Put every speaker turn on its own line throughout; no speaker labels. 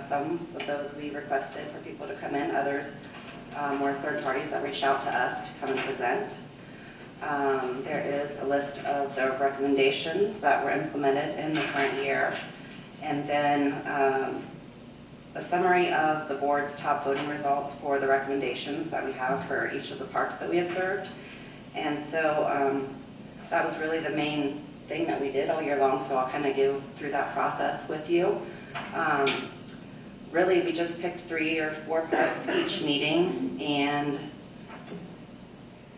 Some of those we requested for people to come in, others were third parties that reached out to us to come and present. There is a list of the recommendations that were implemented in the current year, and then a summary of the board's top voting results for the recommendations that we have for each of the parks that we observed. And so that was really the main thing that we did all year long, so I'll kind of go through that process with you. Really, we just picked 3 or 4 parks each meeting and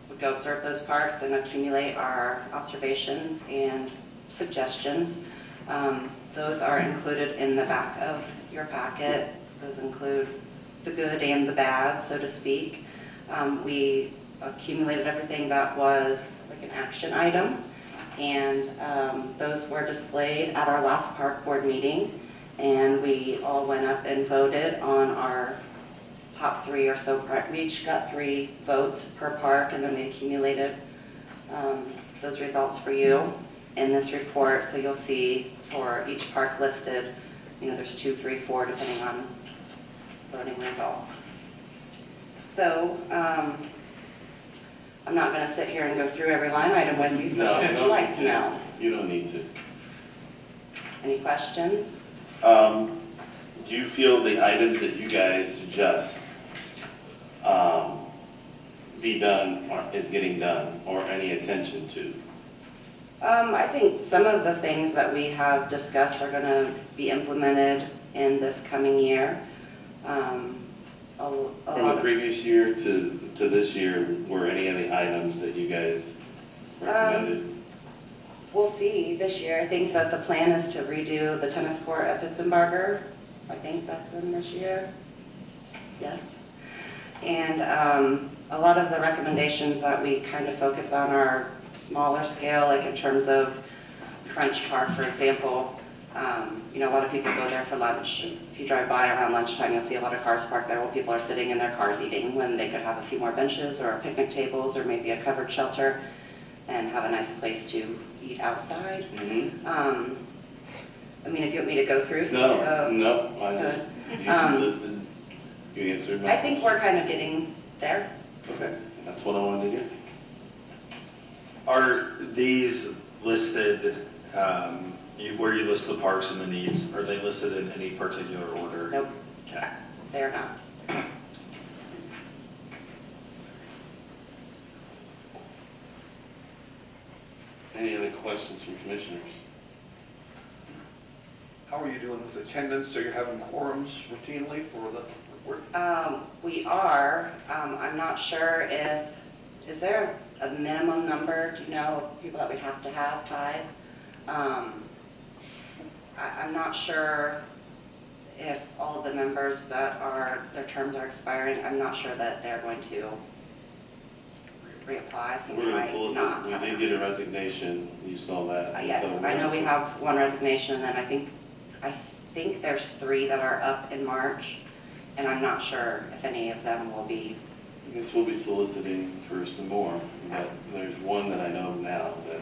would go observe those parks and accumulate our observations and suggestions. Those are included in the back of your packet. Those include the good and the bad, so to speak. We accumulated everything that was like an action item, and those were displayed at our last park board meeting, and we all went up and voted on our top 3 or so. We each got 3 votes per park, and then we accumulated those results for you in this report. So you'll see for each park listed, you know, there's 2, 3, 4 depending on voting results. So I'm not going to sit here and go through every line item with you, so what would you like to know?
You don't need to.
Any questions?
Do you feel the items that you guys suggest be done or is getting done, or any attention to?
I think some of the things that we have discussed are going to be implemented in this coming year.
From the previous year to this year, were any of the items that you guys recommended?
We'll see this year. I think that the plan is to redo the tennis court at Pittsburgher. I think that's in this year. Yes. And a lot of the recommendations that we kind of focus on are smaller scale, like in terms of French Park, for example. You know, a lot of people go there for lunch. If you drive by around lunchtime, you'll see a lot of cars parked there while people are sitting in their cars eating, when they could have a few more benches or picnic tables or maybe a covered shelter and have a nice place to eat outside.
Mm-hmm.
I mean, if you want me to go through some
No, I just, you listed, you answered my
I think we're kind of getting there.
Okay, that's what I wanted to hear.
Are these listed, where you list the parks and the needs, are they listed in any particular order?
Nope,
Okay.
they're not.
Any other questions from commissioners?
How are you doing with attendance? Are you having quorums routinely for the report?
We are. I'm not sure if, is there a minimum number, do you know, of people that we have to have? 5? I'm not sure if all of the members that their terms are expiring, I'm not sure that they're going to reapply, so we
We're going to
might
solicit,
not.
we did get a resignation, you saw that.
Yes,
So
I know we have 1 resignation, and then I think there's 3 that are up in March, and I'm not sure if any of them will be.
I guess we'll be soliciting for some more, but there's 1 that I know now that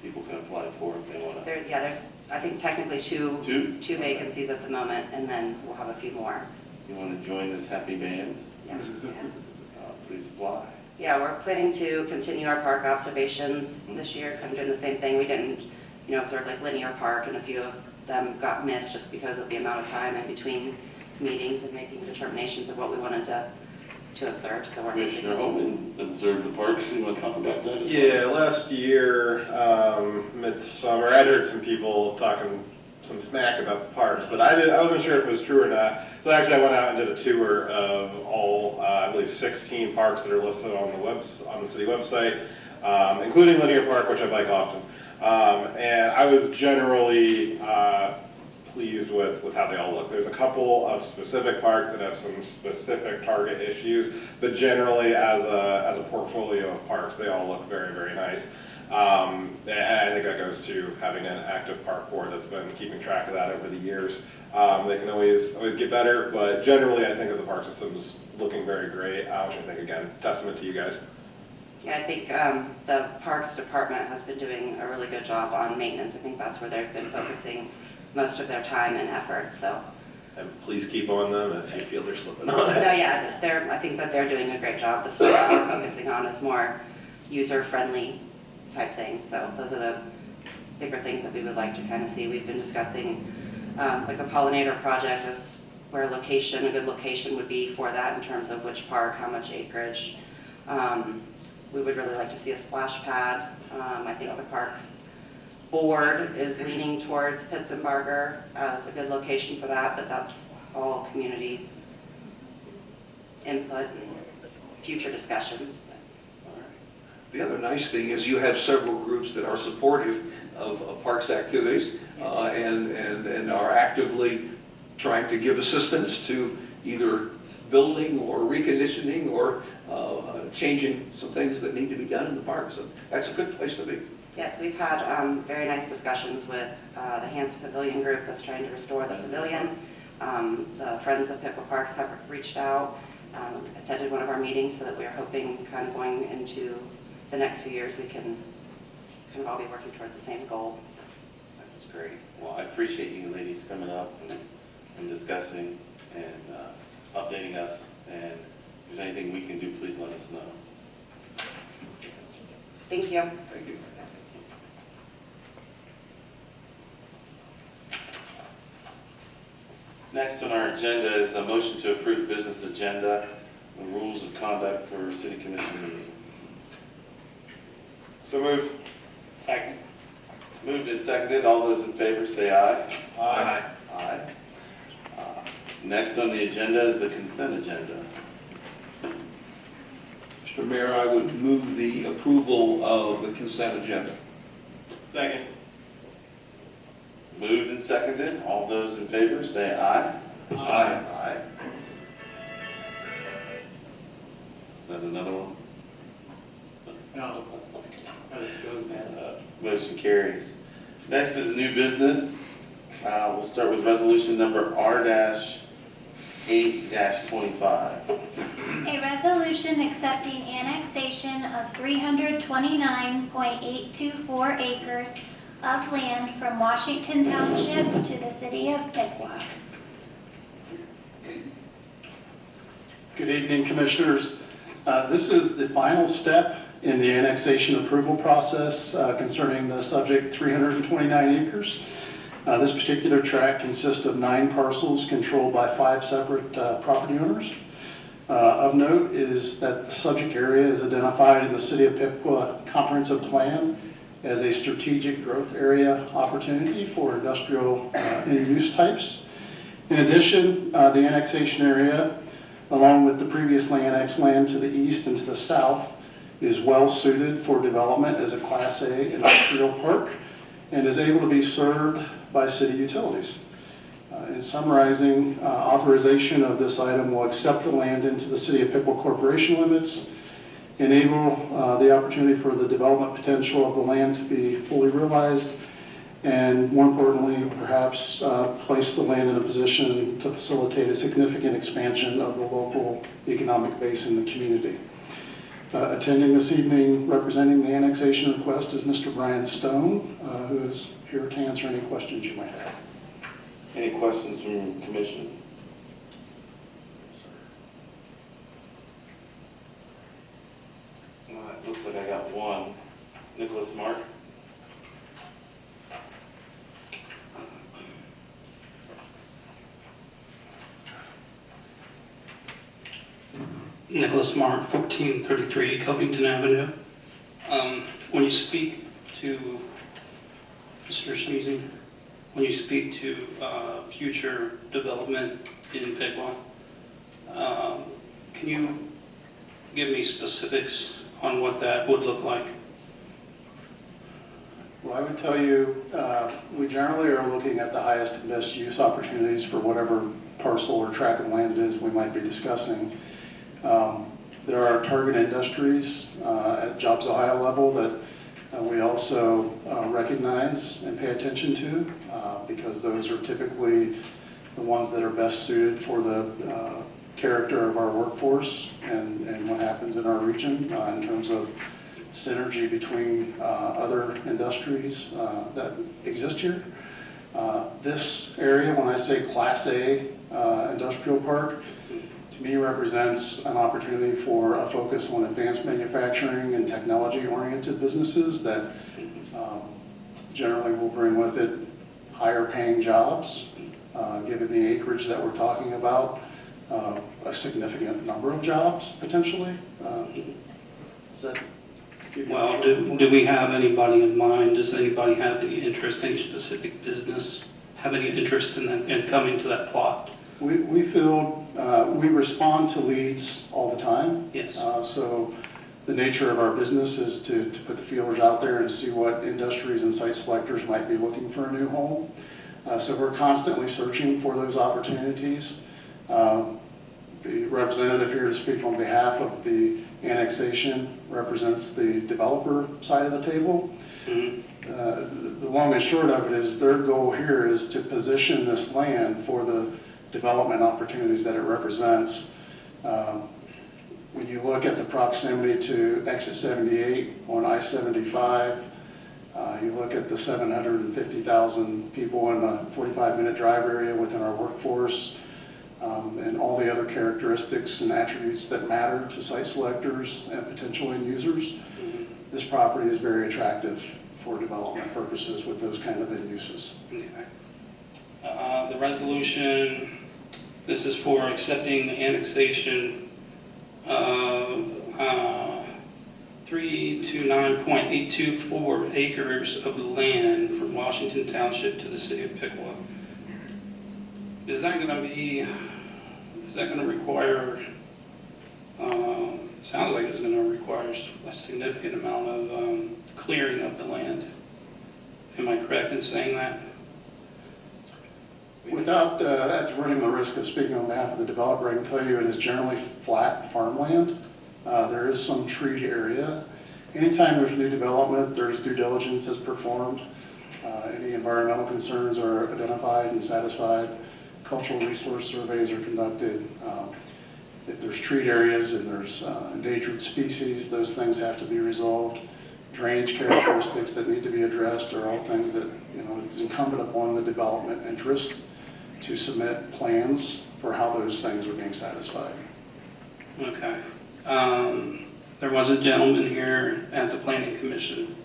people can apply for if they want to.
There's, I think technically two vacancies at the moment, and then we'll have a few more.
You want to join this happy band?
Yeah.
Please apply.
Yeah, we're planning to continue our park observations this year, kind of doing the same thing. We didn't, you know, observe like Linear Park, and a few of them got missed just because of the amount of time in between meetings and making determinations of what we wanted to observe. So we're
Commissioner Holman observed the parks. You want to talk about that as well?
Yeah, last year, midsummer, I'd heard some people talking some smack about the parks, but I wasn't sure if it was true or not. So actually I went out and did a tour of all, I believe 16 parks that are listed on the city website, including Linear Park, which I bike often. And I was generally pleased with how they all look. There's a couple of specific parks that have some specific target issues, but generally as a portfolio of parks, they all look very, very nice. And I think that goes to having an active park board that's been keeping track of that over the years. They can always get better, but generally I think of the park system's looking very great, which I think, again, testament to you guys.
Yeah, I think the Parks Department has been doing a really good job on maintenance. I think that's where they've been focusing most of their time and effort. So
And please keep on them if you feel they're slipping on
No,
it.
yeah, I think that they're doing a great job. The stuff we're focusing on is more user-friendly type things. So those are the bigger things that we would like to kind of see. We've been discussing like a pollinator project is where a good location would be for that in terms of which park, how much acreage. We would really like to see a splash pad. I think the parks board is leaning towards Pittsburgh as a good location for that, but that's all community input and future discussions.
The other nice thing is you have several groups that are supportive of parks activities and are actively trying to give assistance to either building or reconditioning or changing some things that need to be done in the park. So that's a good place to be.
Yes, we've had very nice discussions with the Hanson Pavilion group that's trying to restore the pavilion. The Friends of Piqua Parks have reached out, attended one of our meetings, so that we're hoping kind of going into the next few years we can kind of all be working towards the same goal. So.
That's great. Well, I appreciate you ladies coming up and discussing and updating us. And if there's anything we can do, please let us know.
Thank you.
Thank you.
Next on our agenda is a motion to approve business agenda and rules of conduct for city commission meeting.
So moved.
Second.
Moved and seconded. All those in favor say aye.
Aye.
Aye. Next on the agenda is the consent agenda.
Mr. Mayor, I would move the approval of the consent agenda.
Second.
Moved and seconded. All those in favor say aye.
Aye.
Aye. Is that another one?
No. It goes bad.
Motion carries. Next is new business. We'll start with resolution number R-8-25.
A resolution accepting annexation of 329.824 acres of land from Washington Township to the city of Piqua.
Good evening, Commissioners. This is the final step in the annexation approval process concerning the subject 329 acres. This particular tract consists of 9 parcels controlled by 5 separate property owners. Of note is that the subject area is identified in the City of Piqua Comprehensive Plan as a strategic growth area opportunity for industrial in-use types. In addition, the annexation area, along with the previously annexed land to the east and to the south, is well suited for development as a Class A industrial park and is able to be served by city utilities. In summarizing, authorization of this item will accept the land into the City of Piqua Corporation limits, enable the opportunity for the development potential of the land to be fully realized, and more importantly, perhaps place the land in a position to facilitate a significant expansion of the local economic base in the community. Attending this evening, representing the annexation request, is Mr. Brian Stone, who is here to answer any questions you might have.
Any questions from the commission? It looks like I got one. Nicholas Mark?
Nicholas Mark, 1433 Covington Avenue. When you speak to, Mr. Sneezing, when you speak to future development in Piqua, can you give me specifics on what that would look like?
Well, I would tell you, we generally are looking at the highest and best use opportunities for whatever parcel or tract of land it is we might be discussing. There are target industries at Jobs Ohio level that we also recognize and pay attention to because those are typically the ones that are best suited for the character of our workforce and what happens in our region in terms of synergy between other industries that exist here. This area, when I say Class A industrial park, to me represents an opportunity for a focus on advanced manufacturing and technology-oriented businesses that generally will bring with it higher paying jobs, given the acreage that we're talking about, a significant number of jobs potentially. Does that give you
Well,
a
do we have anybody in mind? Does anybody have any interest, any specific business have any interest in that, in coming to that plot?
We feel, we respond to leads all the time.
Yes.
So the nature of our business is to put the feelers out there and see what industries and site selectors might be looking for a new home. So we're constantly searching for those opportunities. The representative here to speak on behalf of the annexation represents the developer side of the table. The long and short of it is their goal here is to position this land for the development opportunities that it represents. When you look at the proximity to exit 78 on I-75, you look at the 750,000 people in a 45-minute drive area within our workforce, and all the other characteristics and attributes that matter to site selectors and potential end users, this property is very attractive for development purposes with those kind of end uses.
Okay. The resolution, this is for accepting the annexation of 329.824 acres of land from Washington Township to the city of Piqua. Is that going to require, sounds like it's going to require a significant amount of clearing of the land. Am I correct in saying that?
Without running the risk of speaking on behalf of the developer, I can tell you it is generally flat farmland. There is some treed area. Anytime there's new development, there's due diligence that's performed. Any environmental concerns are identified and satisfied. Cultural resource surveys are conducted. If there's treed areas and there's endangered species, those things have to be resolved. Drainage characteristics that need to be addressed are all things that, it's incumbent upon the development interest to submit plans for how those things are being satisfied.
Okay. There was a gentleman here at the planning commission,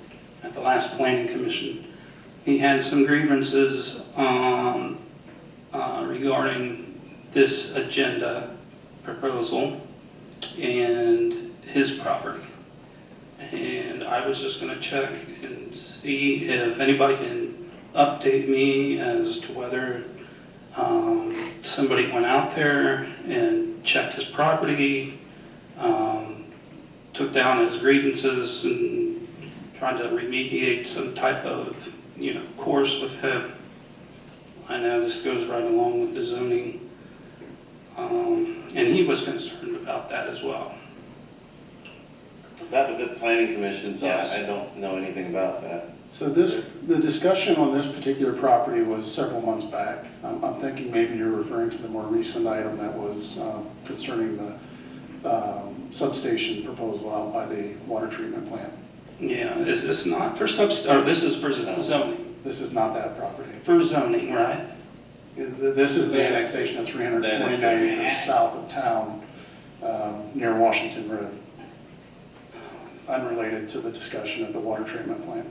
at the last planning commission. He had some grievances regarding this agenda proposal and his property. And I was just going to check and see if anybody can update me as to whether somebody went out there and checked his property, took down his grievances and tried to remediate some type of, course with him. I know this goes right along with the zoning. And he was concerned about that as well.
That was at the planning commission, so
Yes.
I don't know anything about that.
So the discussion on this particular property was several months back. I'm thinking maybe you're referring to the more recent item that was concerning the substation proposal out by the water treatment plant.
Yeah, is this not for this is for zoning?
This is not that property.
For zoning, right?
This is the annexation of 329 acres south of town near Washington Road, unrelated to the discussion of the water treatment plant.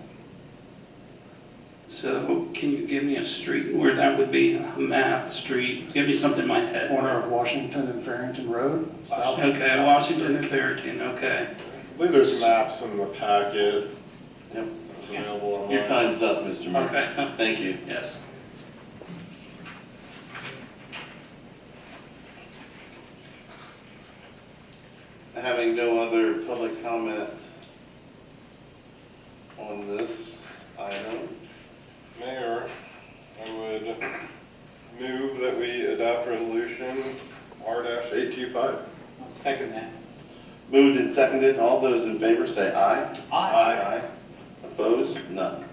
So can you give me a street where that would be, a map, street, give me something in my head.
Corner of Washington and Farrington Road, south.
Okay,
south
Washington
of
and Farrington, okay.
I believe there's maps in the packet.
Yep.
It's available online.
Your time's up, Mr. Mayor.
Okay.
Thank you.
Yes.
Having no other public comment on this item,
Mayor, I would move that we adopt resolution R-825.
Second that.
moved and seconded, all those in favor say aye.
Aye.
Opposed? None.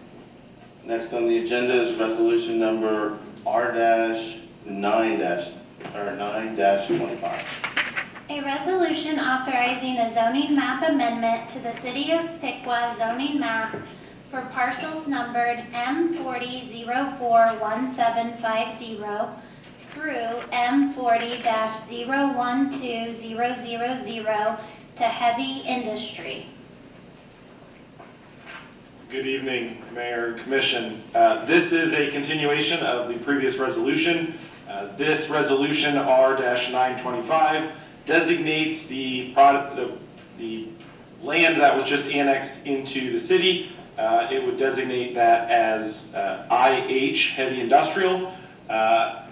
Next on the agenda is resolution number R-9-25.
A resolution authorizing a zoning map amendment to the City of Piqua zoning map for parcels numbered M40041750, through M40-012000 to heavy industry.
Good evening, Mayor and Commission. This is a continuation of the previous resolution. This resolution, R-925, designates the land that was just annexed into the city. It would designate that as IH, heavy industrial.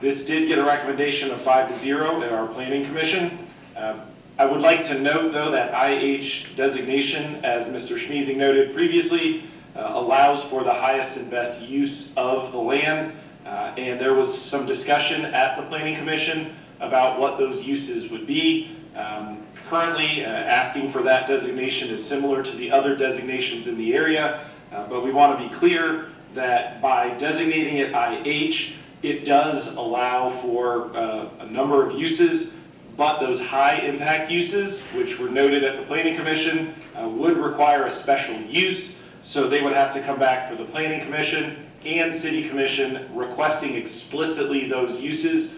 This did get a recommendation of 5-0 at our Planning Commission. I would like to note, though, that IH designation, as Mr. Schmeezing noted previously, allows for the highest and best use of the land. And there was some discussion at the Planning Commission about what those uses would be. Currently, asking for that designation is similar to the other designations in the area, but we want to be clear that by designating it IH, it does allow for a number of uses, but those high impact uses, which were noted at the Planning Commission, would require a special use. So they would have to come back for the Planning Commission and City Commission requesting explicitly those uses.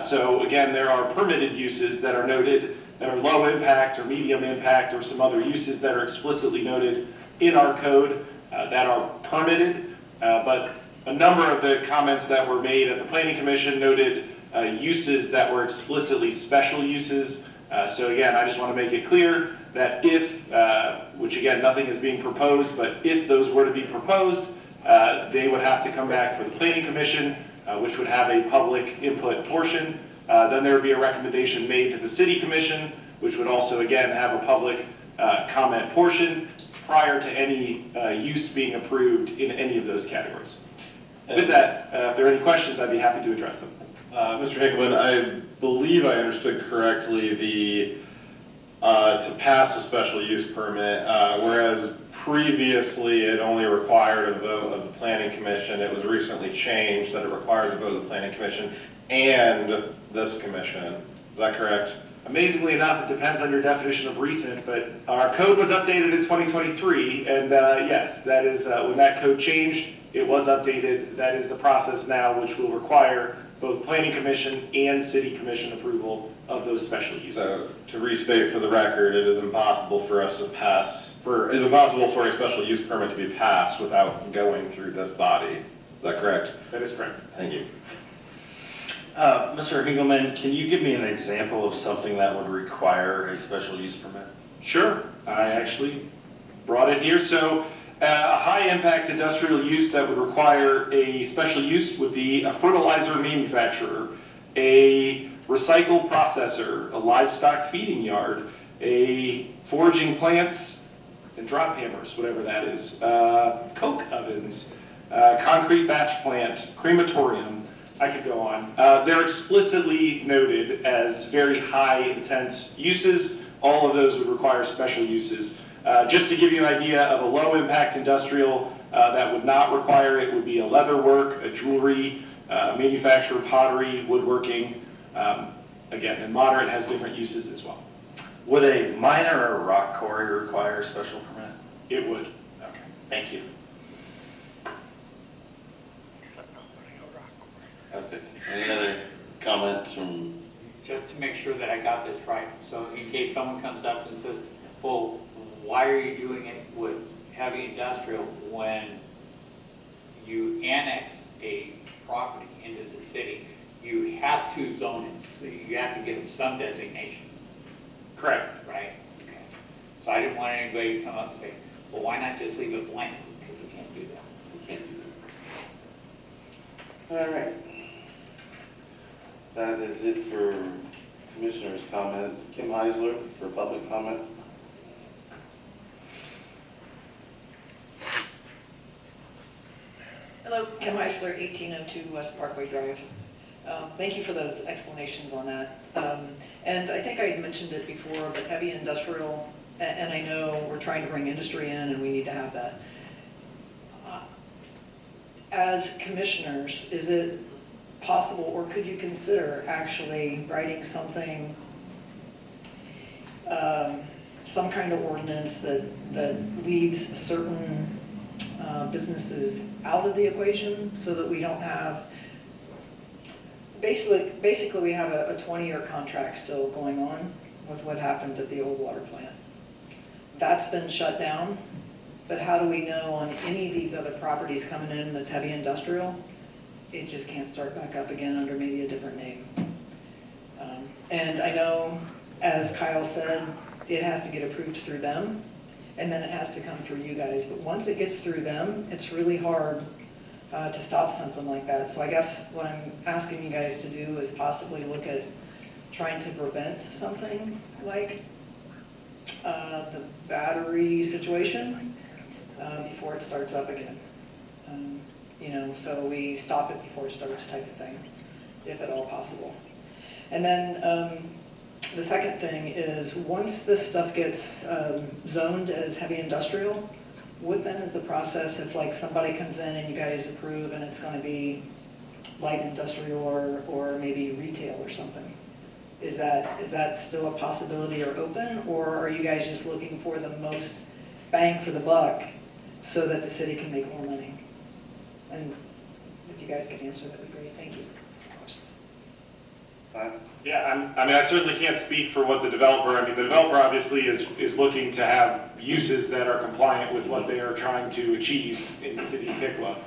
So again, there are permitted uses that are noted that are low impact or medium impact or some other uses that are explicitly noted in our code that are permitted. But a number of the comments that were made at the Planning Commission noted uses that were explicitly special uses. So again, I just want to make it clear that if, which again, nothing is being proposed, but if those were to be proposed, they would have to come back for the Planning Commission, which would have a public input portion. Then there would be a recommendation made to the City Commission, which would also, again, have a public comment portion prior to any use being approved in any of those categories. With that, if there are any questions, I'd be happy to address them.
Mr. Hickman, I believe I understood correctly to pass a special use permit, whereas previously it only required a vote of the Planning Commission. It was recently changed that it requires a vote of the Planning Commission and this commission. Is that correct?
Amazingly enough, it depends on your definition of recent, but our code was updated in 2023, and yes, that is when that code changed, it was updated. That is the process now, which will require both Planning Commission and City Commission approval of those special uses.
So to restate for the record, it is impossible for us to pass, it is impossible for a special use permit to be passed without going through this body. Is that correct?
That is correct.
Thank you.
Mr. Hingelman, can you give me an example of something that would require a special use permit? Sure, I actually brought it here. So a high impact industrial use that would require a special use would be a fertilizer manufacturer, a recycle processor, a livestock feeding yard, a foraging plants and drop hammers, whatever that is, coke ovens, concrete batch plant, crematorium. I could go on. They're explicitly noted as very high intense uses. All of those would require special uses. Just to give you an idea of a low impact industrial that would not require it would be a leather work, a jewelry, manufacturer, pottery, woodworking. Again, and moderate has different uses as well. Would a miner or rock quarry require a special permit? It would. Okay, thank you.
Okay, any other comments from,
Just to make sure that I got this right, so in case someone comes up and says, well, why are you doing it with heavy industrial when you annex a property into the city? You have to zone it, so you have to give it some designation,
Correct.
right? Okay. So I didn't want anybody to come up and say, well, why not just leave it blank? Because you can't do that.
we can't do that. All right. That is it for commissioners' comments. Kim Heisler for public comment.
Hello, Kim Heisler, 1802 West Parkway Drive. Thank you for those explanations on that. And I think I had mentioned it before, but heavy industrial, and I know we're trying to bring industry in and we need to have that. As commissioners, is it possible, or could you consider actually writing something, some kind of ordinance that leaves certain businesses out of the equation so that we don't have basically we have a 20-year contract still going on with what happened at the old water plant. That's been shut down, but how do we know on any of these other properties coming in that's heavy industrial, it just can't start back up again under maybe a different name? And I know, as Kyle said, it has to get approved through them, and then it has to come through you guys. But once it gets through them, it's really hard to stop something like that. So I guess what I'm asking you guys to do is possibly look at trying to prevent something like the battery situation before it starts up again. You know, so we stop it before it starts type of thing, if at all possible. And then the second thing is, once this stuff gets zoned as heavy industrial, what then is the process if like somebody comes in and you guys approve and it's gonna be light industrial or maybe retail or something? Is that still a possibility or open, or are you guys just looking for the most bang for the buck so that the city can make more money? And if you guys could answer, that'd be great. Thank you. That's my questions.
Yeah, I mean, I certainly can't speak for what the developer, the developer obviously is looking to have uses that are compliant with what they are trying to achieve in the city of Piqua.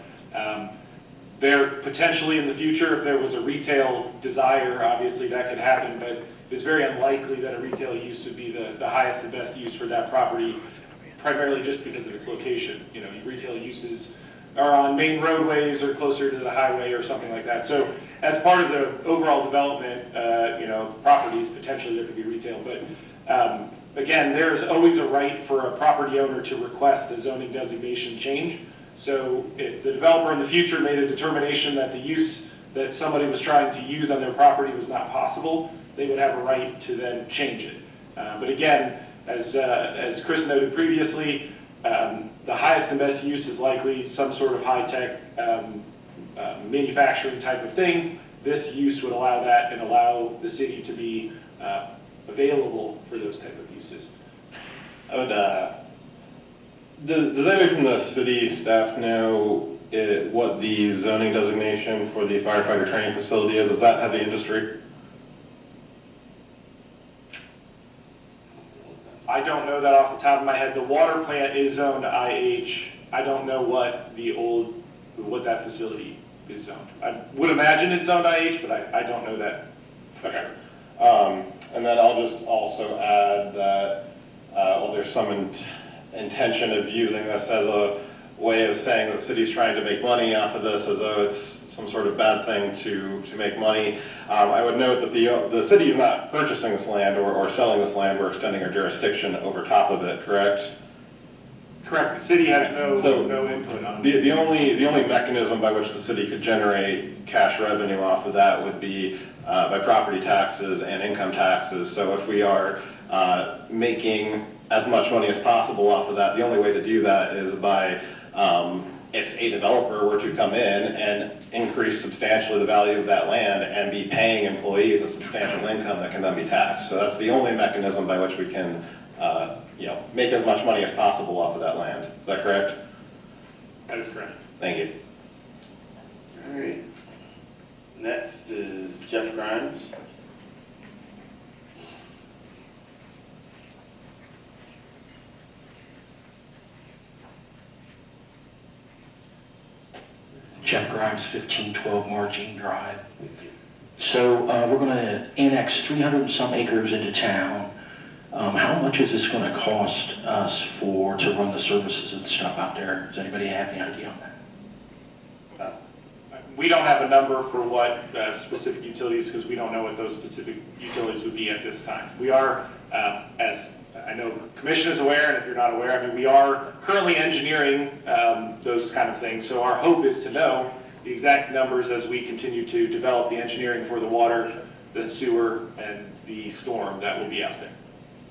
There potentially in the future, if there was a retail desire, obviously that could happen, but it's very unlikely that a retail use would be the highest and best use for that property, primarily just because of its location. You know, retail uses are on main roadways or closer to the highway or something like that. So as part of the overall development, you know, properties, potentially there could be retail, but again, there's always a right for a property owner to request a zoning designation change. So if the developer in the future made a determination that the use that somebody was trying to use on their property was not possible, they would have a right to then change it. But again, as Chris noted previously, the highest and best use is likely some sort of high-tech manufacturing type of thing. This use would allow that and allow the city to be available for those type of uses.
I would, does anybody from the city staff know what the zoning designation for the firefighter training facility is? Is that heavy industry?
I don't know that off the top of my head. The water plant is zoned IH. I don't know what that facility is zoned. I would imagine it's zoned IH, but I don't know that.
Okay. And then I'll just also add that, well, there's some intention of using this as a way of saying that the city's trying to make money off of this, as though it's some sort of bad thing to make money. I would note that the city is not purchasing this land or selling this land. We're extending our jurisdiction over top of it, correct?
Correct. The city has no input on it.
The only mechanism by which the city could generate cash revenue off of that would be by property taxes and income taxes. So if we are making as much money as possible off of that, the only way to do that is by if a developer were to come in and increase substantially the value of that land and be paying employees a substantial income that can then be taxed. So that's the only mechanism by which we can make as much money as possible off of that land. Is that correct?
That is correct.
Thank you.
All right. Next is Jeff Grimes.
Jeff Grimes, 1512 Margine Drive. So we're going to annex 300 and some acres into town. How much is this going to cost us to run the services and stuff out there? Does anybody have any idea on that?
We don't have a number for what specific utilities, because we don't know what those specific utilities would be at this time. We are, as I know Commission is aware, and if you're not aware, I mean, we are currently engineering those kind of things. So our hope is to know the exact numbers as we continue to develop the engineering for the water, the sewer, and the storm that will be out there.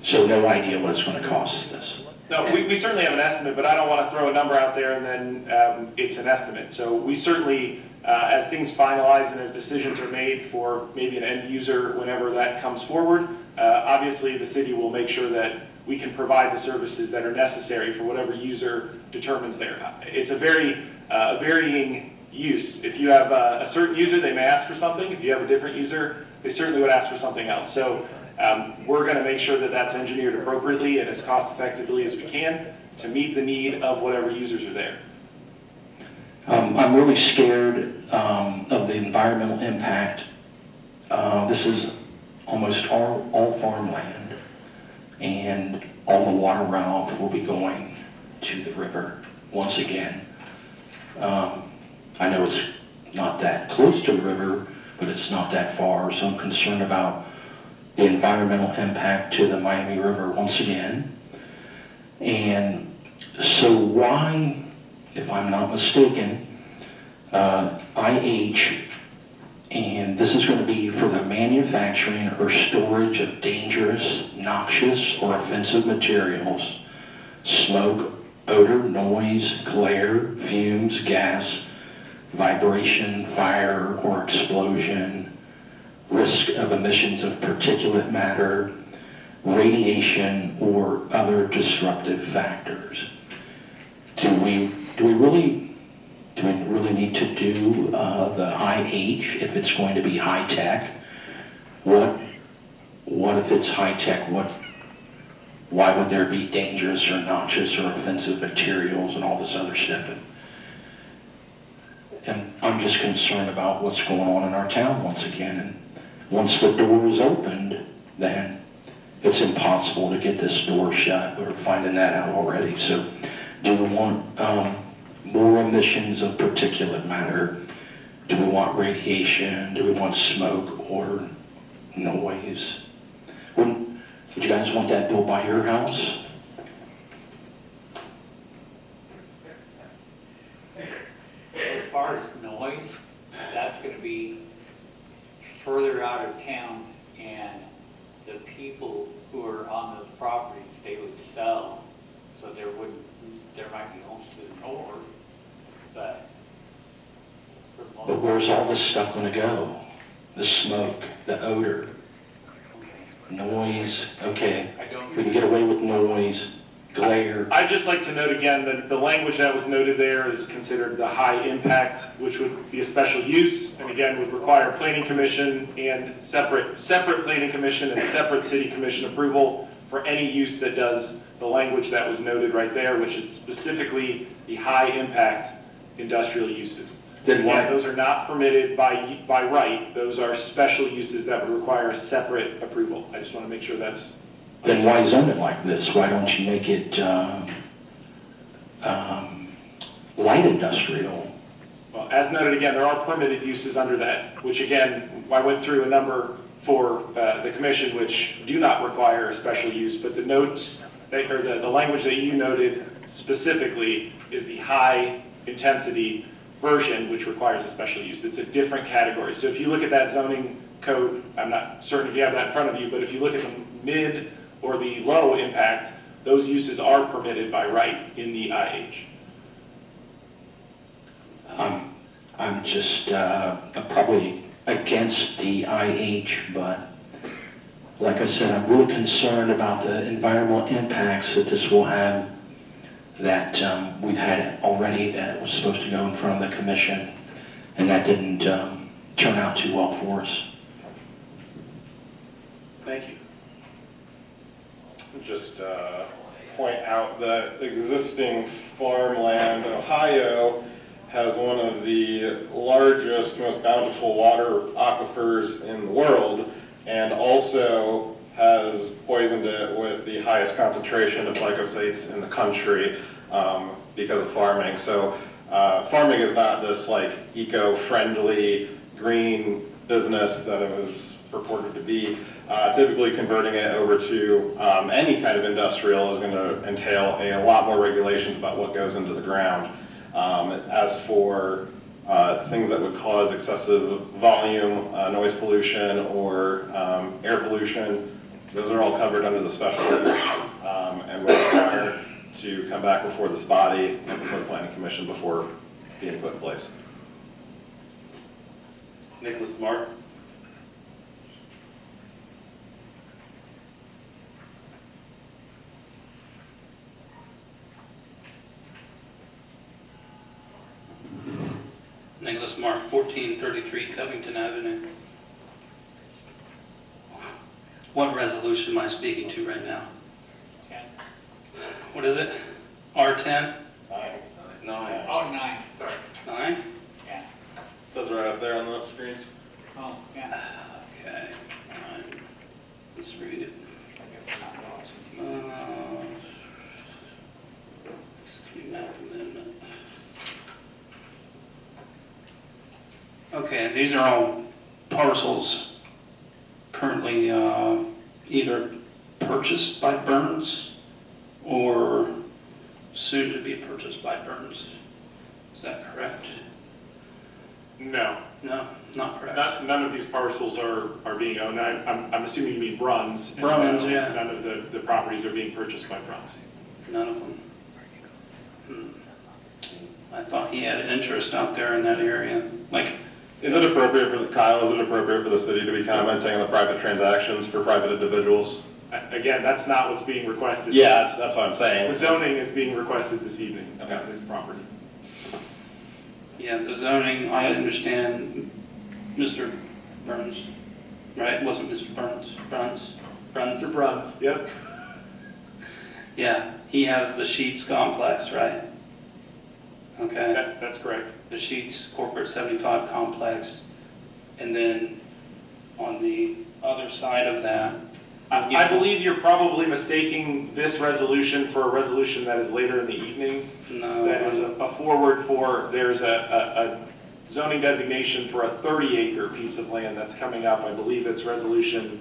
So no idea what it's going to cost this?
No, we certainly have an estimate, but I don't want to throw a number out there and then it's an estimate. So we certainly, as things finalize and as decisions are made for maybe an end user whenever that comes forward, obviously the city will make sure that we can provide the services that are necessary for whatever user determines there. It's a very varying use. If you have a certain user, they may ask for something. If you have a different user, they certainly would ask for something else. So we're going to make sure that that's engineered appropriately and as cost effectively as we can to meet the need of whatever users are there.
I'm really scared of the environmental impact. This is almost all farmland, and all the water runoff will be going to the river once again. I know it's not that close to the river, but it's not that far, so I'm concerned about the environmental impact to the Miami River once again. And so why, if I'm not mistaken, IH, and this is going to be for the manufacturing or storage of dangerous, noxious, or offensive materials, smoke, odor, noise, glare, fumes, gas, vibration, fire, or explosion, risk of emissions of particulate matter, radiation, or other disruptive factors. Do we really need to do the IH if it's going to be high tech? What if it's high tech? Why would there be dangerous or noxious or offensive materials and all this other stuff? And I'm just concerned about what's going on in our town once again. And once the door is opened, then it's impossible to get this door shut. We're finding that out already. So do we want more emissions of particulate matter? Do we want radiation? Do we want smoke or noise? Would you guys want that built by your house?
As far as noise, that's gonna be further out of town, and the people who are on those properties, they would sell, so there might be homes to the north, but for the most
But where's all this stuff going to go? The smoke, the odor, noise, okay. We can get away with noise, glare.
I'd just like to note again that the language that was noted there is considered the high impact, which would be a special use, and again would require planning commission and separate planning commission and separate city commission approval for any use that does the language that was noted right there, which is specifically the high impact industrial uses.
Then why?
Those are not permitted by right. Those are special uses that would require a separate approval. I just want to make sure that's.
Then why zone it like this? Why don't you make it light industrial?
Well, as noted again, there are permitted uses under that, which again, I went through a number for the commission which do not require a special use, but the notes, or the language that you noted specifically is the high intensity version, which requires a special use. It's a different category. So if you look at that zoning code, I'm not certain if you have that in front of you, but if you look at the mid or the low impact, those uses are permitted by right in the IH.
I'm just probably against the IH, but like I said, I'm really concerned about the environmental impacts that this will have, that we've had already that was supposed to go in front of the commission, and that didn't turn out too well for us.
Thank you.
Just point out that existing farmland, Ohio, has one of the largest, most bountiful water aquifers in the world, and also has poisoned it with the highest concentration of glyphosates in the country because of farming. So farming is not this like eco-friendly green business that it was purported to be. Typically converting it over to any kind of industrial is going to entail a lot more regulations about what goes into the ground. As for things that would cause excessive volume, noise pollution, or air pollution, those are all covered under the special use, and we're required to come back before this body and before the planning commission before being put in place.
Nicholas Smart.
Nicholas Mark, 1433 Covington Avenue. What resolution am I speaking to right now?
Ken?
What is it? R10?
No,
Oh, 9, sorry.
9?
Yeah.
Says right up there on the screens.
Oh, yeah.
Okay, 9. Let's read it.
I guess we're not watching TV.
City map amendment. Okay, these are all parcels currently either purchased by Burns or soon to be purchased by Burns. Is that correct?
No,
No, not correct.
none of these parcels are being owned. I'm assuming you mean Bruns. and
Bruns,
no,
yeah.
None of the properties are being purchased by Bruns.
None of them. I thought he had interest out there in that area. Like,
Is it appropriate for, Kyle, is it appropriate for the city to be commenting on the private transactions for private individuals?
Again, that's not what's being requested.
Yeah, that's what I'm saying.
The zoning is being requested this evening
Okay.
on this property.
yeah, the zoning, I understand Mr. Burns, right? It wasn't Mr. Burns.
Mr. Bruns, yep.
Yeah, he has the Sheets complex, right? Okay,
That's correct.
the Sheets Corporate 75 complex. And then on the other side of that,
I believe you're probably mistaking this resolution for a resolution that is later in the evening.
no.
That is a forward for, there's a zoning designation for a 30-acre piece of land that's coming up. I believe it's resolution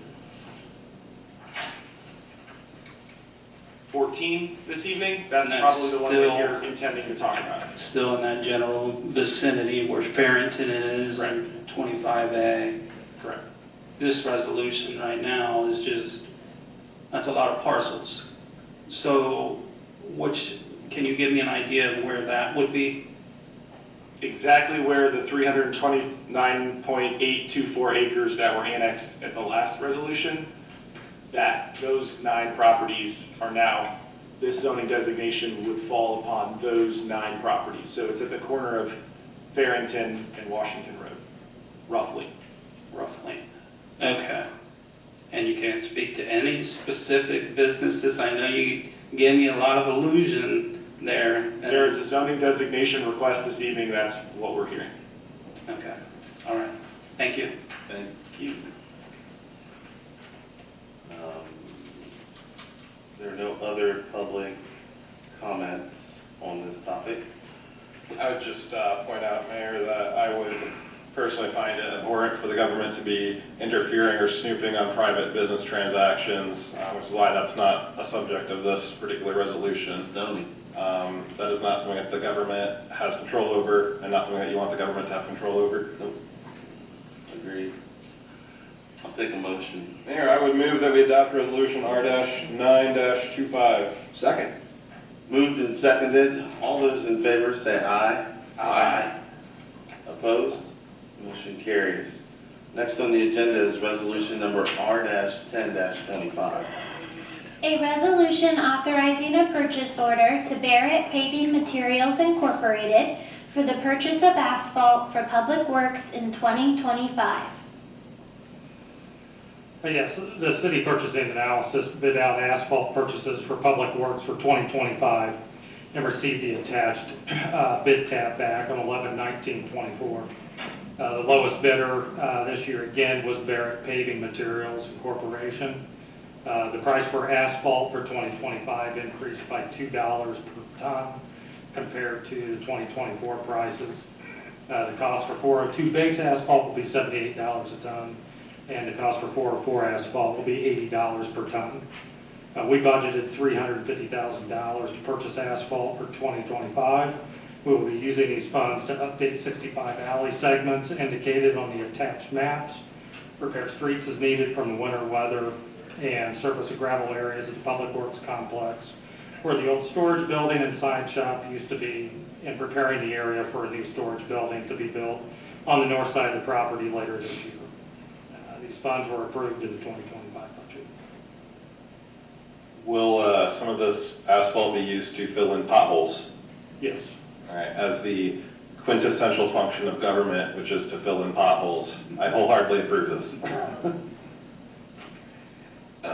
14 this evening. That's
And that's
probably the one that
still-
you're intending to talk about.
Still in that general vicinity where Farrington is and 25A.
Correct.
This resolution right now is just, that's a lot of parcels. So can you give me an idea of where that would be?
Exactly where the 329.824 acres that were annexed at the last resolution, those 9 properties are now, this zoning designation would fall upon those 9 properties. So it's at the corner of Farrington and Washington Road, roughly.
Roughly. Okay. And you can't speak to any specific businesses? I know you gave me a lot of illusion there.
There is a zoning designation request this evening, that's what we're hearing.
Okay, all right. Thank you.
thank you. There are no other public comments on this topic.
I would just point out, Mayor, that I would personally find it abhorrent for the government to be interfering or snooping on private business transactions, which is why that's not a subject of this particular resolution.
Zoning.
That is not something that the government has control over, and not something that you want the government to have control over.
Nope. Agreed. I'll take a motion.
Mayor, I would move that we adopt resolution R-9-25.
Second.
Moved and seconded. All those in favor say aye. Aye. Opposed? Motion carries. Next on the agenda is resolution number R-10-25.
A resolution authorizing a purchase order to Barrett Paving Materials Incorporated for the purchase of asphalt for public works in 2025.
Yes, the city purchasing analysis bid out asphalt purchases for public works for 2025 and received the attached bid tab back on 11/19/24. The lowest bidder this year again was Barrett Paving Materials Incorporation. The price for asphalt for 2025 increased by $2 per ton compared to the 2024 prices. The cost for 402 base asphalt will be $78 a ton, and the cost for 404 asphalt will be $80 per ton. We budgeted $350,000 to purchase asphalt for 2025. We will be using these funds to update 65 alley segments indicated on the attached maps, repair streets as needed from the winter weather, and surface and gravel areas at the Public Works Complex, where the old storage building and sign shop used to be, and preparing the area for a new storage building to be built on the north side of the property later this year. These funds were approved in the 2025 budget.
Will some of this asphalt be used to fill in potholes?
Yes.
All right, as the quintessential function of government, which is to fill in potholes. I wholeheartedly approve this.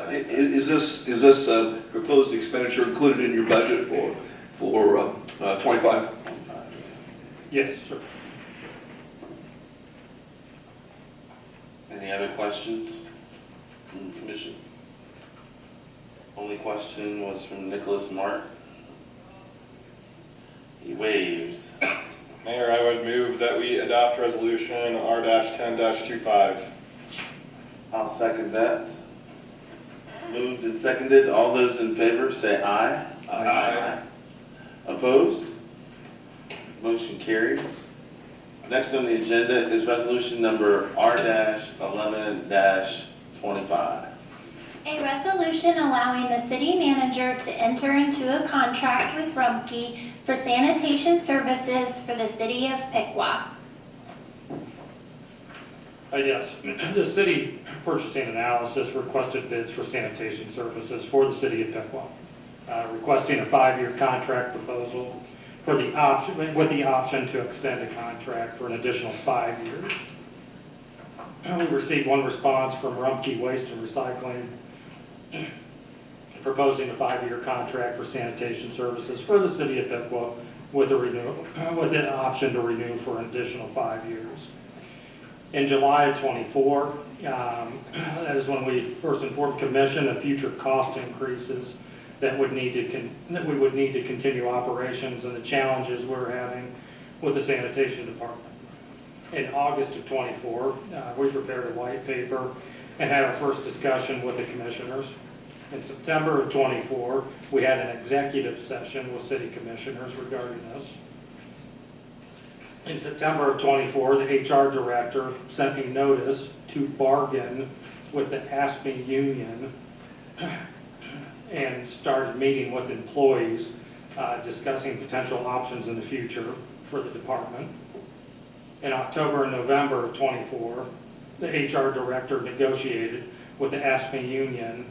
Is this proposed expenditure included in your budget for 25?
Yes, sir.
Any other questions from the commission? Only question was from Nicholas Mark. He waived.
Mayor, I would move that we adopt resolution R-10-25.
I'll second that. Moved and seconded. All those in favor say aye.
Aye.
Opposed? Motion carried. Next on the agenda is resolution number R-11-25.
A resolution allowing the city manager to enter into a contract with Rumpke for sanitation services for the city of Piqua.
Yes, the city purchasing analysis requested bids for sanitation services for the city of Piqua, requesting a 5-year contract proposal for the option, with the option to extend the contract for an additional 5 years. We received one response from Rumpke Waste and Recycling proposing a 5-year contract for sanitation services for the city of Piqua with an option to renew for an additional 5 years. In July of 24, that is when we first informed Commission of future cost increases that we would need to continue operations and the challenges we're having with the sanitation department. In August of 24, we prepared a white paper and had our first discussion with the commissioners. In September of 24, we had an executive session with city commissioners regarding this. In September of 24, the HR director sent me notice to bargain with the ASME union and started meeting with employees, discussing potential options in the future for the department. In October and November of 24, the HR director negotiated with the ASME union,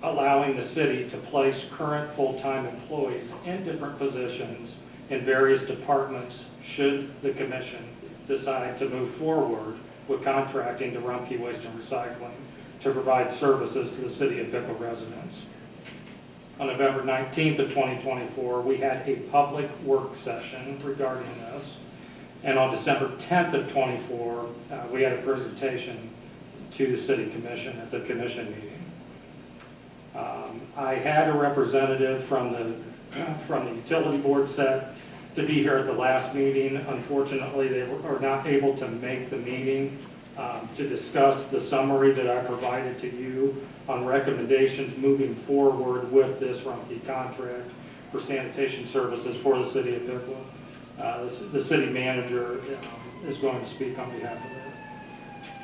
allowing the city to place current full-time employees in different positions in various departments should the commission decide to move forward with contracting to Rumpke Waste and Recycling to provide services to the city of Piqua residents. On November 19th of 2024, we had a public work session regarding this. And on December 10th of 24, we had a presentation to the city commission at the commission meeting. I had a representative from the utility board set to be here at the last meeting. Unfortunately, they are not able to make the meeting to discuss the summary that I provided to you on recommendations moving forward with this Rumpke contract for sanitation services for the city of Piqua. The city manager is going to speak on behalf of that.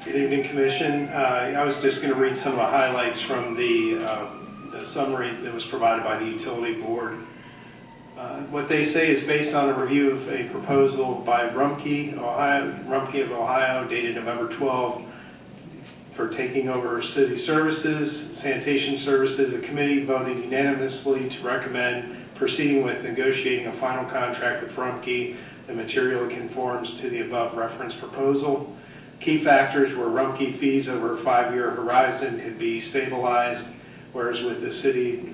Good evening, Commission. I was just going to read some of the highlights from the summary that was provided by the Utility Board. What they say is based on a review of a proposal by Rumpke of Ohio, dated November 12, for taking over city services, sanitation services. The committee voted unanimously to recommend proceeding with negotiating a final contract with Rumpke. The material conforms to the above referenced proposal. Key factors were Rumpke fees over a 5-year horizon could be stabilized, whereas with the city,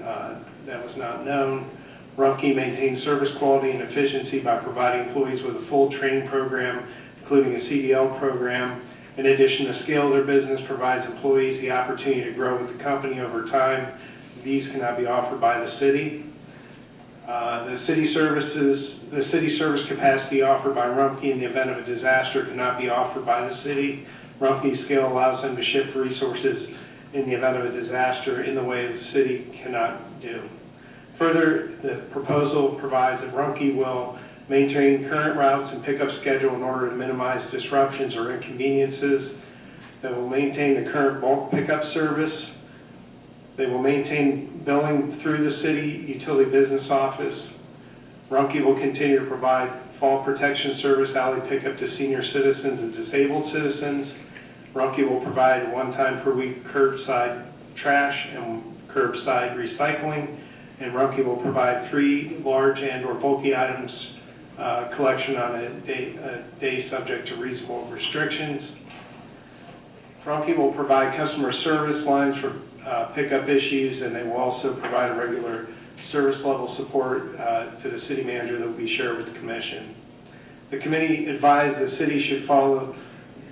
that was not known. Rumpke maintains service quality and efficiency by providing employees with a full training program, including a CDL program. In addition, the scale of their business provides employees the opportunity to grow with the company over time. These cannot be offered by the city. The city service capacity offered by Rumpke in the event of a disaster cannot be offered by the city. Rumpke's scale allows them to shift resources in the event of a disaster in the way the city cannot do. Further, the proposal provides that Rumpke will maintain current routes and pickup schedule in order to minimize disruptions or inconveniences. They will maintain the current bulk pickup service. They will maintain billing through the city utility business office. Rumpke will continue to provide fall protection service, alley pickup to senior citizens and disabled citizens. Rumpke will provide 1 time per week curbside trash and curbside recycling. And Rumpke will provide 3 large and or bulky items
collection on a day subject to reasonable restrictions. Rumpke will provide customer service lines for pickup issues, and they will also provide a regular service level support to the city manager that will be shared with the commission. The committee advised the city should follow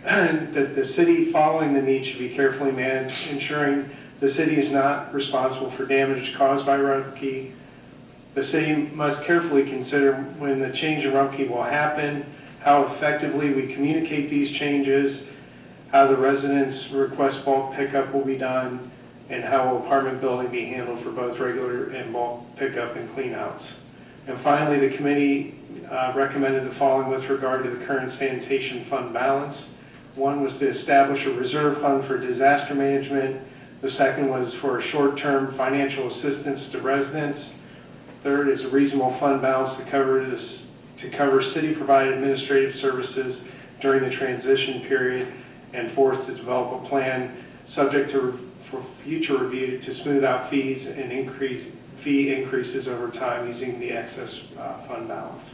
that the city following the need should be carefully managed, ensuring the city is not responsible for damage caused by Rumpke. The city must carefully consider when the change in Rumpke will happen, how effectively we communicate these changes, how the residents' request bulk pickup will be done, and how will apartment building be handled for both regular and bulk pickup and cleanouts. And finally, the committee recommended the following with regard to the current sanitation fund balance. One was to establish a reserve fund for disaster management. The second was for short-term financial assistance to residents. Third is a reasonable fund balance to cover city-provided administrative services during the transition period. And fourth, to develop a plan subject for future review to smooth out fees and fee increases over time using the excess fund balance.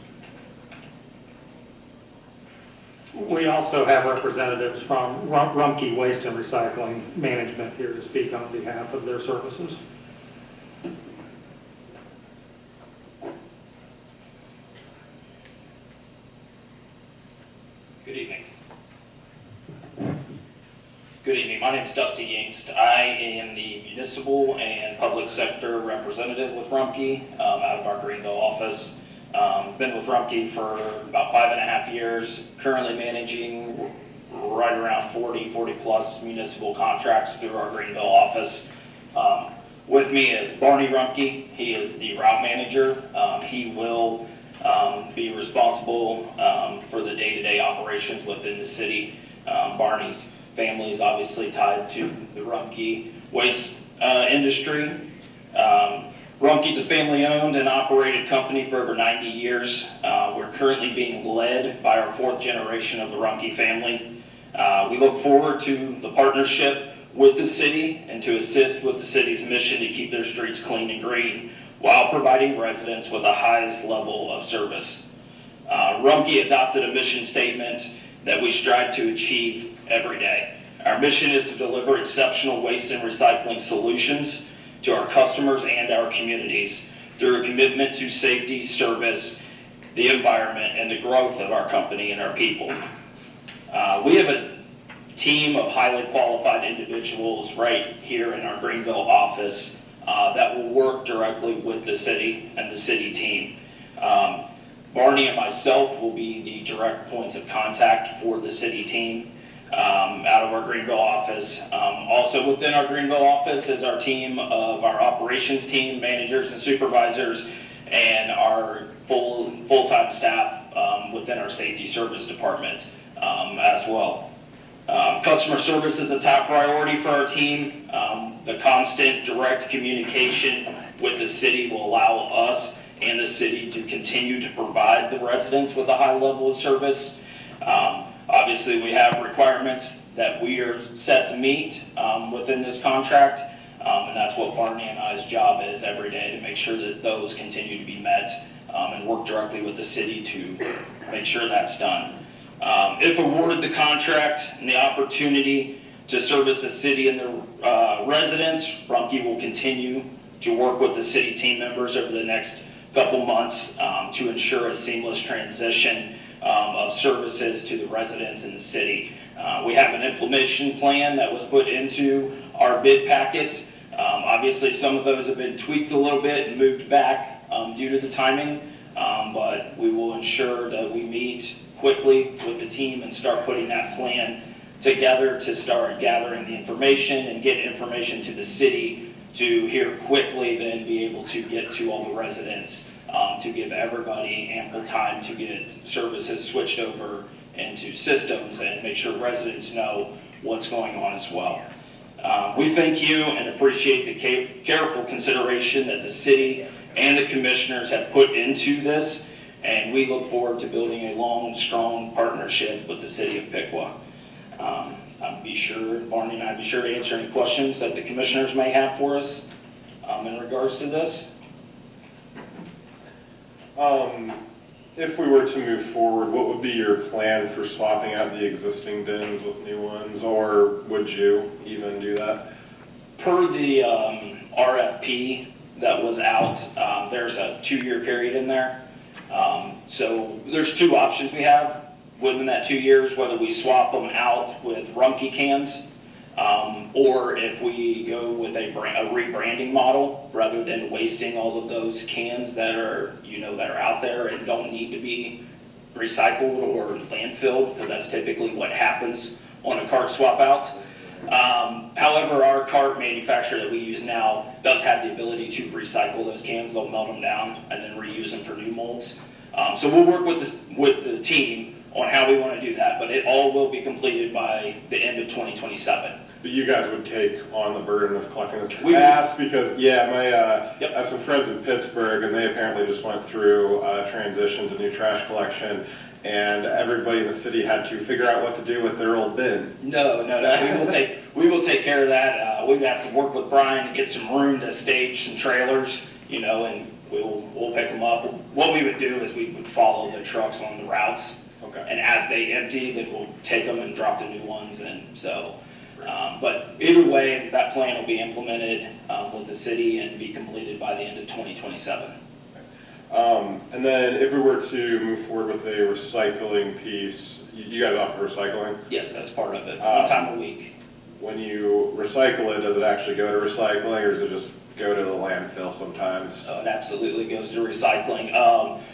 We also have representatives from Rumpke Waste and Recycling Management here to speak on behalf of their services.
Good evening. Good evening. My name is Dusty Yingst. I am the municipal and public sector representative with Rumpke out of our Greenville office. Been with Rumpke for about 5.5 years, currently managing right around 40 plus municipal contracts through our Greenville office. With me is Barney Rumpke. He is the route manager. He will be responsible for the day-to-day operations within the city. Barney's family is obviously tied to the Rumpke waste industry. Rumpke's a family-owned and operated company for over 90 years. We're currently being led by our 4th generation of the Rumpke family. We look forward to the partnership with the city and to assist with the city's mission to keep their streets clean and green while providing residents with the highest level of service. Rumpke adopted a mission statement that we strive to achieve every day. Our mission is to deliver exceptional waste and recycling solutions to our customers and our communities through a commitment to safety, service, the environment, and the growth of our company and our people. We have a team of highly qualified individuals right here in our Greenville office that will work directly with the city and the city team. Barney and myself will be the direct points of contact for the city team out of our Greenville office. Also within our Greenville office is our team of our operations team, managers and supervisors, and our full-time staff within our safety service department as well. Customer service is a top priority for our team. The constant direct communication with the city will allow us and the city to continue to provide the residents with a high level of service. Obviously, we have requirements that we are set to meet within this contract, and that's what Barney and I's job is every day, to make sure that those continue to be met and work directly with the city to make sure that's done. If awarded the contract and the opportunity to service the city and the residents, Rumpke will continue to work with the city team members over the next couple months to ensure a seamless transition of services to the residents in the city. We have an implementation plan that was put into our bid packet. Obviously, some of those have been tweaked a little bit and moved back due to the timing, but we will ensure that we meet quickly with the team and start putting that plan together to start gathering the information and get information to the city to here quickly then be able to get to all the residents to give everybody ample time to get services switched over into systems and make sure residents know what's going on as well. We thank you and appreciate the careful consideration that the city and the commissioners have put into this, and we look forward to building a long, strong partnership with the city of Piqua. Barney and I be sure to answer any questions that the commissioners may have for us in regards to this.
If we were to move forward, what would be your plan for swapping out the existing bins with new ones, or would you even do that?
Per the RFP that was out, there's a 2-year period in there. So there's 2 options we have within that 2 years, whether we swap them out with Rumpke cans, or if we go with a rebranding model rather than wasting all of those cans that are, that are out there and don't need to be recycled or landfilled, because that's typically what happens on a cart swap out. However, our cart manufacturer that we use now does have the ability to recycle those cans. They'll melt them down and then reuse them for new molds. So we'll work with the team on how we want to do that, but it all will be completed by the end of 2027.
But you guys would take on the burden of collecting this?
We
I
would.
asked because, I
Yep.
have some friends in Pittsburgh, and they apparently just went through a transition to new trash collection, and everybody in the city had to figure out what to do with their old bin.
No. We will take care of that. We'd have to work with Brian to get some room to stage some trailers, and we'll pick them up. What we would do is we would follow the trucks on the routes.
Okay.
And as they empty, then we'll take them and drop the new ones in. So, but either way, that plan will be implemented with the city and be completed by the end of 2027.
And then if we were to move forward with a recycling piece, you guys offer recycling?
Yes, that's part of it. 1 time a week.
When you recycle it, does it actually go to recycling, or does it just go to the landfill sometimes?
So it absolutely goes to recycling.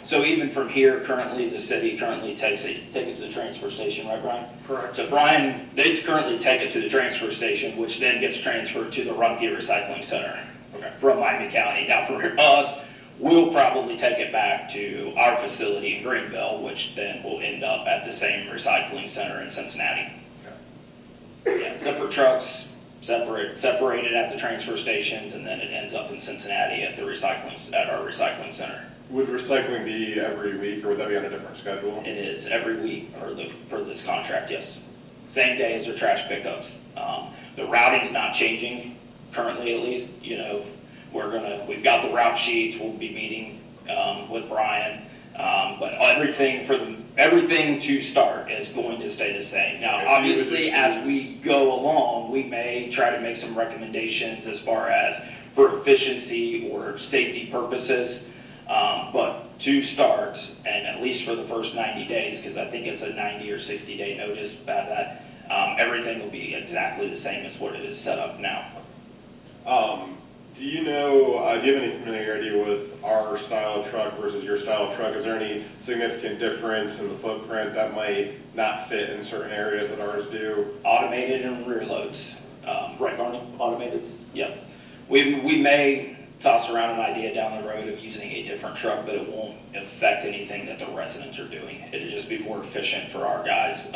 So even from here, currently, the city currently take it to the transfer station, right, Brian?
Correct.
So Brian, they currently take it to the transfer station, which then gets transferred to the Rumpke Recycling Center from Miami County. Now for us, we'll probably take it back to our facility in Greenville, which then will end up at the same recycling center in Cincinnati. Yeah, separate trucks, separated at the transfer stations, and then it ends up in Cincinnati at our recycling center.
Would recycling be every week, or would that be on a different schedule?
It is every week per this contract, yes. Same day as their trash pickups. The routing's not changing currently, at least. We've got the route sheets. We'll be meeting with Brian, but everything to start is going to stay the same. Now,
Okay, so
obviously, as we go along, we may try to make some recommendations as far as for efficiency or safety purposes. But to start, and at least for the first 90 days, because I think it's a 90 or 60-day notice about that, everything will be exactly the same as what it is set up now.
Do you have any familiarity with our style of truck versus your style of truck? Is there any significant difference in the footprint that might not fit in certain areas that ours do?
Automated and rear loads. Right, Barney? Automated? Yep. We may toss around an idea down the road of using a different truck, but it won't affect anything that the residents are doing. It'll just be more efficient for our guys.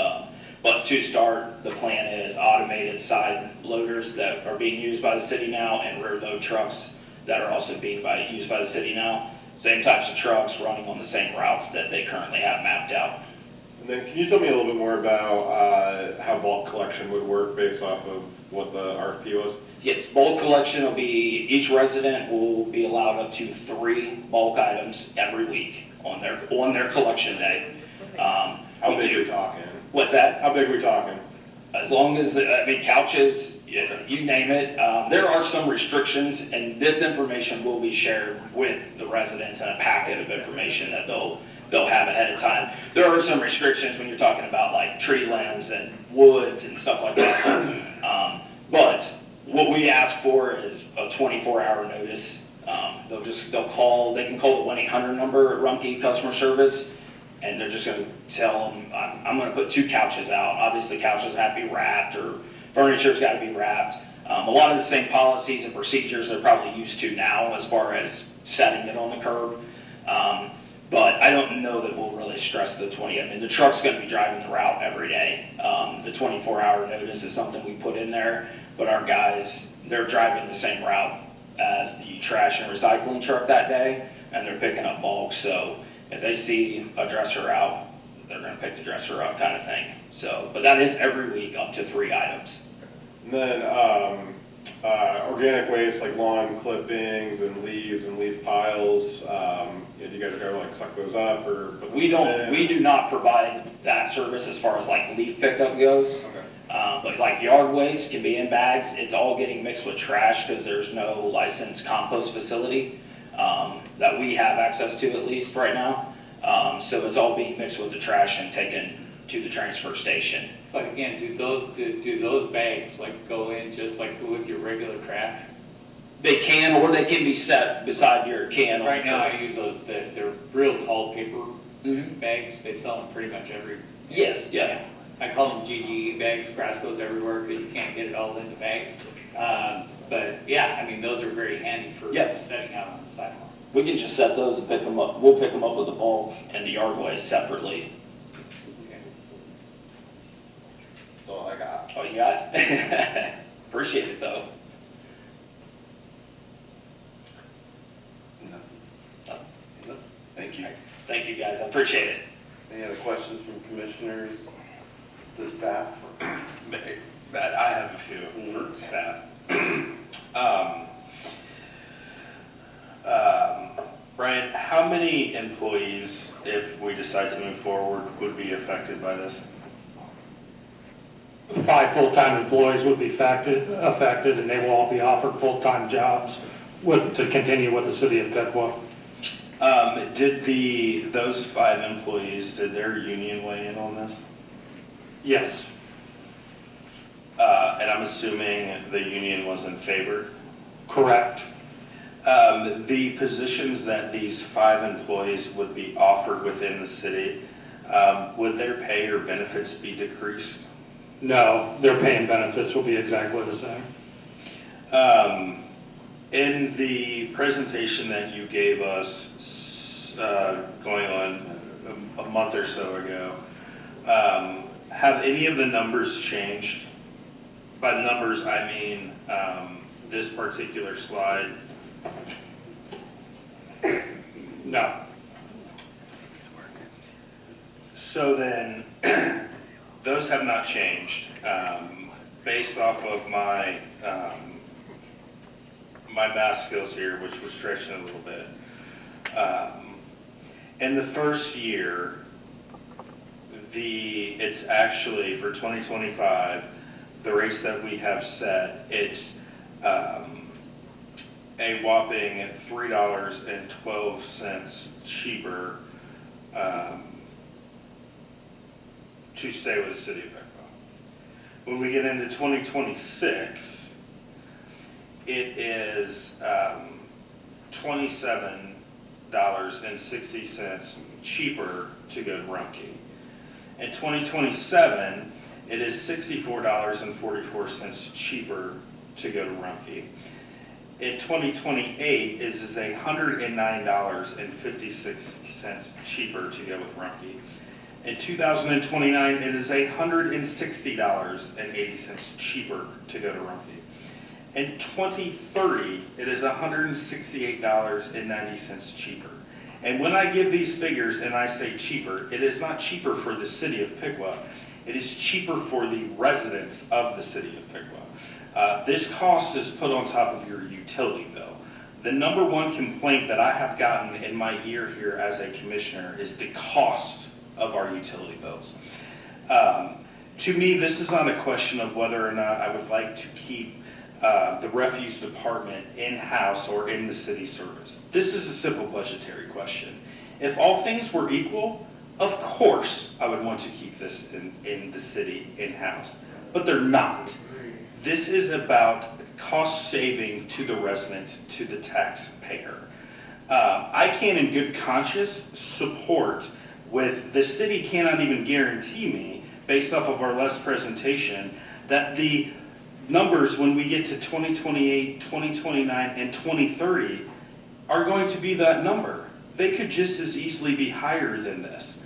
But to start, the plan is automated side loaders that are being used by the city now and rear load trucks that are also being used by the city now. Same types of trucks running on the same routes that they currently have mapped out.
And then can you tell me a little bit more about how bulk collection would work based off of what the RFP was?
Yes, bulk collection will be, each resident will be allowed up to 3 bulk items every week on their collection day.
How big are we talking?
What's that?
How big are we talking?
As long as, couches, you name it. There are some restrictions, and this information will be shared with the residents in a packet of information that they'll have ahead of time. There are some restrictions when you're talking about like tree limbs and woods and stuff like that. But what we ask for is a 24-hour notice. They can call the 1-800 number at Rumpke customer service, and they're just going to tell them, I'm going to put 2 couches out. Obviously, couches have to be wrapped, or furniture's got to be wrapped. A lot of the same policies and procedures they're probably used to now as far as setting it on the curb. But I don't know that we'll really stress the 20. I mean, the truck's going to be driving the route every day. The 24-hour notice is something we put in there, but our guys, they're driving the same route as the trash and recycling truck that day, and they're picking up bulk. So if they see a dresser out, they're going to pick the dresser up, kind of thing. So, but that is every week up to 3 items.
And then organic waste like lawn clippings and leaves and leaf piles? Do you guys go like suck those up or? put
We
those
don't,
in?
we do not provide that service as far as like leaf pickup goes.
Okay.
But like yard waste can be in bags, it's all getting mixed with trash because there's no licensed compost facility that we have access to at least right now. So it's all being mixed with the trash and taken to the transfer station.
But again, do those bags like go in just like with your regular trash?
They can, or they can be set beside your can.
Right now, I use those, they're real tall paper
Mhm.
bags. They sell them pretty much every.
Yes, yeah.
I call them GGE bags. Grass goes everywhere because you can't get it all in the bag. But yeah, I mean, those are very handy for
Yep.
setting out on the sidewalk.
We can just set those and pick them up. We'll pick them up with the bulk and the yard waste separately.
Okay.
That's all I got.
Oh, you got it? Appreciate it though.
Nothing. Thank you.
Thank you guys, I appreciate it.
Any other questions from commissioners to staff?
I have a few for staff. Brian, how many employees, if we decide to move forward, would be affected by this?
5 full-time employees would be affected, and they will all be offered full-time jobs to continue with the city of Piqua.
Did those 5 employees, did their union weigh in on this?
Yes,
And I'm assuming the union was in favor?
correct.
The positions that these 5 employees would be offered within the city, would their pay or benefits be decreased?
No, their pay and benefits will be exactly the same.
In the presentation that you gave us going on a month or so ago, have any of the numbers changed? By numbers, I mean this particular slide.
No.
So then, those have not changed. Based off of my my math skills here, which was stretching a little bit. In the first year, it's actually for 2025, the rates that we have set, it's a whopping $3.12 cheaper to stay with the city of Piqua. When we get into 2026, it is $27.60 cheaper to go to Rumpke. In 2027, it is $64.44 cheaper to go to Rumpke. In 2028, it is $109.56 cheaper to go with Rumpke. In 2029, it is $160.80 cheaper to go to Rumpke. In 2030, it is $168.90 cheaper. And when I give these figures and I say cheaper, it is not cheaper for the city of Piqua. It is cheaper for the residents of the city of Piqua. This cost is put on top of your utility bill. The number one complaint that I have gotten in my year here as a commissioner is the cost of our utility bills. To me, this is not a question of whether or not I would like to keep the refuse department in-house or in the city service. This is a simple budgetary question. If all things were equal, of course I would want to keep this in the city in-house, but they're not. This is about cost saving to the resident, to the taxpayer. I can in good conscience support with the city cannot even guarantee me, based off of our last presentation, that the numbers when we get to 2028, 2029, and 2030 are going to be that number. They could just as easily be higher than this.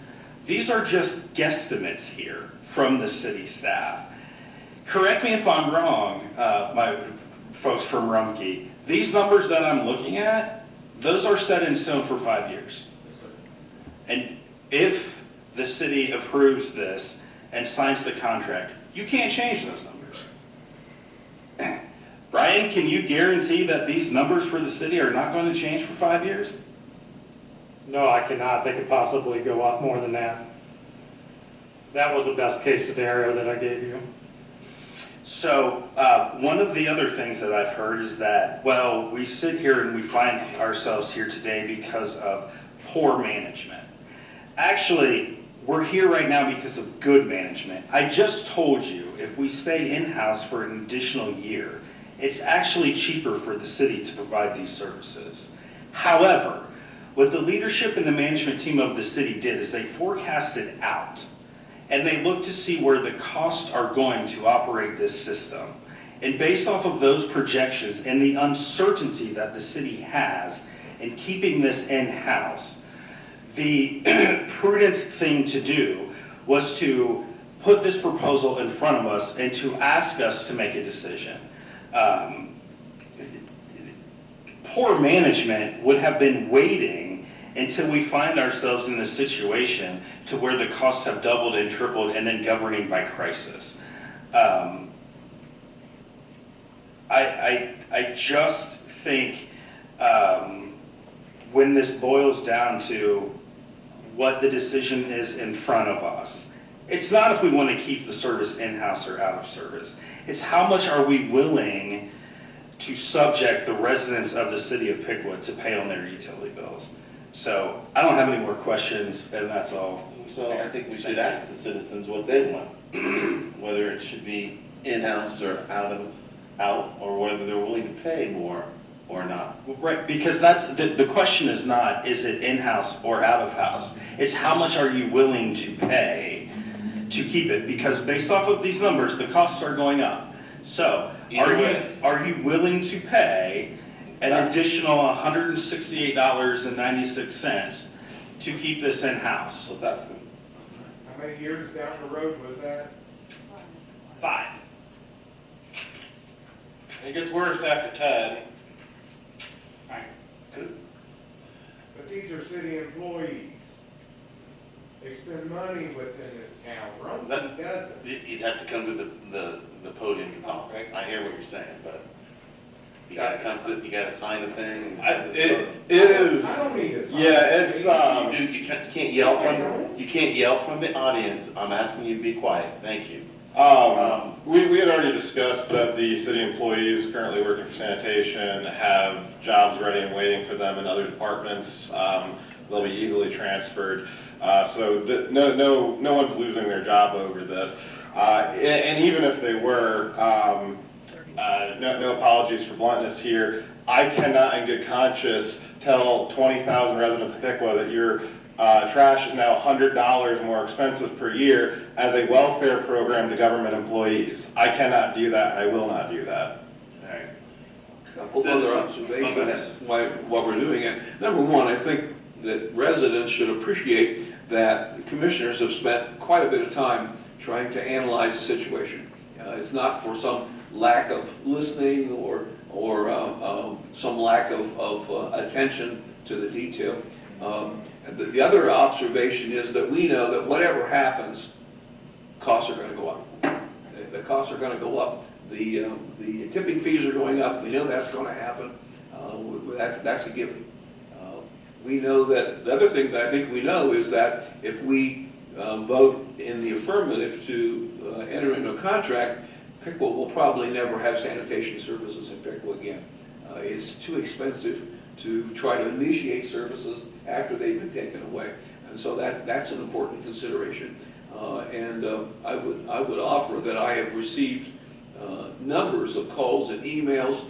These are just guesstimates here from the city staff. Correct me if I'm wrong, my folks from Rumpke. These numbers that I'm looking at, those are set in stone for 5 years. And if the city approves this and signs the contract, you can't change those numbers. Brian, can you guarantee that these numbers for the city are not going to change for 5 years?
No, I cannot. They could possibly go up more than that. That was the best case scenario that I gave you.
So one of the other things that I've heard is that, well, we sit here and we find ourselves here today because of poor management. Actually, we're here right now because of good management. I just told you, if we stay in-house for an additional year, it's actually cheaper for the city to provide these services. However, what the leadership and the management team of the city did is they forecasted out, and they looked to see where the costs are going to operate this system. And based off of those projections and the uncertainty that the city has in keeping this in-house, the prudent thing to do was to put this proposal in front of us and to ask us to make a decision. Poor management would have been waiting until we find ourselves in a situation to where the costs have doubled and tripled and then governing by crisis. I just think when this boils down to what the decision is in front of us, it's not if we want to keep the service in-house or out of service. It's how much are we willing to subject the residents of the city of Piqua to pay on their utility bills. So I don't have any more questions, and that's all.
So I think we should ask the citizens what they want, whether it should be in-house or out, or whether they're willing to pay more or not.
Right, because that's the question is not, is it in-house or out of house? It's how much are you willing to pay to keep it? Because based off of these numbers, the costs are going up. So are you willing to pay an additional $168.96 to keep this in-house?
So that's good.
How many years down the road was that?
5.
It gets worse after 10.
But these are city employees. They spend money within this town. Rumpke doesn't.
You'd have to come to the podium to talk. I hear what you're saying, but you gotta come to, you gotta sign a thing.
It is.
I don't need to sign.
Yeah, it's
You can't yell from the audience. I'm asking you to be quiet. Thank you.
We had already discussed that the city employees currently working for sanitation have jobs ready and waiting for them in other departments. They'll be easily transferred. So no one's losing their job over this. And even if they were, no apologies for bluntness here, I cannot in good conscience tell 20,000 residents of Piqua that your trash is now $100 more expensive per year as a welfare program to government employees. I cannot do that, and I will not do that.
All right.
A couple other observations while we're doing it. Number one, I think that residents should appreciate that the commissioners have spent quite a bit of time trying to analyze the situation. It's not for some lack of listening or some lack of attention to the detail. The other observation is that we know that whatever happens, costs are going to go up. The costs are going to go up. The tipping fees are going up. We know that's going to happen. That's a given. We know that the other thing that I think we know is that if we vote in the affirmative to enter into a contract, Piqua will probably never have sanitation services in Piqua again. It's too expensive to try to initiate services after they've been taken away, and so that's an important consideration. And I would offer that I have received numbers of calls and emails.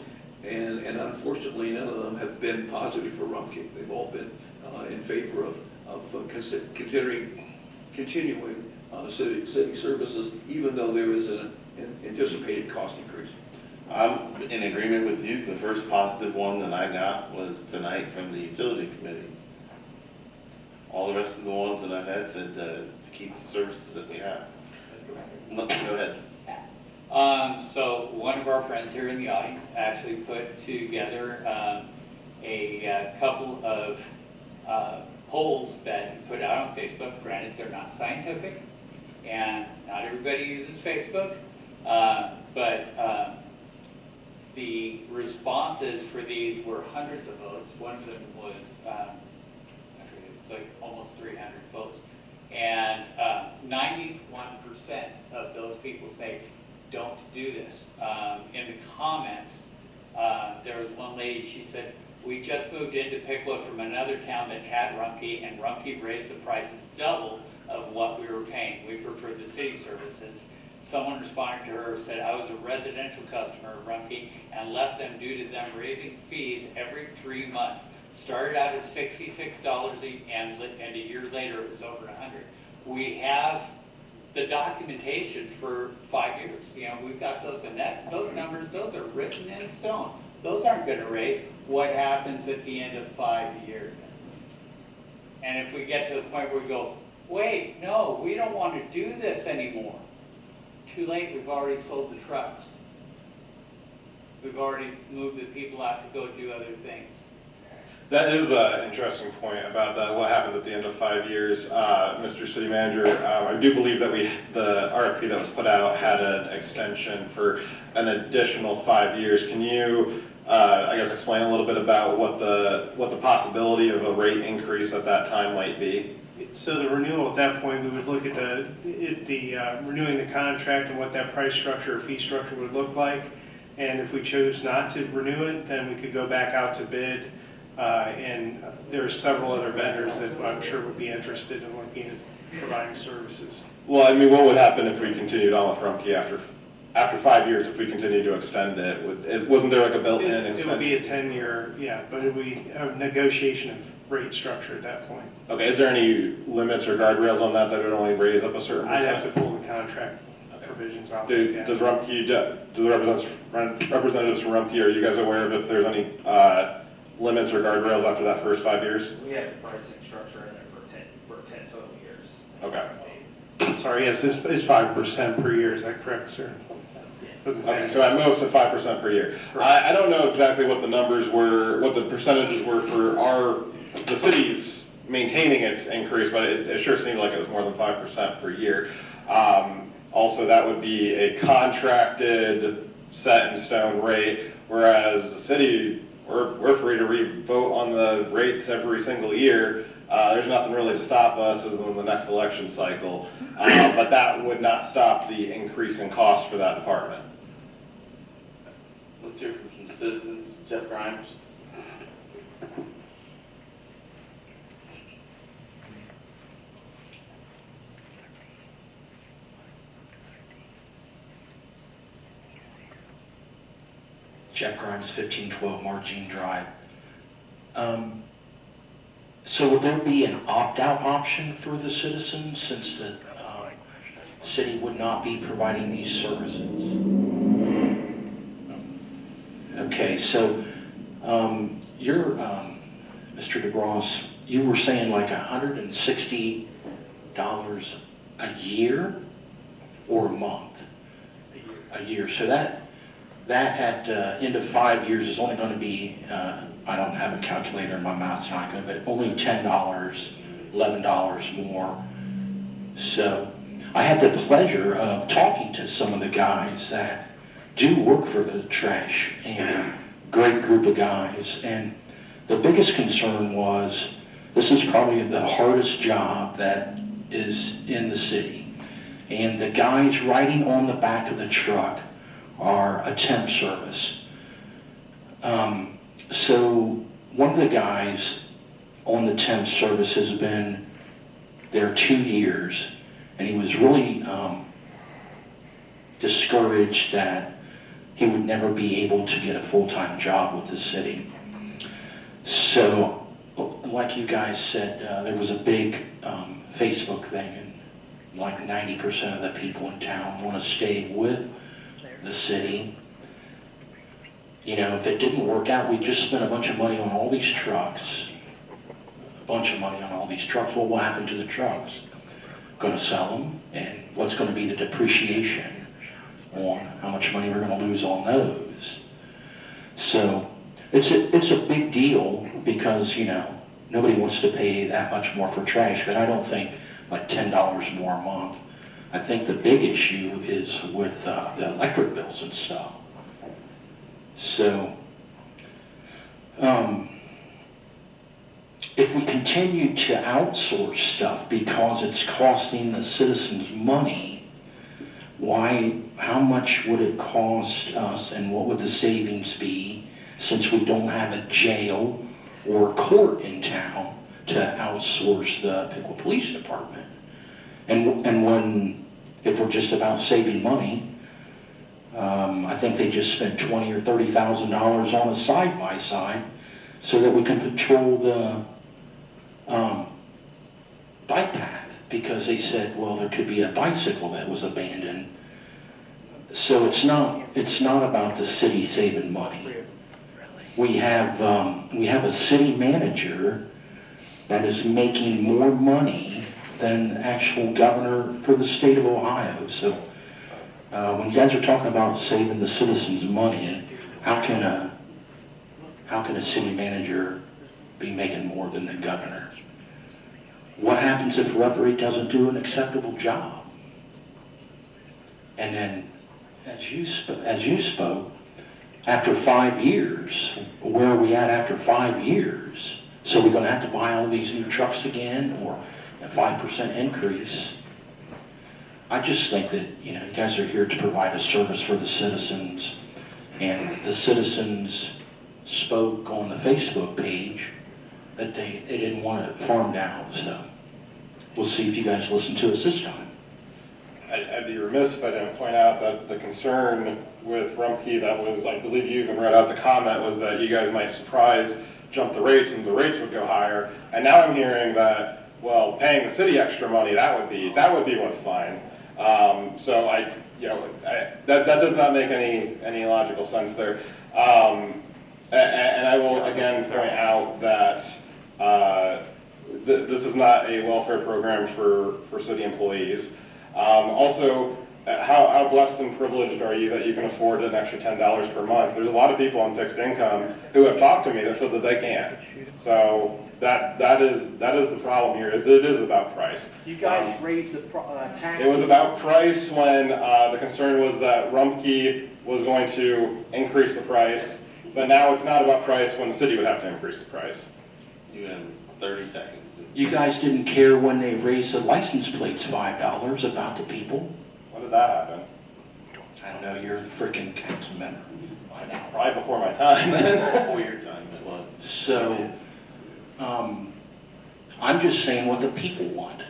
And unfortunately, none of them have been positive for Rumpke. They've all been in favor of continuing city services, even though there is an anticipated cost increase.
I'm in agreement with you. The first positive one that I got was tonight from the utility committee. All the rest of the ones that I've had said to keep the services that we have. Go ahead.
So one of our friends here in the audience actually put together a couple of polls that he put out on Facebook. Granted, they're not scientific, and not everybody uses Facebook, but the responses for these were hundreds of votes. One of them was, I forget, it was like almost 300 votes. And 91% of those people say, don't do this. In the comments, there was one lady, she said, we just moved into Piqua from another town that had Rumpke, and Rumpke raised the prices double of what we were paying. We prefer the city services. Someone responded to her and said, I was a residential customer of Rumpke and left them due to them raising fees every 3 months. Started out at $66 and a year later it was over $100. We have the documentation for 5 years. You know, we've got those, and those numbers, those are written in stone. Those aren't going to raise. What happens at the end of 5 years? And if we get to the point where we go, wait, no, we don't want to do this anymore. Too late, we've already sold the trucks. We've already moved the people out to go do other things.
That is an interesting point about that, what happens at the end of 5 years. Mr. City Manager, I do believe that the RFP that was put out had an extension for an additional 5 years. Can you, I guess, explain a little bit about what the possibility of a rate increase at that time might be?
So the renewal at that point, we would look at renewing the contract and what that price structure or fee structure would look like. And if we chose not to renew it, then we could go back out to bid. And there are several other vendors that I'm sure would be interested in looking at providing services.
Well, I mean, what would happen if we continued on with Rumpke after 5 years? If we continue to extend it, wasn't there like a built-in extension?
It would be a 10-year, yeah, but it would be a negotiation of rate structure at that point.
Okay, is there any limits or guardrails on that would only raise up a certain
I'd
percent?
have to pull the contract provisions out.
Does Rumpke, do the representatives from Rumpke, are you guys aware of if there's any limits or guardrails after that first 5 years?
We have a pricing structure in there for 10 total years.
Okay.
Sorry, yes, it's 5% per year, is that correct, sir?
Okay, so at most at 5% per year. I don't know exactly what the numbers were, what the percentages were for the city's maintaining its increase, but it sure seemed like it was more than 5% per year. Also, that would be a contracted, set in stone rate, whereas the city, we're free to re-vote on the rates every single year. There's nothing really to stop us other than the next election cycle, but that would not stop the increase in cost for that department.
Let's hear from some citizens. Jeff Grimes.
Jeff Grimes, 1512 Margene Drive. So will there be an opt-out option for the citizens since the city would not be providing these services? Okay, so you're, Mr. DeBross, you were saying like $160 a year or a month? A year. So that at end of 5 years is only going to be, I don't have a calculator in my mouth, it's not good, but only $10, $11 more. So I had the pleasure of talking to some of the guys that do work for the trash, and a great group of guys. And the biggest concern was, this is probably the hardest job that is in the city. And the guys riding on the back of the truck are a temp service. So one of the guys on the temp service has been there 2 years, and he was really discouraged that he would never be able to get a full-time job with the city. So, like you guys said, there was a big Facebook thing, and like 90% of the people in town want to stay with the city. You know, if it didn't work out, we just spent a bunch of money on all these trucks. A bunch of money on all these trucks. Well, what happened to the trucks? Going to sell them? And what's going to be the depreciation on how much money we're going to lose on those? So it's a big deal because, you know, nobody wants to pay that much more for trash, but I don't think like $10 more a month. I think the big issue is with the electric bills and stuff. So, if we continue to outsource stuff because it's costing the citizens money, how much would it cost us and what would the savings be since we don't have a jail or court in town to outsource the Piqua Police Department? And if we're just about saving money, I think they just spent $20,000 or $30,000 on a side-by-side so that we can patrol the bike path, because they said, well, there could be a bicycle that was abandoned. So it's not about the city saving money. We have a city manager that is making more money than the actual governor for the state of Ohio. So when you guys are talking about saving the citizens money, how can a city manager be making more than the governor? What happens if Rutherford doesn't do an acceptable job? And then, as you spoke, after 5 years, where are we at after 5 years? So we're going to have to buy all these new trucks again, or a 5% increase? I just think that, you guys are here to provide a service for the citizens, and the citizens spoke on the Facebook page that they didn't want it farmed out. So we'll see if you guys listen to us this time.
I'd be remiss if I didn't point out that the concern with Rumpke, that was, I believe you even read out the comment, was that you guys might jump the rates and the rates would go higher. And now I'm hearing that, well, paying the city extra money, that would be what's fine. So that does not make any logical sense there. And I will again point out that this is not a welfare program for city employees. Also, how blessed and privileged are you that you can afford an extra $10 per month? There's a lot of people on fixed income who have talked to me that said that they can't. So that is the problem here. It is about price.
You guys raised the taxes.
It was about price when the concern was that Rumpke was going to increase the price, but now it's not about price when the city would have to increase the price.
You have 30 seconds.
You guys didn't care when they raised the license plates $5 about the people?
When did that happen?
I don't know, you're the freaking council member.
Probably before my time.
Before your time, it was.
So, I'm just saying what the people want.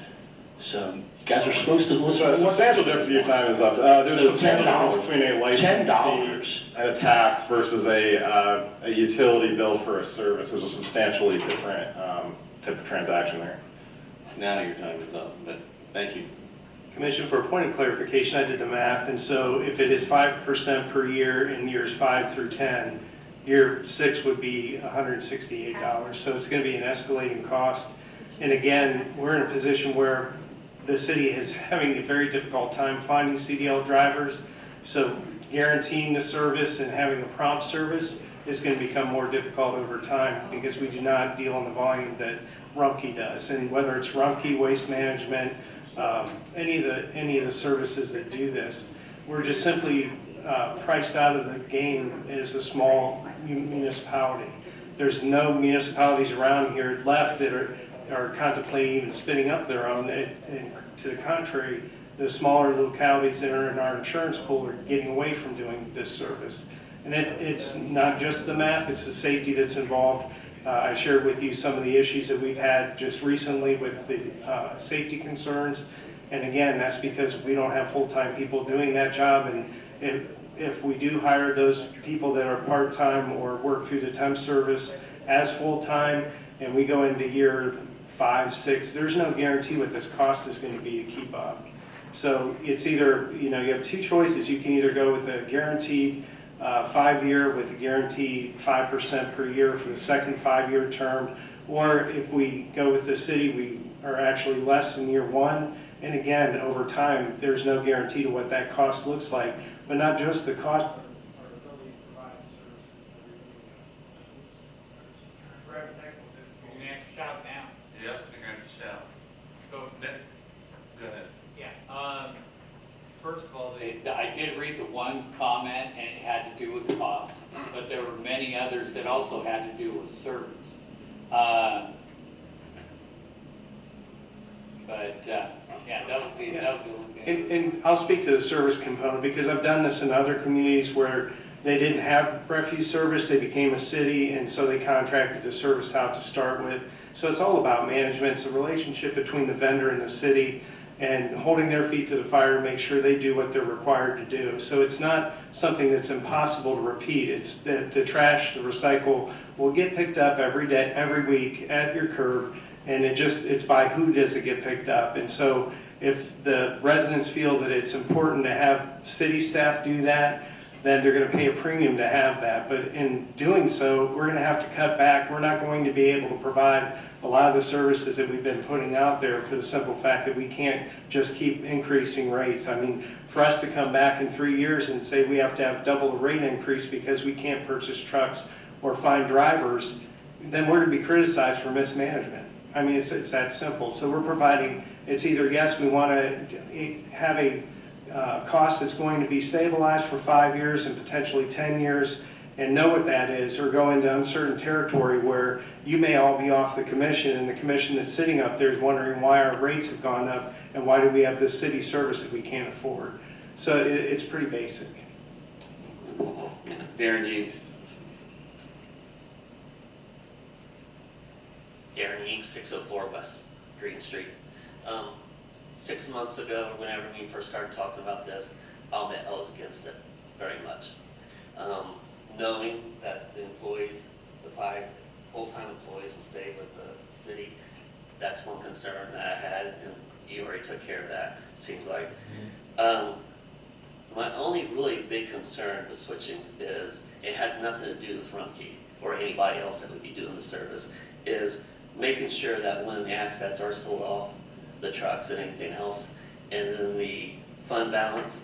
So, you guys are supposed to listen.
So a substantial difference for your time is up. There's a substantial difference between a license fee and a tax versus a utility bill for a service. There's a substantially different type of transaction there.
Now your time is up, but thank you.
Commission, for a point of clarification, I did the math, and so if it is 5% per year in years 5 through 10, year 6 would be $168. So it's going to be an escalating cost. And again, we're in a position where the city is having a very difficult time finding CDL drivers. So guaranteeing the service and having a prompt service is going to become more difficult over time because we do not deal in the volume that Rumpke does. And whether it's Rumpke, Waste Management, any of the services that do this, we're just simply priced out of the game as a small municipality. There's no municipalities around here left that are contemplating even spinning up their own. And to the contrary, the smaller localities that are in our insurance pool are getting away from doing this service. And it's not just the math, it's the safety that's involved. I shared with you some of the issues that we've had just recently with the safety concerns. And again, that's because we don't have full-time people doing that job. And if we do hire those people that are part-time or work through the temp service as full-time, and we go into year 5, 6, there's no guarantee what this cost is going to be to keep up. So it's either, you have two choices. You can either go with a guaranteed 5-year with a guaranteed 5% per year for the second 5-year term, or if we go with the city, we are actually less in year 1. And again, over time, there's no guarantee to what that cost looks like, but not just the cost. Our ability to provide services and everything else.
You're gonna have to shout now.
Yep, they're going to shout.
So,
Go ahead.
yeah, first of all, I did read the one comment and it had to do with cost, but there were many others that also had to do with service. Yeah, that would be one thing.
And I'll speak to the service component, because I've done this in other communities where they didn't have refuse service, they became a city, and so they contracted the service out to start with. So it's all about management. It's a relationship between the vendor and the city, and holding their feet to the fire to make sure they do what they're required to do. So it's not something that's impossible to repeat. It's that the trash, the recycle will get picked up every day, every week at your curb, and it's by who does it get picked up. And so if the residents feel that it's important to have city staff do that, then they're going to pay a premium to have that. But in doing so, we're going to have to cut back. We're not going to be able to provide a lot of the services that we've been putting out there, for the simple fact that we can't just keep increasing rates. I mean, for us to come back in 3 years and say we have to have double the rate increase because we can't purchase trucks or find drivers, then we're going to be criticized for mismanagement. I mean, it's that simple. So we're providing, it's either, yes, we want to have a cost that's going to be stabilized for 5 years and potentially 10 years, and know what that is, or go into uncertain territory where you may all be off the commission, and the commission that's sitting up there is wondering why our rates have gone up and why do we have this city service that we can't afford. So it's pretty basic.
Darren Yeats.
Darren Yeats, 604 West Green Street. 6 months ago, whenever we first started talking about this, I'll admit I was against it very much. Knowing that the employees, the 5 full-time employees will stay with the city, that's one concern that I had, and you already took care of that, seems like. My only really big concern with switching is it has nothing to do with Rumpke or anybody else that would be doing the service, is making sure that when the assets are sold off, the trucks and anything else, and then the fund balance,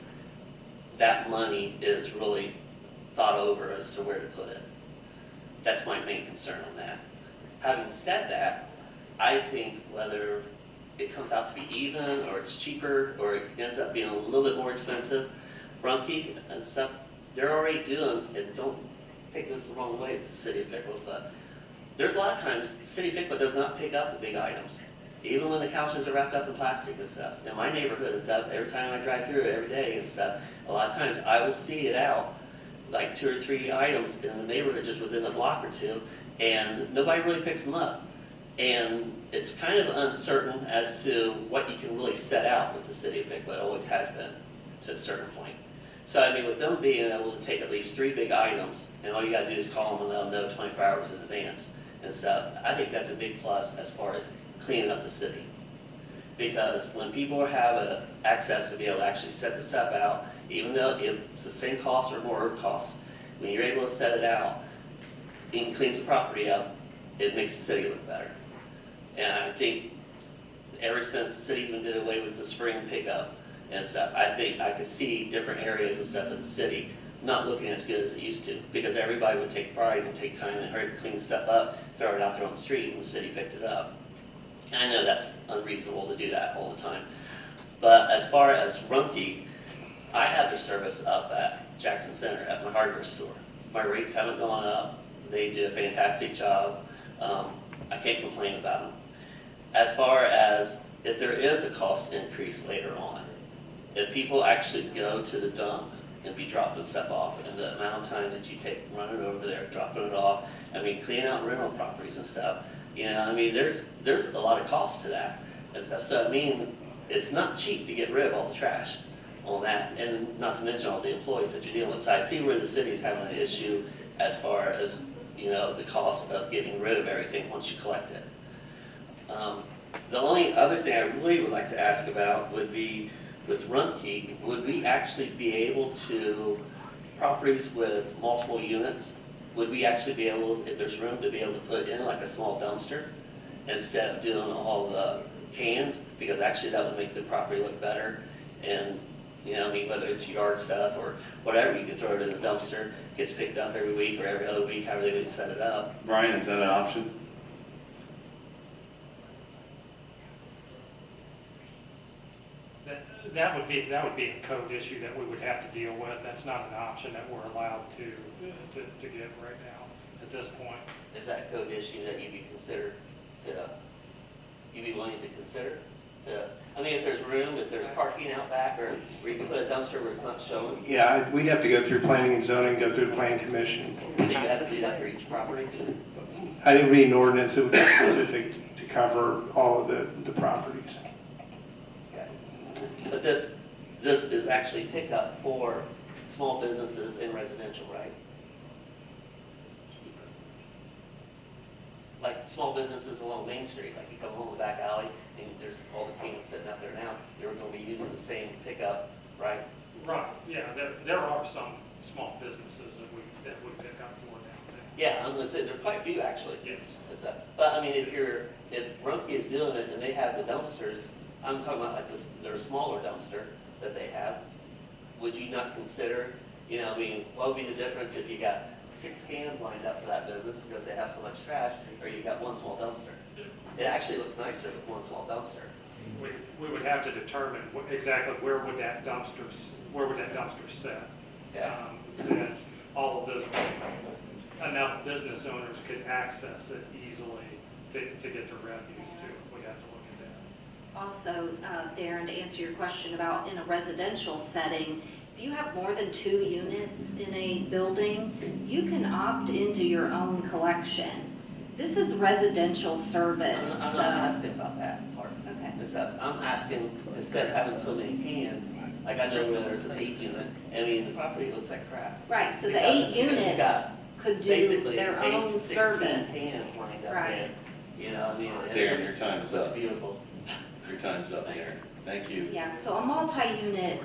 that money is really thought over as to where to put it. That's my main concern on that. Having said that, I think whether it comes out to be even, or it's cheaper, or it ends up being a little bit more expensive, Rumpke and stuff, they're already doing, and don't take this the wrong way, the city of Piqua, but there's a lot of times the city of Piqua does not pick up the big items, even when the couches are wrapped up in plastic and stuff. In my neighborhood and stuff, every time I drive through it every day and stuff, a lot of times I will see it out, like 2 or 3 items in the neighborhood just within a block or two, and nobody really picks them up. And it's kind of uncertain as to what you can really set out with the city of Piqua. It always has been, to a certain point. So I mean, with them being able to take at least 3 big items, and all you gotta do is call them and let them know 24 hours in advance and stuff, I think that's a big plus as far as cleaning up the city. Because when people have access to be able to actually set the stuff out, even though if it's the same cost or more cost, when you're able to set it out, it cleans the property up, it makes the city look better. And I think ever since the city even did away with the spring pickup and stuff, I think I could see different areas and stuff of the city not looking as good as it used to, because everybody would take pride and take time and hurry to clean stuff up, throw it out there on the street, and the city picked it up. And I know that's unreasonable to do that all the time. But as far as Rumpke, I have their service up at Jackson Center at my hardware store. My rates haven't gone up. They do a fantastic job. I can't complain about them. As far as if there is a cost increase later on, if people actually go to the dump and be dropping stuff off, and the amount of time that you take running over there, dropping it off, I mean, cleaning out rental properties and stuff, you know, I mean, there's a lot of cost to that and stuff. So, I mean, it's not cheap to get rid of all the trash on that, and not to mention all the employees that you're dealing with. So I see where the city is having an issue as far as, you know, the cost of getting rid of everything once you collect it. The only other thing I really would like to ask about would be, with Rumpke, would we actually be able to, properties with multiple units, would we actually be able, if there's room, to be able to put in like a small dumpster instead of doing all the cans? Because actually that would make the property look better. And, you know, I mean, whether it's yard stuff or whatever, you can throw it in the dumpster, gets picked up every week or every other week, however they would set it up.
Brian, is that an option?
That would be a code issue that we would have to deal with. That's not an option that we're allowed to get right now at this point.
Is that a code issue that you'd be willing to consider? I mean, if there's room, if there's parking out back, or where you can put a dumpster where it's not showing,
Yeah, we'd have to go through planning and zoning, go through the planning commission.
so you have to do that for each property?
I think we need an ordinance that would be specific to cover all of the properties.
Okay. But this is actually pickup for small businesses and residential, right? Like small businesses along Main Street, like you come along the back alley and there's all the cans sitting out there now, they're gonna be using the same pickup, right?
Right, yeah, there are some small businesses that we pick up for downtown.
Yeah, I'm gonna say, there's quite a few actually.
Yes.
But I mean, if Rumpke is doing it and they have the dumpsters, I'm talking about like their smaller dumpster that they have, would you not consider, I mean, what would be the difference if you got 6 cans lined up for that business because they have so much trash, or you got one small dumpster? It actually looks nicer with one small dumpster.
We would have to determine exactly where would that dumpster sit.
Yeah.
That all of those, enough business owners could access it easily to get their refuse to. We'd have to look at that.
Also, Darren, to answer your question about in a residential setting, if you have more than 2 units in a building, you can opt into your own collection. This is residential service,
I'm
so.
not asking about that part.
Okay.
I'm asking, instead of having so many cans, like I know there's an 8 unit, I mean, the property looks like crap.
Right, so the
Because
8
you
units
got
could do
basically
their
8,
own
16
service.
cans lined up
Right.
there. I mean, and
Darren,
it
your time's
looks
up.
beautiful.
Your time's up,
Thanks.
Darren. Thank you.
Yeah, so a multi-unit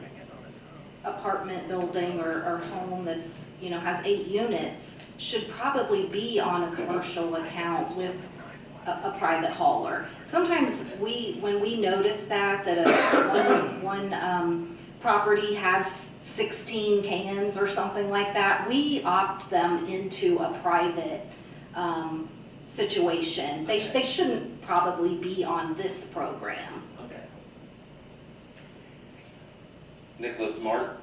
apartment building or home that's, has 8 units should probably be on a commercial account with a private hauler. Sometimes when we notice that one property has 16 cans or something like that, we opt them into a private situation. They shouldn't probably be on this program.
Okay.
Nicholas Mart?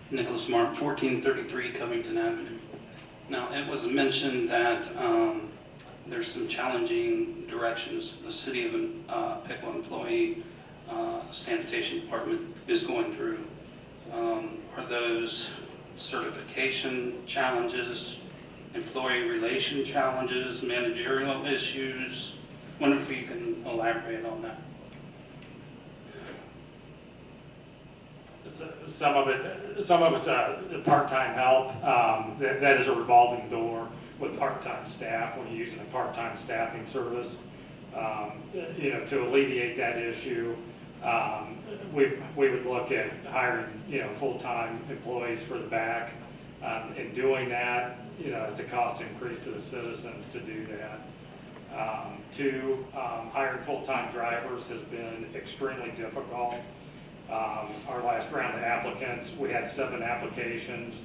Nicholas Mark, 1433 Covington Avenue. Now, it was mentioned that there's some challenging directions the City of Piqua employee sanitation department is going through. Are those certification challenges, employee relation challenges, managerial issues? I wonder if you can elaborate on that.
Some of it's part-time help. That is a revolving door with part-time staff when you're using a part-time staffing service. To alleviate that issue, we would look at hiring, full-time employees for the back. In doing that, it's a cost increase to the citizens to do that. Hiring full-time drivers has been extremely difficult. Our last round of applicants, we had 7 applications.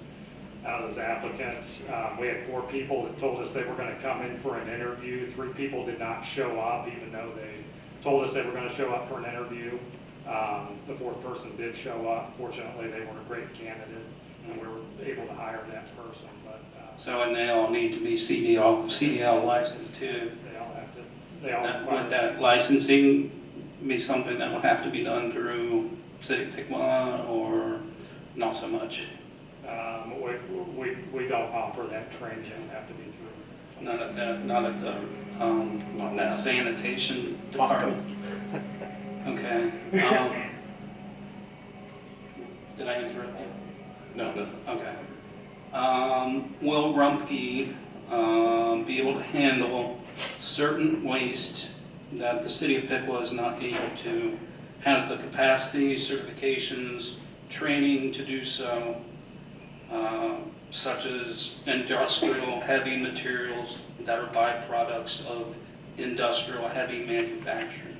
Out of those applicants, we had 4 people that told us they were going to come in for an interview. 3 people did not show up, even though they told us they were going to show up for an interview. The 4th person did show up. Fortunately, they were a great candidate, and we were able to hire that person.
And they all need to be CDL licensed too. Would that licensing be something that would have to be done through City of Piqua, or not so much?
We don't offer that training. It would have to be through.
Not at the sanitation department. Okay. Did I interrupt you?
No.
Okay. Will Rumpke be able to handle certain waste that the City of Piqua is not able to, has the capacity, certifications, training to do so, such as industrial heavy materials that are byproducts of industrial heavy manufacturing?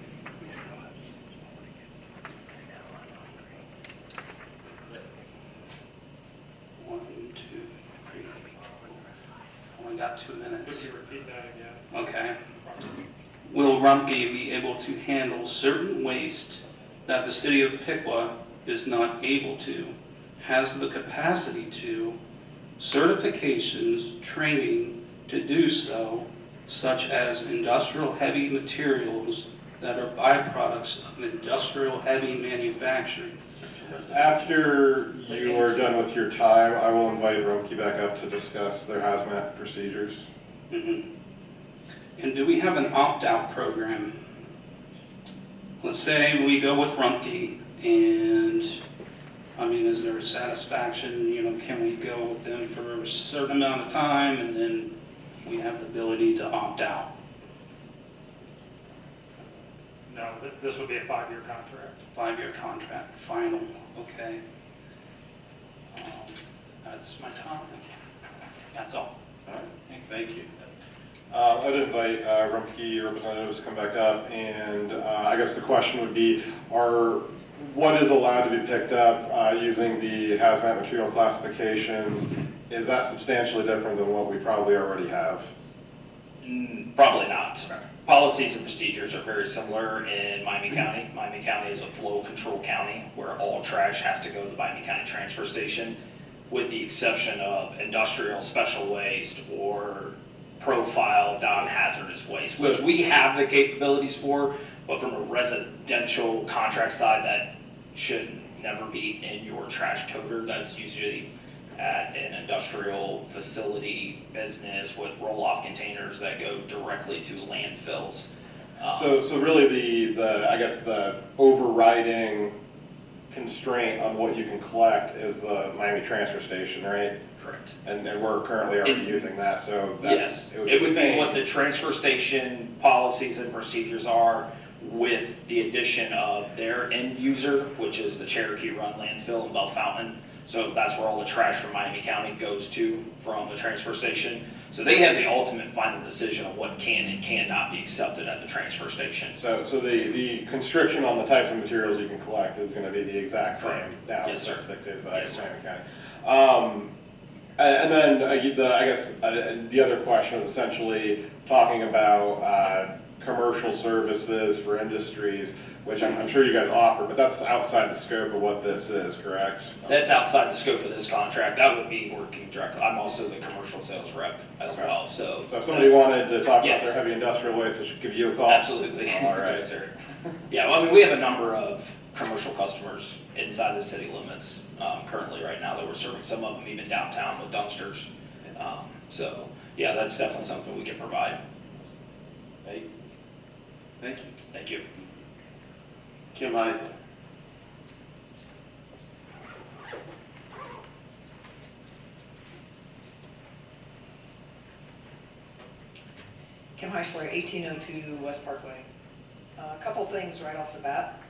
One, two. got 2 minutes.
Could you repeat that again?
Okay. Will Rumpke be able to handle certain waste that the city of Piqua is not able to, has the capacity to, certifications, training to do so, such as industrial heavy materials that are byproducts of industrial heavy manufacturing?
After you are done with your time, I will invite Rumpke back up to discuss their hazmat procedures.
Mhm. And do we have an opt-out program? Let's say we go with Rumpke, and, I mean, is there a satisfaction, can we go with them for a certain amount of time, and then we have the ability to opt out?
No, this would be a 5-year contract.
5-year contract, final, okay. That's my time. That's all.
All right, thank you.
I'd invite Rumpke representatives to come back up, and I guess the question would be, what is allowed to be picked up using the hazmat material classifications? Is that substantially different than what we probably already have?
Probably not. Policies and procedures are very similar in Miami County. Miami County is a flow control county where all trash has to go to the Miami County transfer station, with the exception of industrial special waste or profile non-hazardous waste, which we have the capabilities for, but from a residential contract side, that should never be in your trash toter. That's usually at an industrial facility business with roll-off containers that go directly to landfills.
So really I guess the overriding constraint on what you can collect is the Miami transfer station, right?
Correct.
And we're currently already using that, so that,
yes, it would be what the transfer station policies and procedures are, with the addition of their end user, which is the Cherokee Run landfill in Bell Fountain. So that's where all the trash from Miami County goes to from the transfer station. So they have the ultimate final decision of what can and cannot be accepted at the transfer station.
So the constriction on the types of materials you can collect is going to be the exact same now
Yes, sir.
as dictated by
Yes, sir.
Miami County. And then I guess the other question is essentially talking about commercial services for industries, which I'm sure you guys offer, but that's outside the scope of what this is, correct?
That's outside the scope of this contract. That would be working directly. I'm also the commercial sales rep as well. So
if somebody wanted to talk
yes.
about their heavy industrial waste, they should give you a call.
Absolutely.
All right.
Yes, sir. Yeah, well, I mean, we have a number of commercial customers inside the city limits currently right now that we're serving. Some of them even downtown with dumpsters. So yeah, that's definitely something we can provide.
Hey. Thank you.
Thank you.
Kim Heisler.
Kim Heisler, 1802 West Parkway. A couple things right off the bat.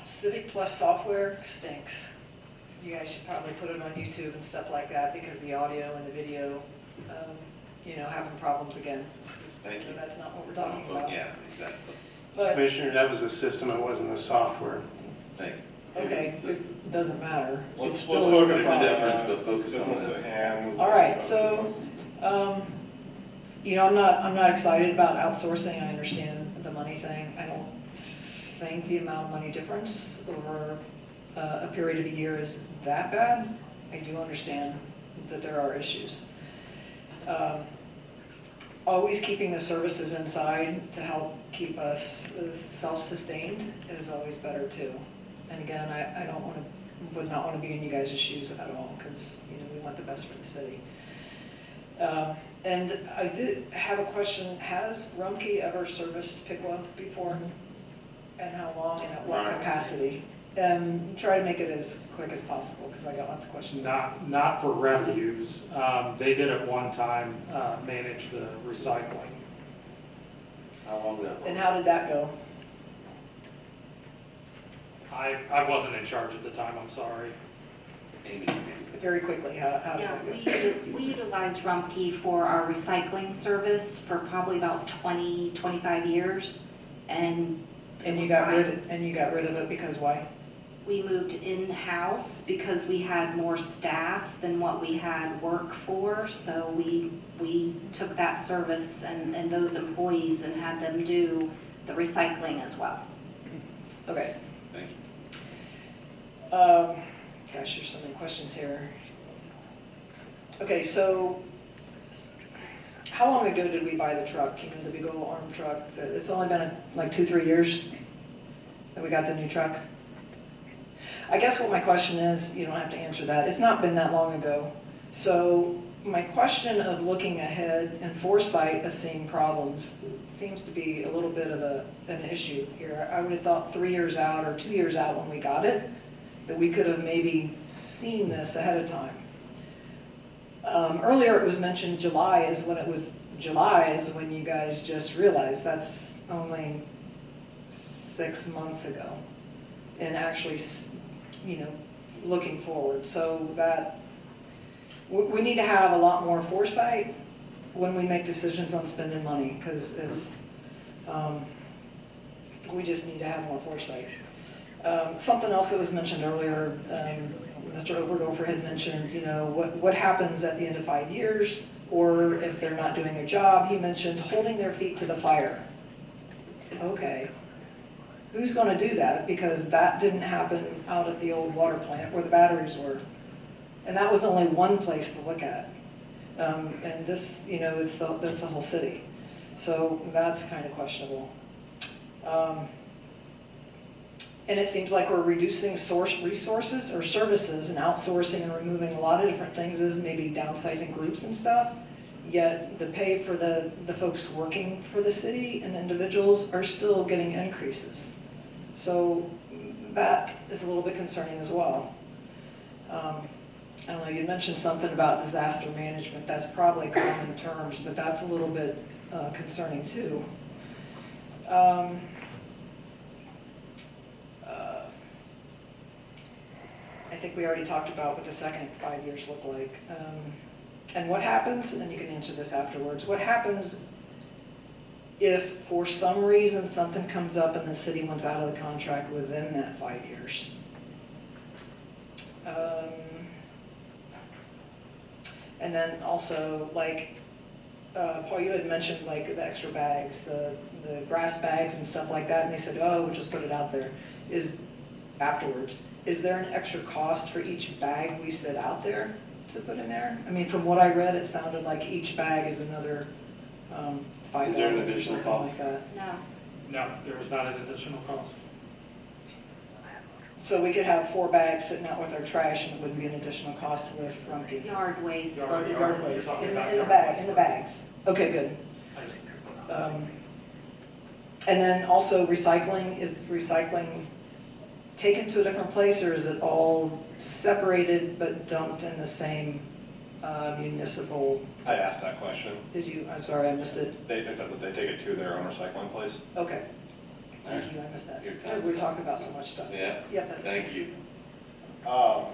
Civic Plus software stinks. You guys should probably put it on YouTube and stuff like that, because the audio and the video, having problems again.
Thank you.
That's not what we're talking about.
Yeah, exactly.
But,
Commissioner, that was the system, it wasn't the software.
Thank you.
okay, it doesn't matter. It's
Let's
still
focus
a
on
problem.
the
difference, but focus on
business
this.
at hand.
All right, so, I'm not excited about outsourcing. I understand the money thing. I don't think the amount of money difference over a period of a year is that bad. I do understand that there are issues. Always keeping the services inside to help keep us self-sustained is always better too. And again, I would not want to be in you guys' shoes at all, because we want the best for the city. And I did have a question. Has Rumpke ever serviced Piqua before? And how long and at what capacity? Try to make it as quick as possible, because I got lots of questions.
Not for refuse. They did at one time manage the recycling.
How long ago?
And how did that go?
I wasn't in charge at the time, I'm sorry.
Very quickly, how did
Yeah,
that go?
we utilize Rumpke for our recycling service for probably about 20, 25 years, and
And you got rid of it because why?
we moved in-house because we had more staff than what we had work for. So we took that service and those employees and had them do the recycling as well.
Okay.
Thank you.
Gosh, there's so many questions here. Okay, so how long ago did we buy the truck? You know, the big old arm truck. It's only been like 2-3 years that we got the new truck. I guess what my question is, you don't have to answer that. It's not been that long ago. So my question of looking ahead and foresight of seeing problems seems to be a little bit of an issue here. I would have thought 3 years out or 2 years out when we got it, that we could have maybe seen this ahead of time. Earlier it was mentioned July is when you guys just realized that's only 6 months ago, and actually, you know, looking forward. So that we need to have a lot more foresight when we make decisions on spending money, because it's we just need to have more foresight. Something else that was mentioned earlier, Mr. Oberdorfer had mentioned, you know, what happens at the end of 5 years, or if they're not doing their job. He mentioned holding their feet to the fire. Okay, who's going to do that? Because that didn't happen out at the old water plant where the batteries were, and that was only one place to look at. And this, you know, that's the whole city, so that's kind of questionable. And it seems like we're reducing resources or services and outsourcing and removing a lot of different things, as maybe downsizing groups and stuff. Yet the pay for the folks working for the city and individuals are still getting increases. So that is a little bit concerning as well. I don't know, you mentioned something about disaster management. That's probably common terms, but that's a little bit concerning too. I think we already talked about what the second 5 years look like. And what happens, and then you can answer this afterwards, what happens if for some reason something comes up and the city wants out of the contract within that 5 years? And then also, like, Paul, you had mentioned like the extra bags, the grass bags and stuff like that, and they said, oh, we'll just put it out there. Afterwards, is there an extra cost for each bag we set out there to put in there? I mean, from what I read, it sounded like each bag is another $5
Is there an
or
additional
something
cost?
like that.
No.
No, there is not an additional cost.
So we could have 4 bags sitting out with our trash, and it wouldn't be an additional cost with Rumpke.
Yard waste.
Yard waste,
You're talking
in
about
the
yard
bag,
waste.
in the bags. Okay, good. And then also recycling, is recycling taken to a different place, or is it all separated but dumped in the same municipal?
I asked that question.
Did you? I'm sorry, I missed it.
They said that they take it to their own recycling place.
Okay. Thank you, I missed that.
Your time.
We're talking about so much stuff.
Yeah.
Yep, that's it.
Thank you.
I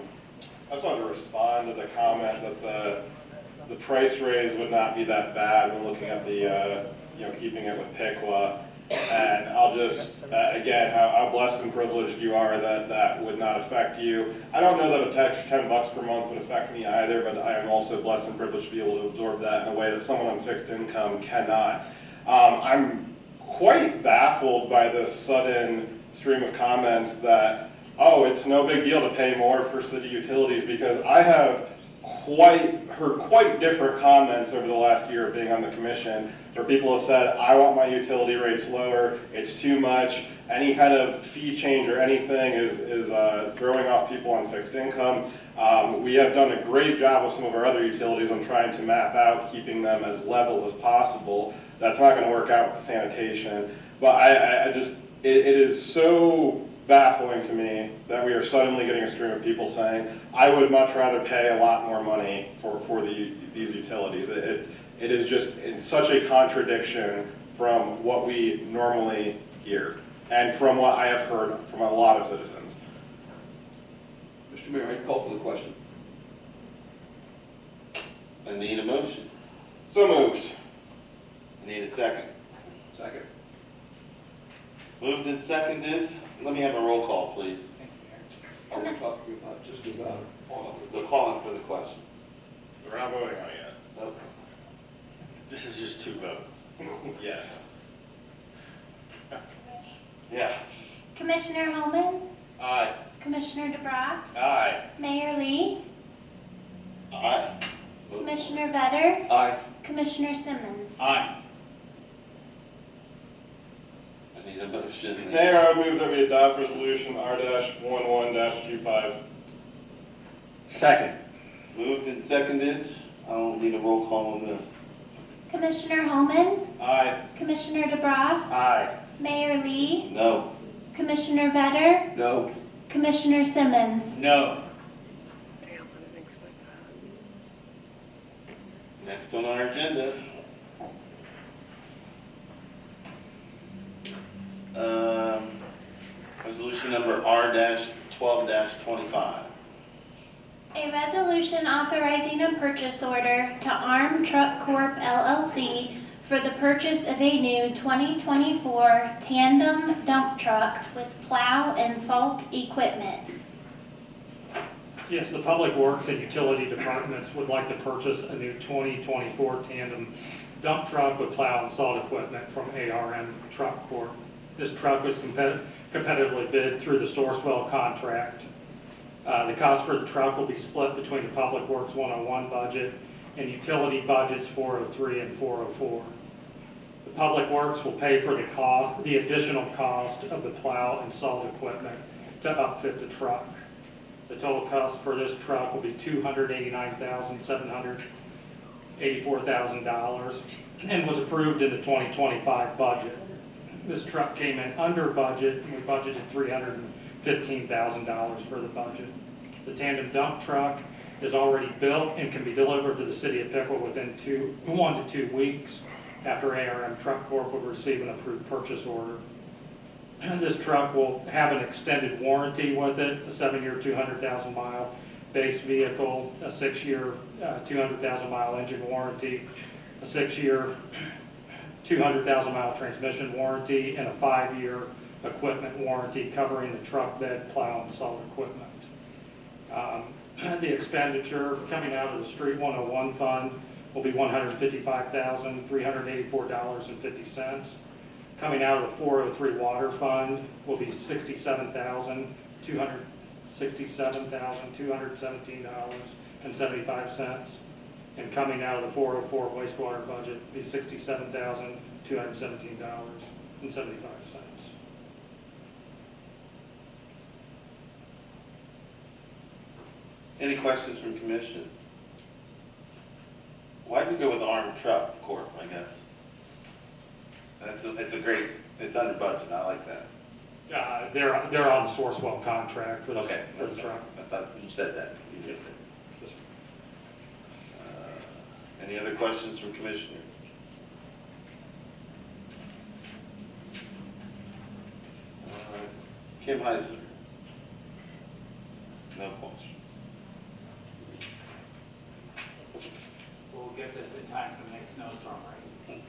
just wanted to respond to the comment that the price raise would not be that bad when looking at the, keeping it with Piqua. And I'll just, again, how blessed and privileged you are that would not affect you. I don't know that a extra $10 per month would affect me either, but I am also blessed and privileged to be able to absorb that in a way that someone on fixed income cannot. I'm quite baffled by this sudden stream of comments that, oh, it's no big deal to pay more for city utilities, because I have heard quite different comments over the last year of being on the commission, where people have said, I want my utility rates lower, it's too much, any kind of fee change or anything is throwing off people on fixed income. We have done a great job with some of our other utilities on trying to map out keeping them as level as possible. That's not going to work out with the sanitation, but it is so baffling to me that we are suddenly getting a stream of people saying, I would much rather pay a lot more money for these utilities. It is just in such a contradiction from what we normally hear and from what I have heard from a lot of citizens.
Mr. Mayor, I call for the question.
I need a motion.
So moved.
I need a second.
Second.
Moved and seconded. Let me have a roll call, please.
Are we talking about just about all of
The calling for the question.
We're not voting on it yet.
Nope.
This is just to vote.
Yes.
Yeah.
Commissioner Holman,
Aye.
Commissioner DeBras,
Aye.
Mayor Lee,
Aye.
Commissioner Vetter,
Aye.
Commissioner Simmons.
Aye.
I need a motion.
Mayor, I move that we adopt resolution R-11-25.
Second.
Moved and seconded. I don't need a roll call on this.
Commissioner Holman,
Aye.
Commissioner DeBras,
Aye.
Mayor Lee,
No.
Commissioner Vetter,
No.
Commissioner Simmons.
No.
Next on our agenda. Resolution number R-12-25.
A resolution authorizing a purchase order to Arm Truck Corp. LLC for the purchase of a new 2024 tandem dump truck with plow and salt equipment.
Yes, the Public Works and Utility Departments would like to purchase a new 2024 tandem dump truck with plow and salt equipment from ARM Truck Corp. This truck was competitively bid through the Sourcewell contract. The cost for the truck will be split between the Public Works 101 budget and utility budgets 403 and 404. The Public Works will pay for the additional cost of the plow and salt equipment to upfit the truck. The total cost for this truck will be $289,784,000 and was approved in the 2025 budget. This truck came in under budget, and we budgeted $315,000 for the budget. The tandem dump truck is already built and can be delivered to the city of Piqua within 1 to 2 weeks after ARM Truck Corp will receive an approved purchase order. This truck will have an extended warranty with it, a 7-year, 200,000 mile base vehicle, a 6-year, 200,000 mile engine warranty, a 6-year, 200,000 mile transmission warranty, and a 5-year equipment warranty covering the truck bed, plow, and salt equipment. The expenditure coming out of the Street 101 fund will be $155,384.50. Coming out of the 403 water fund will be $67,217.75. And coming out of the 404 wastewater budget will be $67,217.75.
Any questions from commission? Why'd we go with Armed Truck Corp, I guess? It's a great, it's under budget, I like that.
They're on the Sourcewell contract for the,
Okay,
for the truck.
I thought you said that. You just said.
Yes, sir.
Any other questions from commissioners? Kim Heisler? No question.
We'll get this in time for the next snowstorm, right?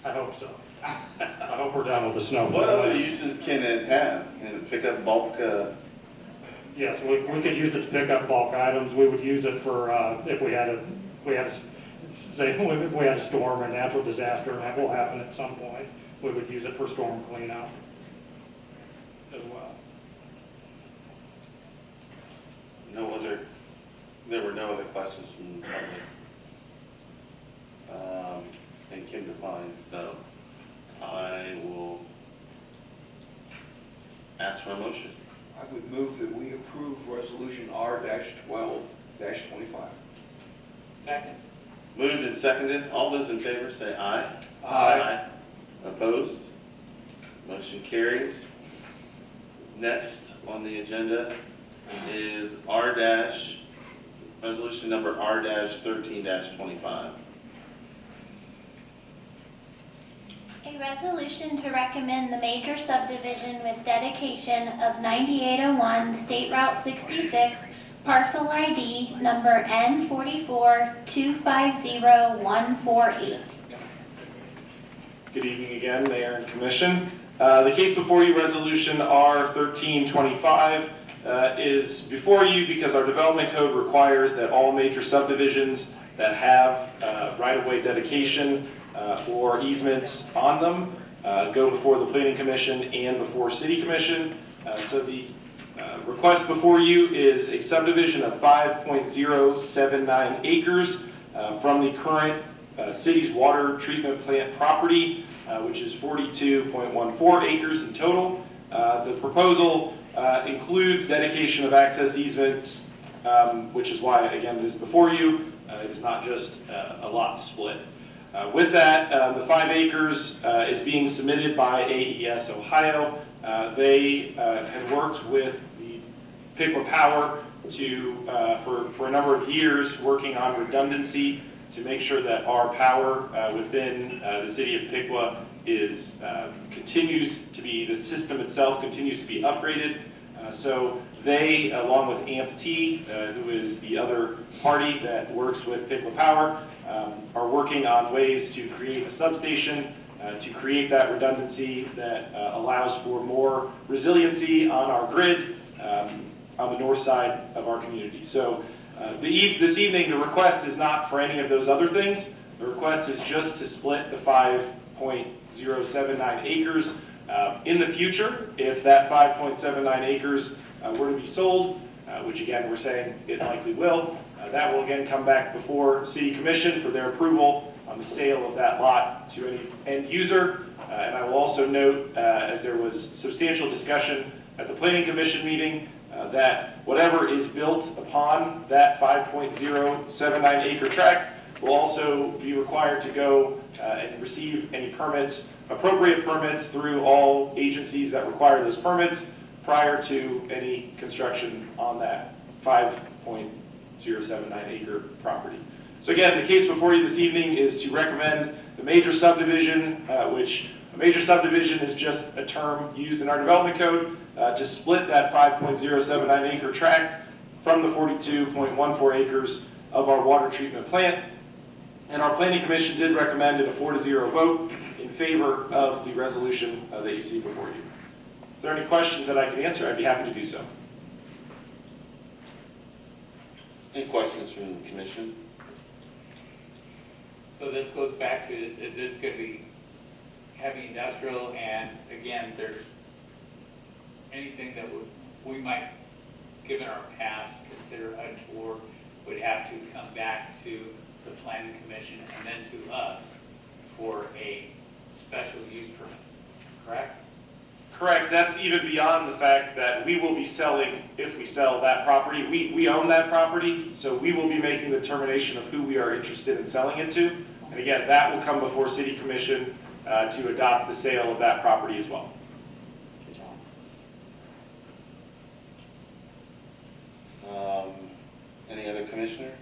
I hope so. I hope we're done with the snow.
What other uses can it have? Can it pick up bulk?
Yes, we could use it to pick up bulk items. We would use it for if we had a storm or natural disaster, and that will happen at some point. We would use it for storm cleanup as well.
There were no other questions from the public. And Kim declined, so I will ask for a motion.
I would move that we approve resolution R-12-25.
Second.
Moved and seconded. All those in favor say aye.
Aye.
Opposed? Motion carries. Next on the agenda is resolution number R-13-25.
A resolution to recommend the major subdivision with dedication of 9801 State Route 66, parcel ID number N44250148.
Good evening again, Mayor and Commission. The case before you, Resolution R-1325, is before you because our development code requires that all major subdivisions that have right-of-way dedication or easements on them go before the Planning Commission and before City Commission. So the request before you is a subdivision of 5.079 acres from the current city's water treatment plant property, which is 42.14 acres in total. The proposal includes dedication of access easements, which is why, again, it is before you. It is not just a lot split. With that, the 5 acres is being submitted by AES Ohio. They had worked with the Piqua Power for a number of years, working on redundancy to make sure that our power within the city of Piqua continues to be, the system itself continues to be upgraded. So they, along with AMP-T, who is the other party that works with Piqua Power, are working on ways to create a substation to create that redundancy that allows for more resiliency on our grid on the north side of our community. So this evening, the request is not for any of those other things. The request is just to split the 5.079 acres. In the future, if that 5.79 acres were to be sold, which again we're saying it likely will, that will again come back before City Commission for their approval on the sale of that lot to any end user. And I will also note, as there was substantial discussion at the Planning Commission meeting, that whatever is built upon that 5.079 acre tract will also be required to go and receive any permits, appropriate permits through all agencies that require those permits prior to any construction on that 5.079 acre property. So again, the case before you this evening is to recommend the major subdivision, which a major subdivision is just a term used in our development code to split that 5.079 acre tract from the 42.14 acres of our water treatment plant. And our Planning Commission did recommend in a 4-0 vote in favor of the resolution that you see before you. If there are any questions that I can answer, I'd be happy to do so.
Any questions from the commission?
So this goes back to, is this going to be heavy industrial, and again, there's anything that we might, given our past, consider untoward, would have to come back to the Planning Commission and then to us for a special use permit, correct?
Correct. That's even beyond the fact that we will be selling, if we sell that property, we own that property, so we will be making the determination of who we are interested in selling it to. And again, that will come before City Commission to adopt the sale of that property as well.
Any other commissioner?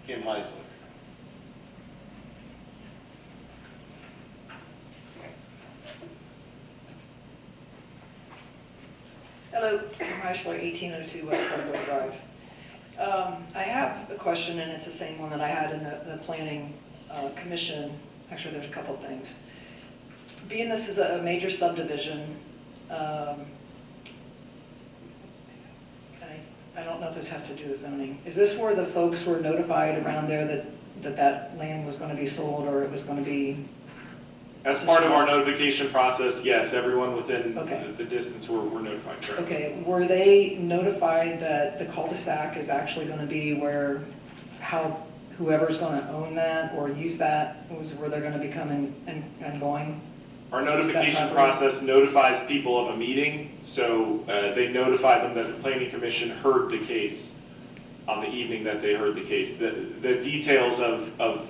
Kim Heisler.
Hello, I'm Heisler, 1802 West Parkway Drive. I have a question, and it's the same one that I had in the Planning Commission. Actually, there's a couple of things. Being this is a major subdivision, I don't know if this has to do with zoning. Is this where the folks were notified around there that land was going to be sold, or it was going to be?
As part of our notification process, yes, everyone within
Okay.
the distance were notified, correct?
Okay, were they notified that the cul-de-sac is actually going to be where, whoever's going to own that or use that, where they're going to be coming and going?
Our notification process notifies people of a meeting, so they notify them that the Planning Commission heard the case on the evening that they heard the case. The details of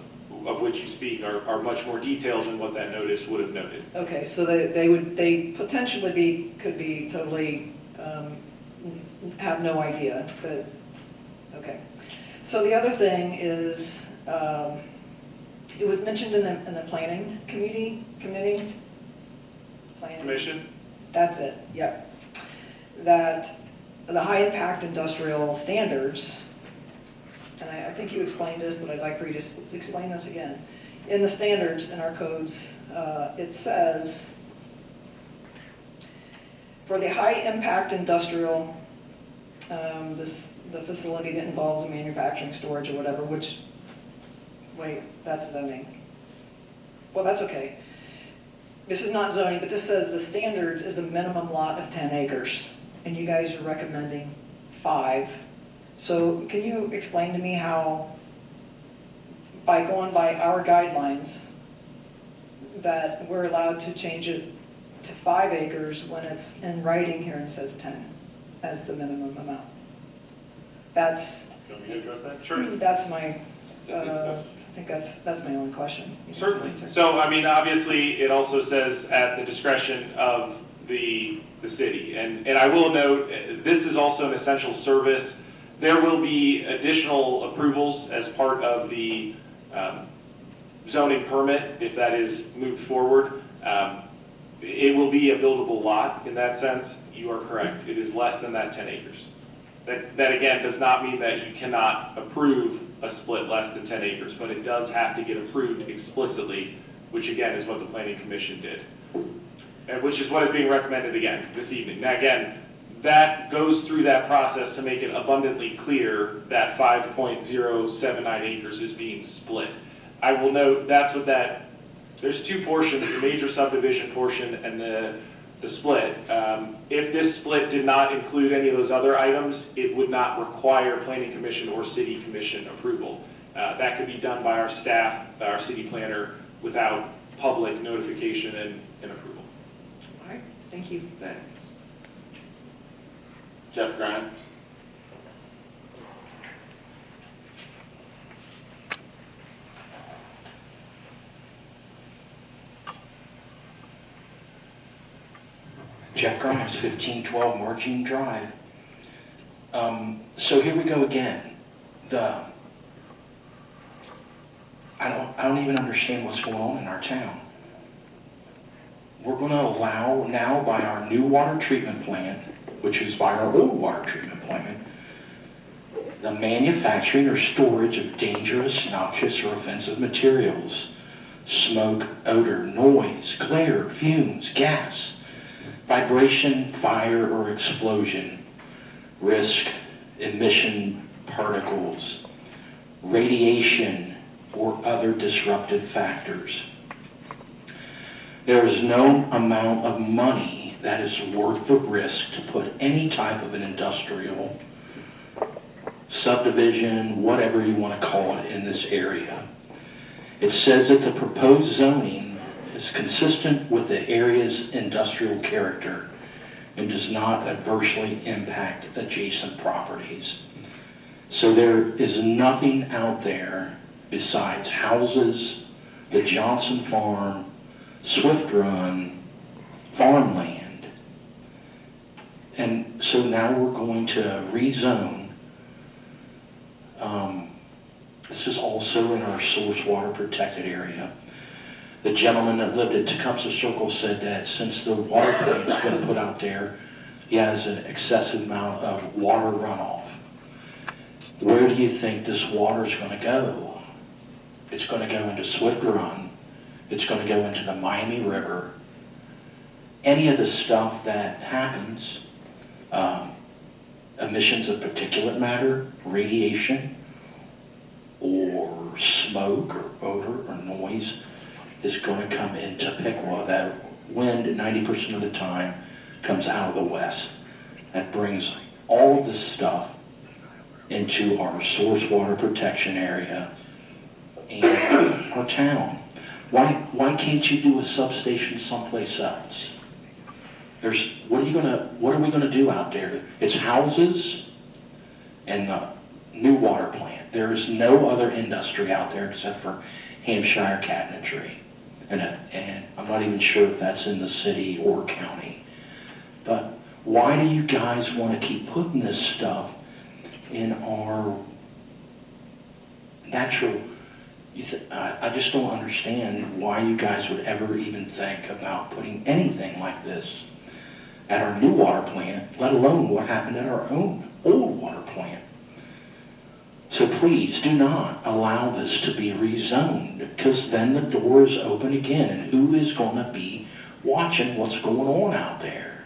which you speak are much more detailed than what that notice would have noted.
Okay, so they potentially could be totally, have no idea that, okay. So the other thing is, it was mentioned in the planning committee? Planning
Commission?
That's it, yep. That the high impact industrial standards, and I think you explained this, but I'd like for you to explain this again. In the standards, in our codes, it says for the high-impact industrial, the facility that involves manufacturing, storage, or whatever, which, wait, that's zoning. Well, that's okay. This is not zoning, but this says the standards is a minimum lot of 10 acres, and you guys are recommending 5. So can you explain to me how, by going by our guidelines, that we're allowed to change it to 5 acres when it's in writing here and says 10 as the minimum amount? That's,
You want me to address that? Sure.
that's my, I think that's my only question.
Certainly. So, I mean, obviously, it also says at the discretion of the city. And I will note, this is also an essential service. There will be additional approvals as part of the zoning permit, if that is moved forward. It will be a buildable lot in that sense. You are correct. It is less than that 10 acres. That again does not mean that you cannot approve a split less than 10 acres, but it does have to get approved explicitly, which again is what the Planning Commission did, and which is what is being recommended again this evening. Now again, that goes through that process to make it abundantly clear that 5.079 acres is being split. I will note that's what there's 2 portions, the major subdivision portion and the split. If this split did not include any of those other items, it would not require Planning Commission or City Commission approval. That could be done by our staff, our city planner, without public notification and approval.
All right, thank you.
Thanks. Jeff Grimes?
Jeff Grimes, 1512 Margine Drive. So here we go again. I don't even understand what's going on in our town. We're going to allow now by our new water treatment plant, which is by our old water treatment plant, the manufacturing or storage of dangerous, noxious, or offensive materials, smoke, odor, noise, glare, fumes, gas, vibration, fire, or explosion, risk, emission particles, radiation, or other disruptive factors. There is no amount of money that is worth the risk to put any type of an industrial subdivision, whatever you want to call it, in this area. It says that the proposed zoning is consistent with the area's industrial character and does not adversely impact adjacent properties. So there is nothing out there besides houses, the Johnson Farm, Swift Run, farmland. And so now we're going to rezone. This is also in our source water protected area. The gentleman that lived at Tecumseh Circle said that since the water plant's been put out there, he has an excessive amount of water runoff. Where do you think this water's going to go? It's going to go into Swift Run. It's going to go into the Miami River. Any of the stuff that happens, emissions of particulate matter, radiation, or smoke, or odor, or noise, is going to come into Piqua. That wind, 90% of the time, comes out of the west. That brings all of this stuff into our source water protection area and our town. Why can't you do a substation someplace else? What are we gonna do out there? It's houses and the new water plant. There is no other industry out there except for Hampshire cabinetry. And I'm not even sure if that's in the city or county. But why do you guys want to keep putting this stuff in our natural? I just don't understand why you guys would ever even think about putting anything like this at our new water plant, let alone what happened at our own old water plant. So please do not allow this to be rezoned, because then the door is open again, and who is going to be watching what's going on out there?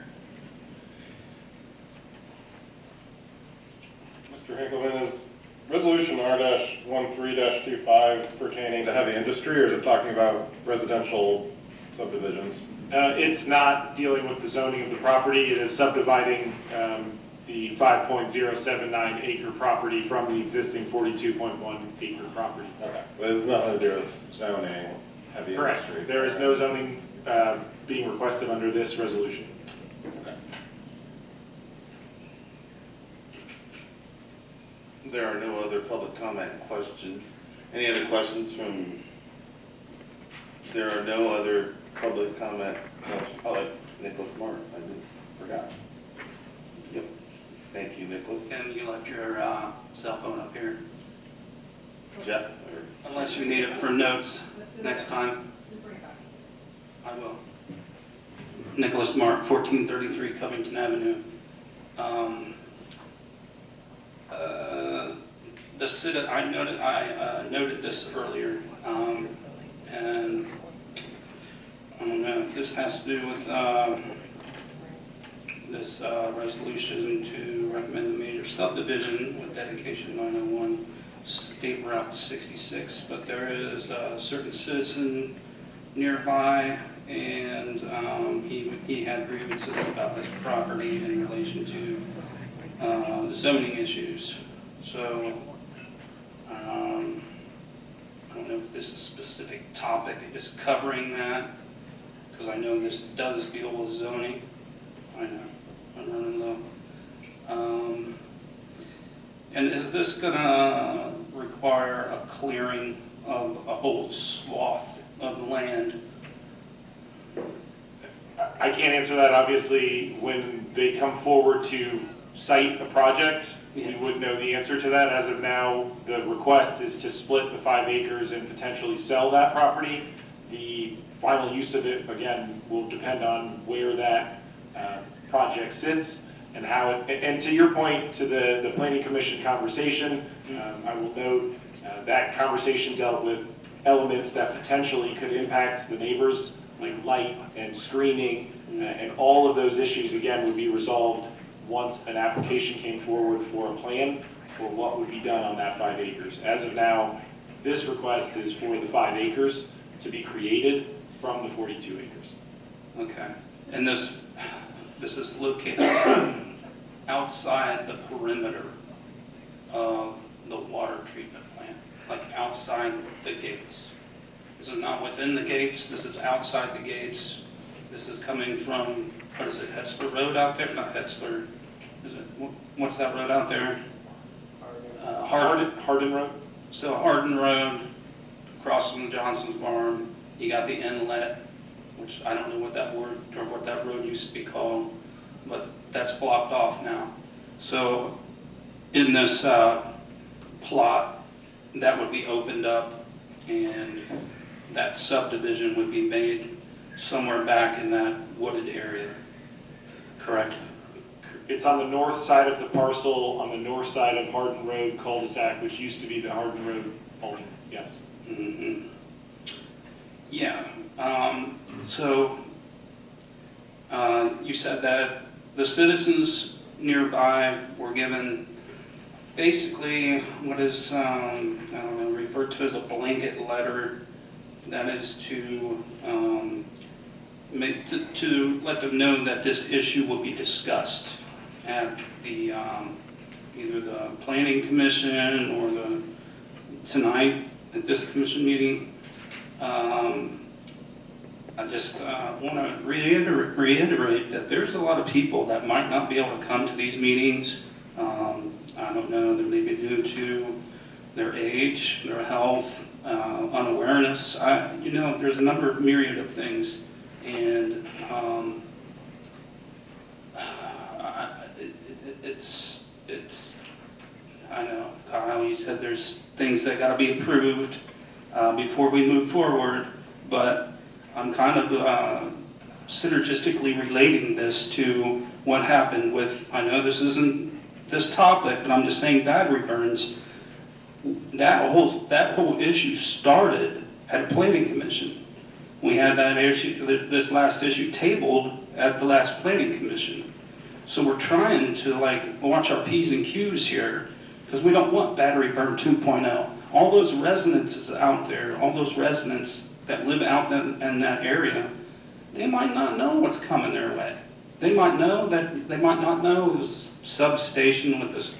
drive pertaining to heavy industry, or is it talking about residential subdivisions?
It's not dealing with the zoning of the property, it is subdividing the 5.079 acre property from the existing 42.1 acre property.
Okay, but it has nothing to do with zoning heavy
Correct.
industry?
There is no zoning being requested under this resolution.
Okay.
There are no other public comment questions. Any other questions from, there are no other public comment. Oh, Nicholas Martin, forgot. Yep, thank you, Nicholas.
And you left your cell phone up here,
Jeff,
unless you need it for notes next time. I will. Nicholas Mark, 1433 Covington Avenue. The city, I noted this earlier, and I don't know if this has to do with this resolution to recommend a major subdivision with dedication 901 State Route 66, but there is a certain citizen nearby, and he had grievances about this property in relation to zoning issues. So I don't know if this is a specific topic is covering that, because I know this does deal with zoning. I know, I'm running low. And is this gonna require a clearing of a whole swath of land?
I can't answer that. Obviously, when they come forward to cite a project, we would know the answer to that. As of now, the request is to split the 5 acres and potentially sell that property. The final use of it, again, will depend on where that project sits and how it, and to your point, to the Planning Commission conversation, I will note that conversation dealt with elements that potentially could impact the neighbors, like light and screening, and all of those issues, again, would be resolved once an application came forward for a plan for what would be done on that 5 acres. As of now, this request is for the 5 acres to be created from the 42 acres.
Okay, and this is located outside the perimeter of the water treatment plant, like outside the gates. This is not within the gates, this is outside the gates. This is coming from, what is it, Hetzler Road out there? Not Hetzler, is it, what's that road out there?
Hardin Road?
So Hardin Road, across from Johnson's farm, you got the inlet, which I don't know what that word, or what that road used to be called, but that's blocked off now. So in this plot, that would be opened up, and that subdivision would be made somewhere back in that wooded area, correct?
It's on the north side of the parcel, on the north side of Hardin Road cul-de-sac, which used to be the Hardin Road bulkhead, yes.
Mm-hmm. Yeah, so you said that the citizens nearby were given basically what is, I don't know, referred to as a blanket letter. That is to let them know that this issue will be discussed at the either the Planning Commission or tonight at this commission meeting. I just want to reiterate that there's a lot of people that might not be able to come to these meetings. I don't know, that may be due to their age, their health, unawareness. There's a number of myriad of things, and it's. I know, Kyle, you said there's things that got to be approved before we move forward, but I'm kind of synergistically relating this to what happened with. I know this isn't this topic, but I'm just saying battery burns. That whole issue started at a planning commission. We had that issue, this last issue tabled at the last planning commission. So we're trying to watch our P's and Q's here, because we don't want battery burn 2.0. all those residences out there, all those residents that live out in that area, they might not know what's coming their way. They might not know this substation with this,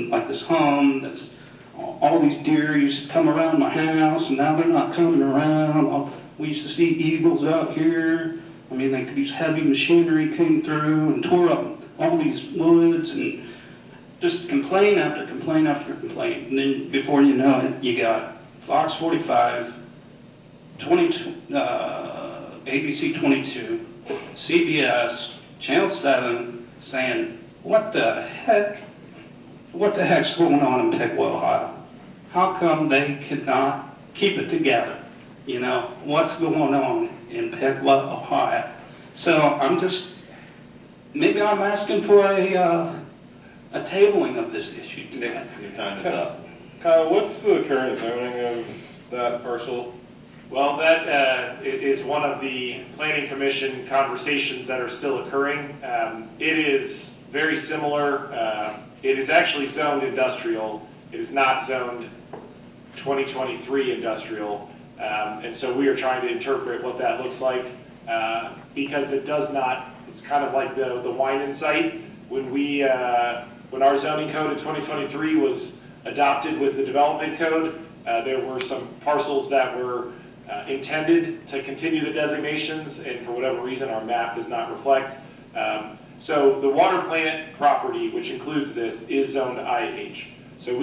like this hum, that's, all these deer used to come around my house, and now they're not coming around. We used to see eagles out here. I mean, these heavy machinery came through and tore up all these woods, and just complaint after complaint after complaint. And then before you know it, you got Fox 45, ABC 22, CBS, Channel 7 saying, what the heck's going on in Piqua, Ohio? How come they cannot keep it together? You know, what's going on in Piqua, Ohio? So maybe I'm asking for a tabling of this issue tonight.
Your time is up.
Kyle, what's the current zoning of that parcel?
Well, that is one of the Planning Commission conversations that are still occurring. It is very similar. It is actually zoned industrial. It is not zoned 2023 industrial. And so we are trying to interpret what that looks like because it does not, it's kind of like the wine site. When our zoning code in 2023 was adopted with the development code, there were some parcels that were intended to continue the designations, and for whatever reason our map does not reflect. So the water plant property, which includes this, is zoned IH. So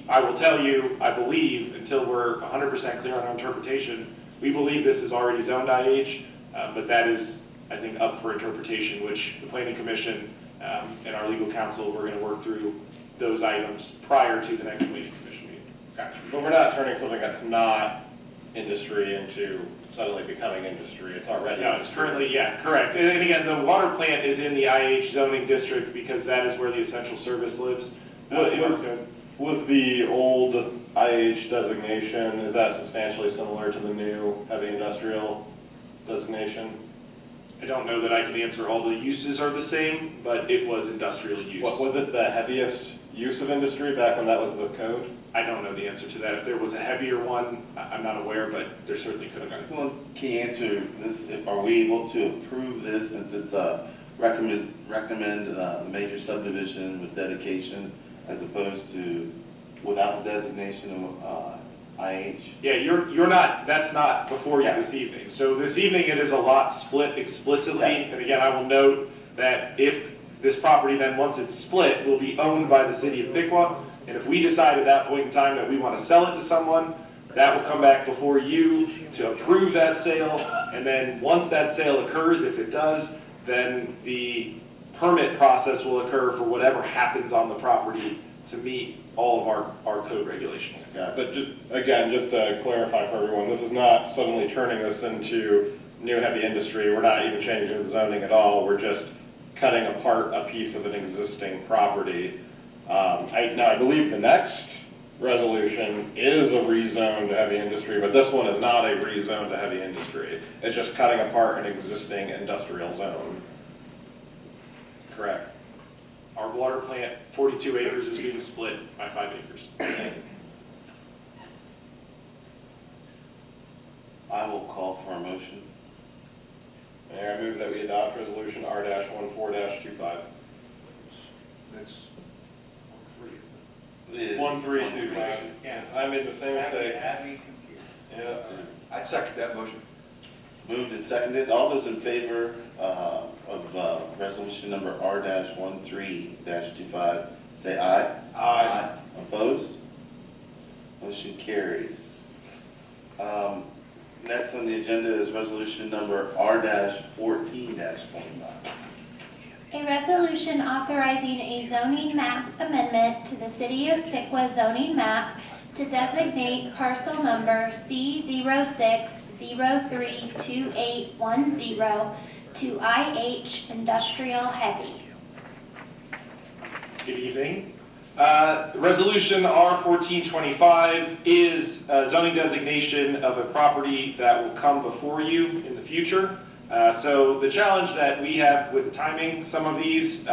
I will tell you, I believe, until we're 100% clear on our interpretation, we believe this is already zoned IH, but that is, I think, up for interpretation, which the Planning Commission and our legal counsel, we're going to work through those items prior to the next Planning Commission meeting.
Gotcha. But we're not turning something that's not industry into suddenly becoming industry. It's already.
No, it's currently, yeah, correct. And again, the water plant is in the IH zoning district because that is where the essential service lives.
Was the old IH designation, is that substantially similar to the new heavy industrial designation?
I don't know that I can answer all the uses are the same, but it was industrial use.
What was it, the heaviest use of industry back when that was the code?
I don't know the answer to that. If there was a heavier one, I'm not aware, but there certainly could have been.
Well, can you answer this? Are we able to approve this since it's a recommend major subdivision with dedication as opposed to without the designation of IH?
Yeah, you're not, that's not before you this evening. So this evening it is a lot split explicitly. Yeah. And again, I will note that if this property then, once it's split, will be owned by the city of Piqua. And if we decide at that point in time that we want to sell it to someone, that will come back before you to approve that sale. And then once that sale occurs, if it does, then the permit process will occur for whatever happens on the property to meet all of our code regulations.
Yeah, but just to clarify for everyone, this is not suddenly turning this into new heavy industry. We're not even changing the zoning at all. We're just cutting apart a piece of an existing property. I believe the next resolution is a rezone to heavy industry, but this one is not a rezone to heavy industry. It's just cutting apart an existing industrial zone. Correct.
Our water plant, 42 acres, is being split by 5 acres.
I will call for a motion.
Mayor, I move that we adopt resolution R-14-25.
That's
1325. Yes, I made the same mistake. Yeah.
I'd second that motion.
Moved and seconded. All those in favor of resolution number R-13-25, say aye.
Aye.
Opposed? Motion carries. Next on the agenda is resolution number R-14-25.
A resolution authorizing a zoning map amendment to the City of Piqua zoning map to designate parcel number C06032810 to IH Industrial Heavy.
Good evening. Resolution R-1425 is a zoning designation of a property that will come before you in the future. So the challenge that we have with timing some of these,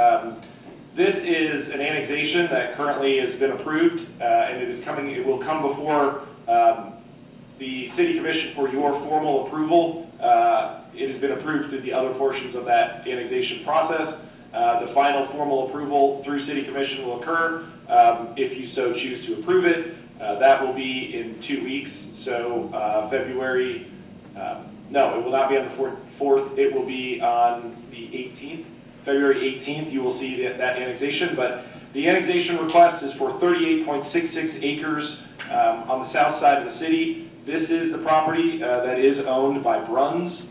This is an annexation that currently has been approved, and it will come before the City Commission for your formal approval. It has been approved through the other portions of that annexation process. The final formal approval through City Commission will occur if you so choose to approve it. That will be in 2 weeks, so February, no, it will not be on the 4th, it will be on the 18th. February 18th, you will see that annexation, but the annexation request is for 38.66 acres on the south side of the city. This is the property that is owned by Bruns.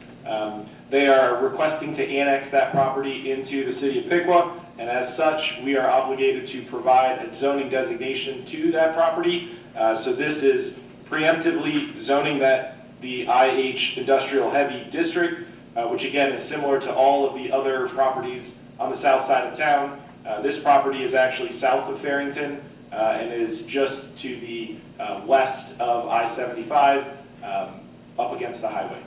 They are requesting to annex that property into the city of Piqua, and as such, we are obligated to provide a zoning designation to that property. So this is preemptively zoning that the IH Industrial Heavy District, which again is similar to all of the other properties on the south side of town. This property is actually south of Farrington and is just to the west of I-75 up against the highway.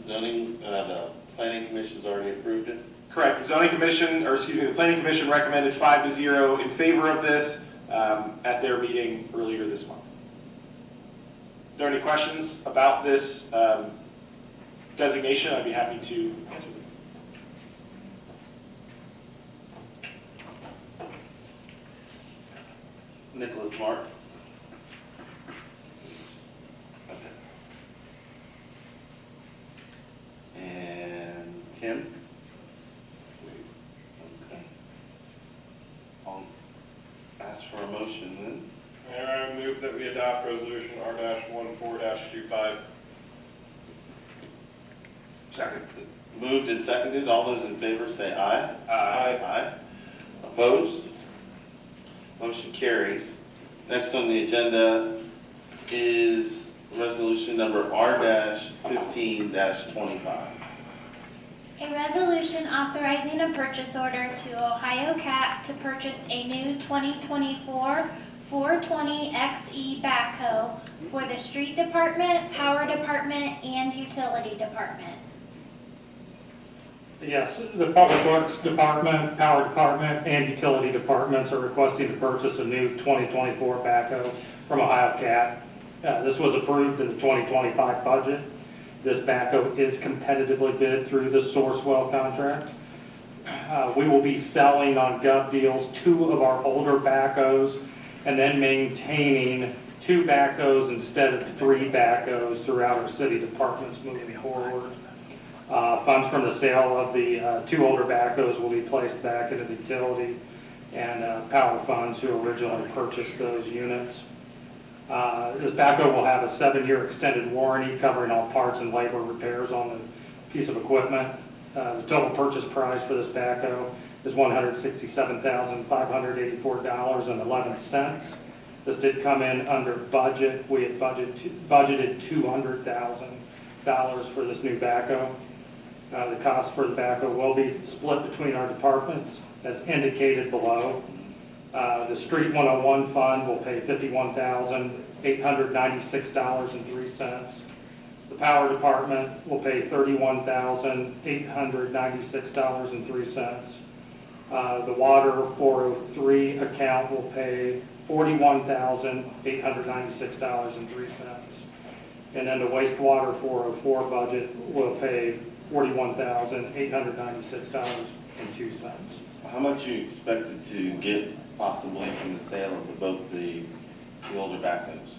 Zoning, the planning commission's already approved it?
Correct. The zoning commission, or excuse me, the planning commission recommended 5-0 in favor of this at their meeting earlier this month. If there are any questions about this designation, I'd be happy to answer them.
Nicholas Mark? And Kim? Okay. I'll ask for a motion then.
I move that we adopt resolution R-14-25.
Second.
Moved and seconded. All those in favor say aye.
Aye.
Aye. Opposed? Motion carries. Next on the agenda is resolution number R-15-25.
A resolution authorizing a purchase order to Ohio Cat to purchase a new 2024 420XE backhoe for the street department, power department, and utility department.
Yes, the Public Works Department, Power Department, and Utility Departments are requesting to purchase a new 2024 backhoe from Ohio Cat. This was approved in the 2025 budget. This backhoe is competitively bid through the Sourcewell contract. We will be selling on Gov Deals 2 of our older backhoes and then maintaining 2 backhoes instead of 3 backhoes throughout our city departments moving forward. Funds from the sale of the 2 older backhoes will be placed back into the utility and power funds who originally purchased those units. This backhoe will have a 7-year extended warranty covering all parts and labor repairs on the piece of equipment. The total purchase price for this backhoe is $167,584.11. This did come in under budget. We had budgeted $200,000 for this new backhoe. The cost for the backhoe will be split between our departments as indicated below. The Street 101 fund will pay $51,896.03. The Power Department will pay $31,896.03. The Water 403 account will pay $41,896.03. And then the Wastewater 404 budget will pay $41,896.02.
How much you expected to get possibly from the sale of both the older backhoes?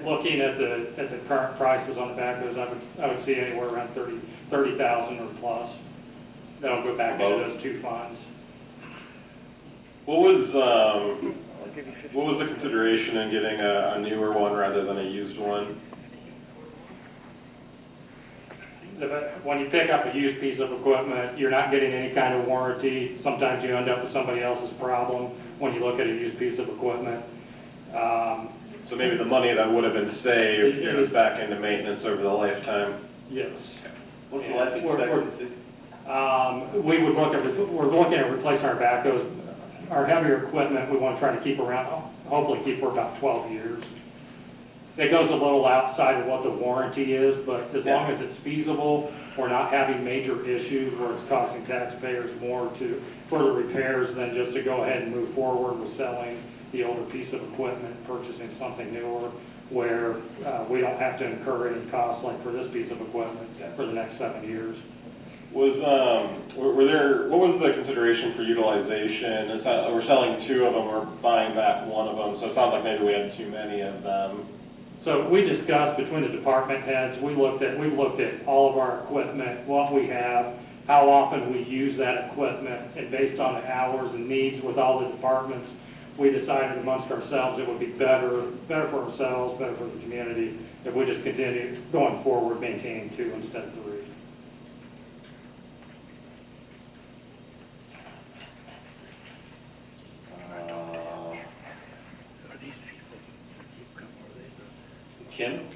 Looking at the current prices on the backhoes, I would see anywhere around $30,000 or plus. That'll go back into those 2 funds.
What was the consideration in getting a newer one rather than a used one?
When you pick up a used piece of equipment, you're not getting any kind of warranty. Sometimes you end up with somebody else's problem when you look at a used piece of equipment.
So maybe the money that would have been saved goes back into maintenance over the lifetime?
Yes.
What's the life expectancy?
We're looking at replacing our backhoes. Our heavier equipment, we want to try to keep around, hopefully keep for about 12 years. it goes a little outside of what the warranty is, but as long as it's feasible, we're not having major issues where it's costing taxpayers more for the repairs than just to go ahead and move forward with selling the older piece of equipment, purchasing something newer, where we don't have to incur any costs like for this piece of equipment for the next 7 years.
Was, what was the consideration for utilization? We're selling 2 of them, we're buying back 1 of them, so it sounds like maybe we had too many of them.
So we discussed between the department heads, we've looked at all of our equipment, what we have, how often we use that equipment, and based on the hours and needs with all the departments, we decided amongst ourselves it would be better for ourselves, better for the community, if we just continue going forward maintaining 2 instead of 3.
Kim?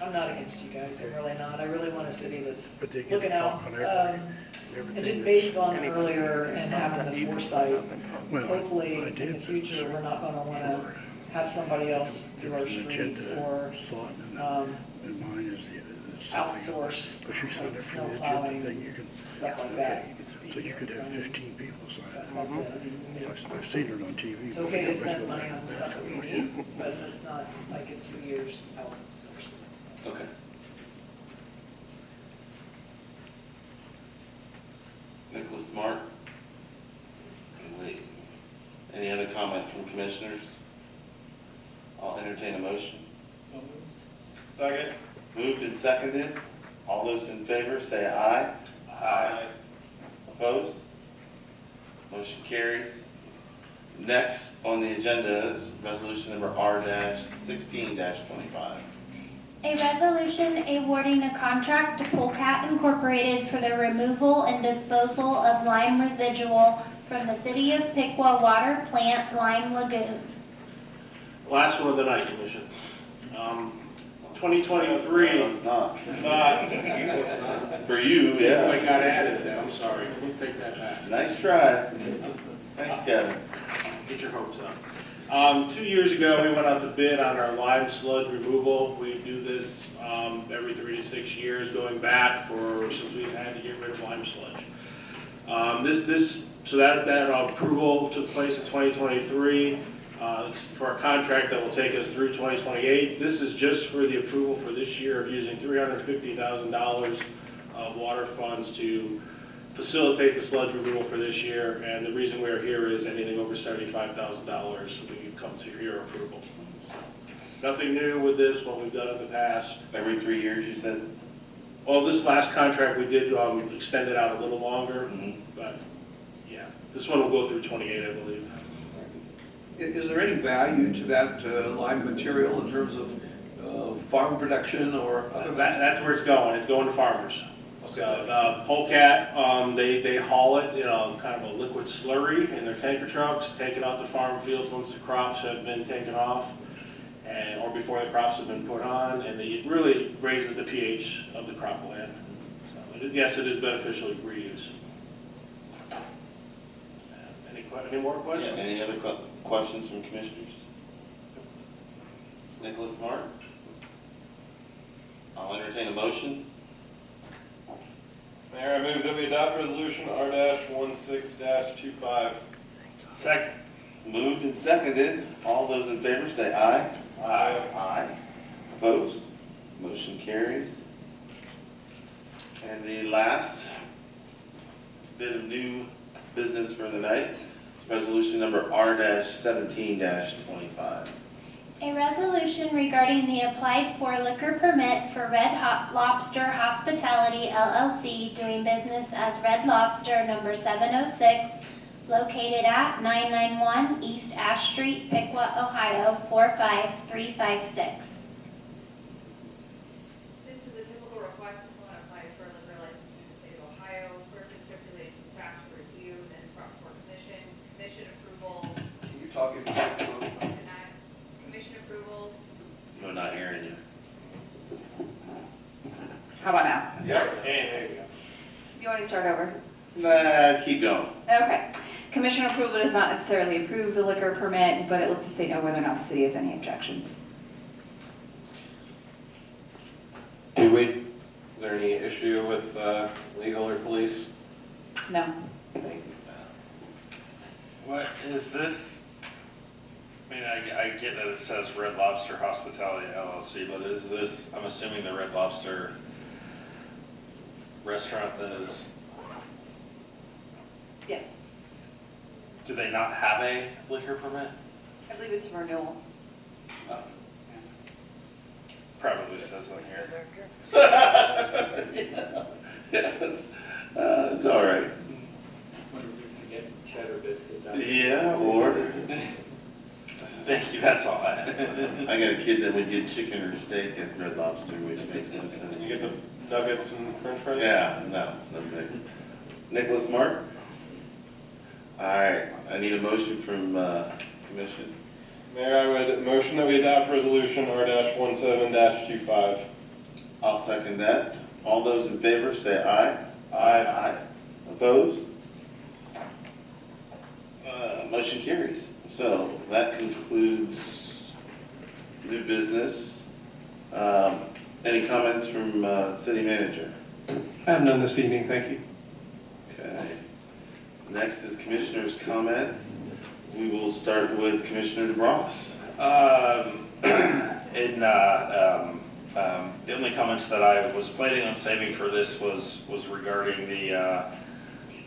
I'm not against you guys, I'm really not. I really want a city that's looking out. And just based on earlier and having the foresight, hopefully in the future, we're not gonna wanna have somebody else do our streets or outsource like snow plowing, stuff like that.
So you could have 15 people sign
That's
up.
it.
I've seen it on TV.
It's okay to spend money on stuff that we need, but it's not like in 2 years outsource.
Okay. Nicholas Smart? Wait. Any other comment from commissioners? I'll entertain a motion.
Second.
Moved and seconded. All those in favor say aye. Aye. Opposed? Motion carries. Next on the agenda is resolution number R-16-25.
A resolution awarding a contract to Polecat Incorporated for the removal and disposal of lime residual from the City of Piqua Water Plant Lime Lagoon.
Last one of the night, Commission. 2023.
No, it's not.
It's not.
For you,
I
yeah.
got added there, I'm sorry. We'll take that back.
Nice try. Thanks, Kevin.
Get your hopes up. 2 years ago, we went out to bid on our lime sludge removal. We do this every 3 to 6 years, going back since we've had to get rid of lime sludge. So that approval took place in 2023 for a contract that will take us through 2028. This is just for the approval for this year of using $350,000 of water funds to facilitate the sludge removal for this year, and the reason we're here is anything over $75,000, we come to your approval. Nothing new with this, what we've done in the past.
Every 3 years, you said?
Well, this last contract we did extend it out a little longer, but yeah, this one will go through 28, I believe.
Is there any value to that lime material in terms of farm production or?
That's where it's going to farmers. So the Polecat, they haul it, kind of a liquid slurry in their tanker trucks, take it out to farm fields once the crops have been taken off, or before the crops have been put on, and it really raises the pH of the cropland. So yes, it is beneficial reuse. Any more questions?
Yeah, any other questions from commissioners? Nicholas Smart? I'll entertain a motion.
Mayor, I move that we adopt resolution R-16-25.
Second.
Moved and seconded. All those in favor say aye.
Aye.
Aye. Opposed? Motion carries. And the last bit of new business for the night, resolution number R-17-25.
A resolution regarding the applied for liquor permit for Red Lobster Hospitality LLC doing business as Red Lobster number 706, located at 991 East Ash Street, Piqua, Ohio 45356.
This is a typical request when someone applies for a liquor license through the state of Ohio. First it's circulated to staff to review, then it's brought before commission approval.
Can you talk into the microphone?
Commission approval.
No, not hearing you.
How about now?
Yep. Keep going.
Okay. Commissioner approval does not necessarily approve the liquor permit, but it lets the state know whether or not the city has any objections.
Do we? Is there any issue with legal or police?
No.
What is this? I mean, I get that it says Red Lobster Hospitality LLC, but is this, I'm assuming the Red Lobster restaurant that is,
Yes.
do they not have a liquor permit?
I believe it's a renewal.
Probably says on here.
Yeah. Yes. It's all right.
Wonder if we can get some cheddar biscuits out.
Yeah, or
Thank you, that's all I had.
I got a kid that would get chicken or steak at Red Lobster, which makes no sense.
You get the nuggets and french fries?
Yeah, no, no thanks. Nicholas Mark? All right, I need a motion from Commission.
Mayor, I would motion that we adopt resolution R-17-25.
I'll second that. All those in favor say aye. Aye. Opposed? Motion carries. So that concludes new business. Any comments from city manager?
I have none this evening, thank you.
Okay. Next is commissioners' comments. We will start with Commissioner DeBras.
The only comments that I was planning on saving for this was regarding the,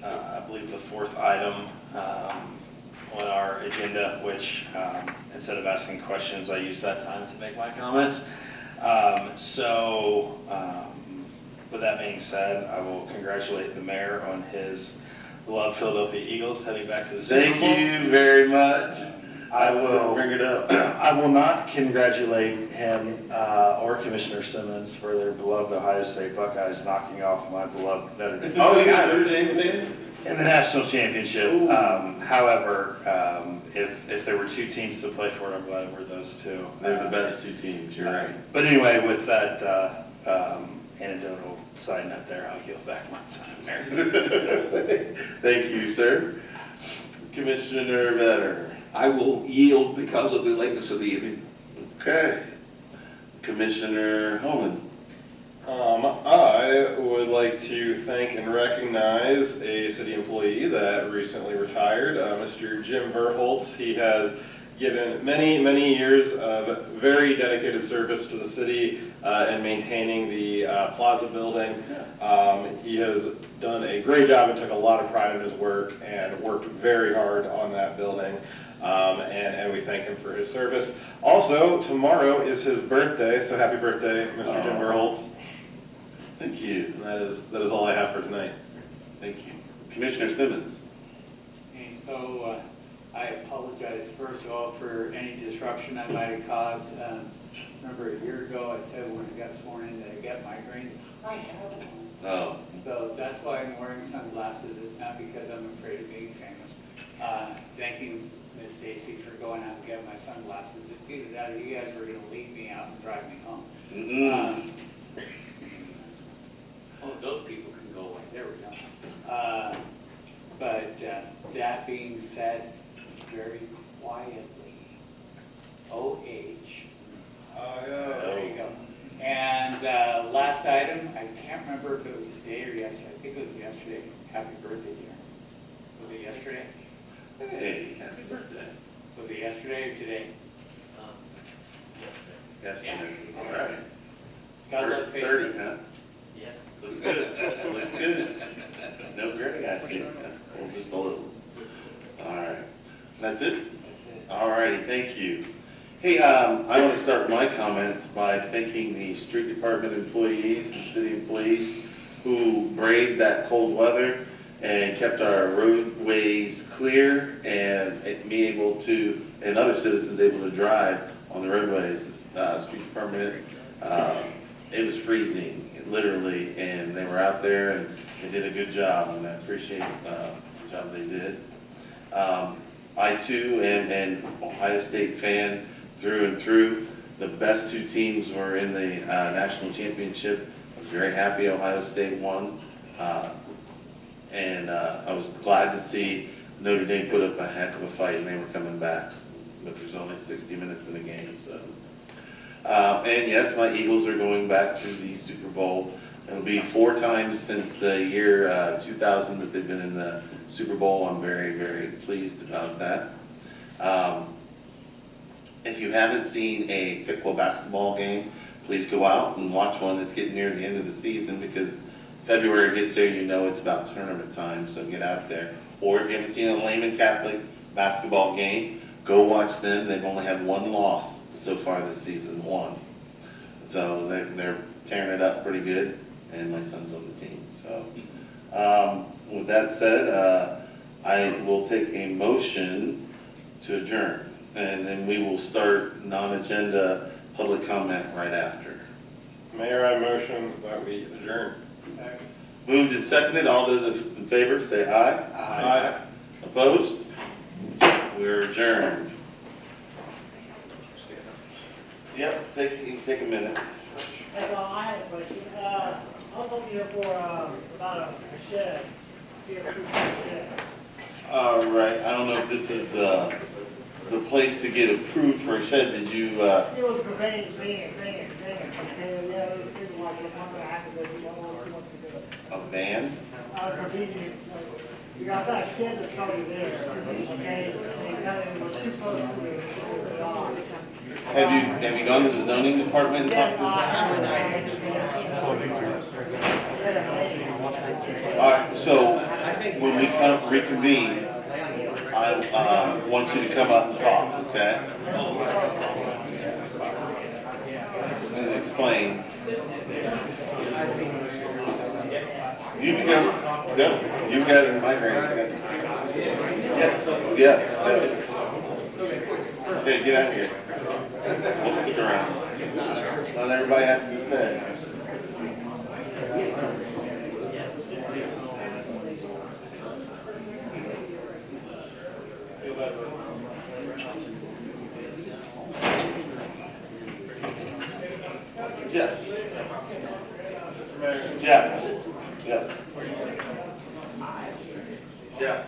I believe the fourth item on our agenda, which instead of asking questions, I used that time to make my comments. With that being said, I will congratulate the mayor on his beloved Philadelphia Eagles heading back to the Super Bowl.
Thank you very much.
I will
bring it up.
I will not congratulate him or Commissioner Simmons for their beloved Ohio State Buckeyes knocking off my beloved Notre Dame.
Oh, you got Notre Dame fan?
In the national championship. However, if there were two teams to play for, I'm glad it were those two.
They're the best two teams, you're right.
But anyway, with that anecdotal side note there, I'll yield back my time, Mayor.
Thank you, sir. Commissioner Vetter.
I will yield because of the lateness of the evening.
Okay. Commissioner Holman.
I would like to thank and recognize a city employee that recently retired, Mr. Jim Verholtz. He has given many years of very dedicated service to the city in maintaining the plaza building. He has done a great job and took a lot of pride in his work and worked very hard on that building. And we thank him for his service. Also, tomorrow is his birthday, so happy birthday, Mr. Jim Verholtz.
Thank you.
And that is all I have for tonight.
Thank you. Commissioner Simmons.
And so, I apologize first of all for any disruption I might have caused. Remember a year ago, I said when I got sworn in that I got migraines. I have one.
Oh.
So that's why I'm wearing sunglasses. It's not because I'm afraid of being famous. Thank you, Miss Stacy, for going out and getting my sunglasses. It's either that or you guys were going to leave me out and drive me home. Oh, those people can go away. There we go. But that being said, very quietly, O-H. There you go. And last item, I can't remember if it was today or yesterday. I think it was yesterday. Happy birthday, dear. Was it yesterday?
Hey, happy birthday.
Was it yesterday or today?
Yesterday. All right.
God love Facebook.
30, huh? Yeah. Looks good. Looks good. No gray, I see. Well, just a little. All right. That's it? All righty, thank you. Hey, I want to start my comments by thanking the street department employees and city employees who braved that cold weather and kept our roadways clear and me able to, and other citizens able to drive on the roadways. The street department, it was freezing, literally, and they were out there and they did a good job, and I appreciate the job they did. I too am an Ohio State fan through and through. The best two teams were in the national championship. I was very happy Ohio State won. And I was glad to see Notre Dame put up a heck of a fight and they were coming back. But there's only 60 minutes in the game, so. And yes, my Eagles are going back to the Super Bowl. It'll be 4 times since the year 2000 that they've been in the Super Bowl. I'm very, very pleased about that. If you haven't seen a Piqua basketball game, please go out and watch one. It's getting near the end of the season because February gets there, you know it's about tournament time, so get out there. Or if you haven't seen a Lehman Catholic basketball game, go watch them. They've only had 1 loss so far this season, 1. So they're tearing it up pretty good, and my son's on the team. So with that said, I will take a motion to adjourn, and then we will start non-agenda public comment right after.
Mayor, I motion that we adjourn.
Moved and seconded. All those in favor say aye.
Aye.
Opposed? We're adjourned. Yep, you can take a minute.
Hey, well, I have a question. I was hoping here for about a shed. Be approved for a shed.
All right, I don't know if this is the place to get approved for a shed. Did you,
It was the van. Okay, yeah, it was like the one that I had to do.
a van?
Convenience. You got that shed that's already there. Okay, and it was too close to the dock.
Have you gone to the zoning department and talked to them? All right, so when we come reconvene, I want you to come up and talk, okay? And explain. You can go. You got it in my range. Yes, go. Okay, get out of here. We'll stick around. Not everybody has to stay. Jeff. Jeff. Jeff. Jeff.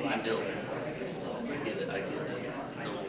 I get it.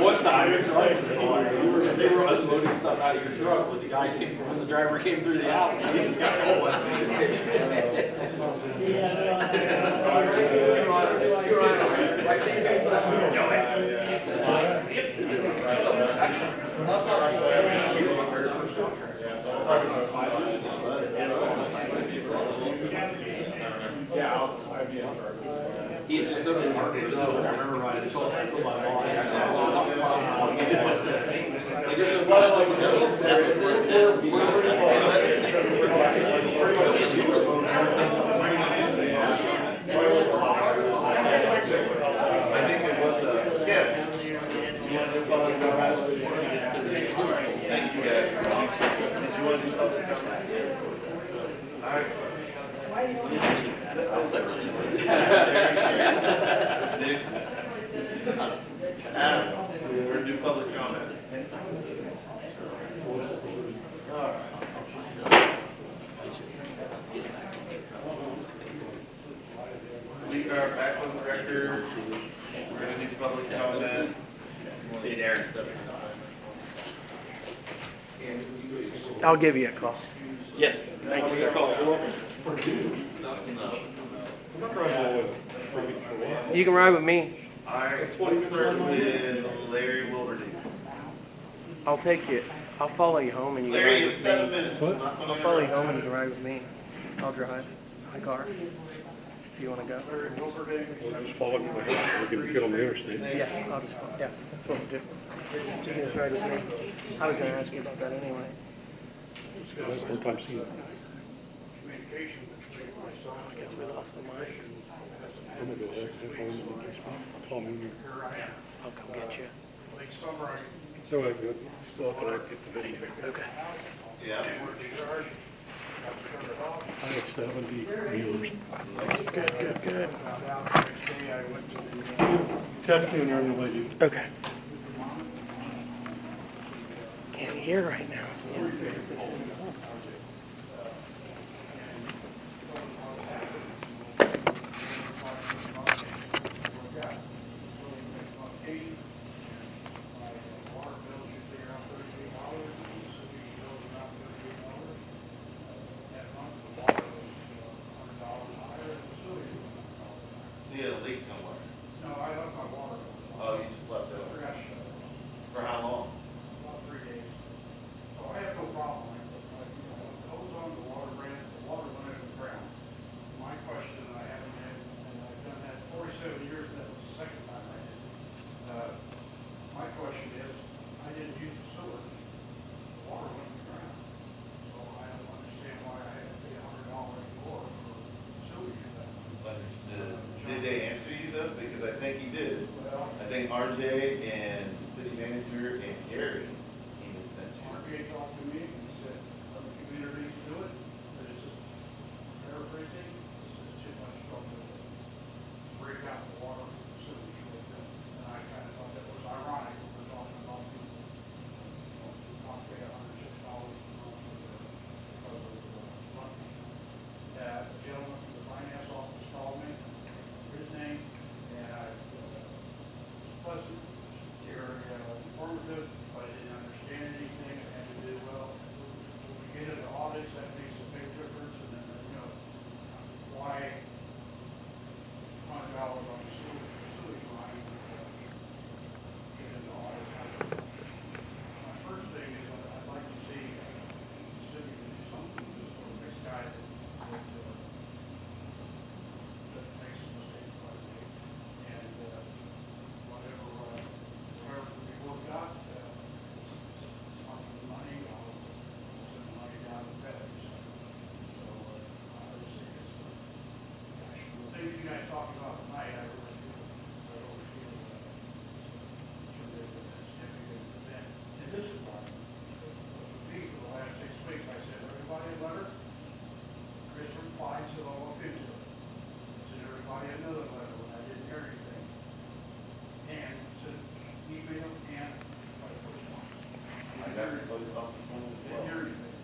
One time, they were unloading stuff out of your truck when the driver came through the alley. He had just so many markers, so I remember riding the I told my mom, like, there's a bunch of
I think it was a gift. Do you want to do public comment? All right, thank you guys. Did you want to do public comment? All right. Nick? Adam, we're going to do public comment. All right. We are back on the record. We're going to do public comment. See you, Darren.
I'll give you a call.
Yeah, thank you, sir.
You can ride with me.
All right, let's start with Larry Wilberding.
I'll take you. I'll follow you home and you can
Larry,
ride
you
with
have 7
me.
minutes.
I'll follow you home and you can ride with me. I'll drive my car. If you want to go.
Just follow me, we can get on the interstate.
Yeah, I'll just, yeah, that's what we'll do. So you can just ride with me. I was going to ask you about that anyway.
One time seen it.
communication between myself and. I guess we lost the mic.
I'm gonna go ahead and call me.
Yeah,
I'll come get you.
late summer, I.
So I good. Still have to get the video.
Okay.
Yeah.
Worked hard, got turned it off.
I had 70 viewers.
Good.
Found out the next day I went to the.
Text me when you're on the way.
Okay. Can't hear right now. Yeah, because they said no.
So you had a leak somewhere?
No, I left my water.
Oh, you just left it
I
over?
forgot to shut it off.
For how long?
About 3 days. So I have no problem. The hose on, the water ran, the water went into the ground. My question, and I haven't had, and I've done that 47 years, that was the second time I did it. My question is, I didn't use the sewer, the water went in the ground. So I don't understand why I had to pay $100 more for sewage for that.
Understood. Did they answer you though? Because I think he did.
Well,
I think RJ and the city manager and Gary even sent you.
RJ talked to me and he said, other communities do it, but it's just paraphrasing, it's just too much trouble to break out the water from the sewage with them. And I kind of thought that was ironic, when we're talking about people, not pay $106 a month because of running. A gentleman from the finance office called me, his name, and I, pleasant, very informative, but I didn't understand anything, I had to do well. When we get into audits, that makes a big difference, and then, why $100 on the sewage line, get into audits. My first thing is, I'd like to see the city do something, just for this guy that makes a mistake like me, and, whatever we worked out, it's not for the money, I'll send the money down to veterans. So, I just think it's, the things you guys talked about tonight, I really feel it's significant event in this environment. For me, for the last 6 weeks, I sent everybody a letter, Chris replied, so I'll look into it. I sent everybody another letter when I didn't hear anything. And sent email and by push one.
I got your post office one as
Didn't hear
well.
anything.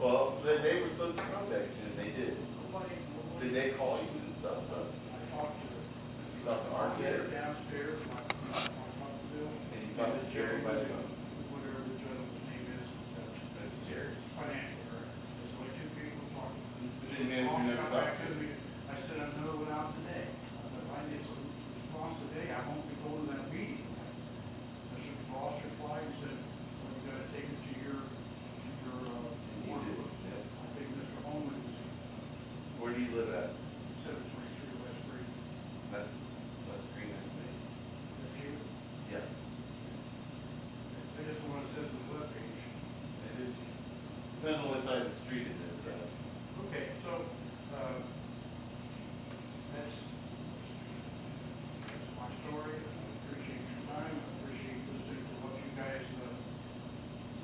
Well, they were supposed to contact you and they did.
Nobody.
Did they call you and stuff?
I talked to.
You talked to RJ?
Downstairs, I talked to Bill.
And you talked to Jerry by phone?
Whatever the gentleman's name is,
That's Jerry.
financial director. There's only 2 people talking.
City manager never
Got back
talked to
me. I sent another one out today. If I get some response today, I won't be going to that meeting. Mr. Ross replied and said, well, you gotta take it to your board.
did, yeah.
I think Mr. Holman is
Where do you live at?
723 West Street.
That's West Green, that's me.
That's you?
Yes.
I just want to send the webpage.
It is. Depends on what side of the street it is,
Okay, so, that's my story. I appreciate your time. I appreciate listening to what you guys,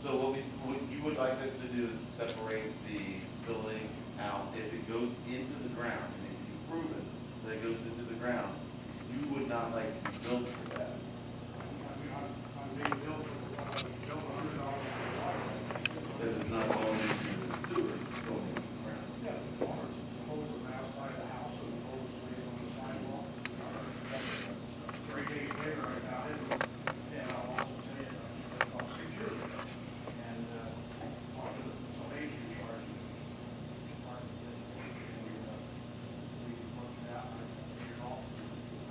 So what you would like us to do is separate the building out. If it goes into the ground, and if you prove it that it goes into the ground, you would not like to be billed for that.
I'm being billed for $100 for water.
Because it's not going into the sewer, it's going into the ground.
Yeah, the water, the hose on the outside of the house and the hose lays on the sidewalk. 3 days later, I got it, and I'll also tell you, about 6 years ago. And, talked to some agent in charge of the department, and, we worked it out, and I figured it all.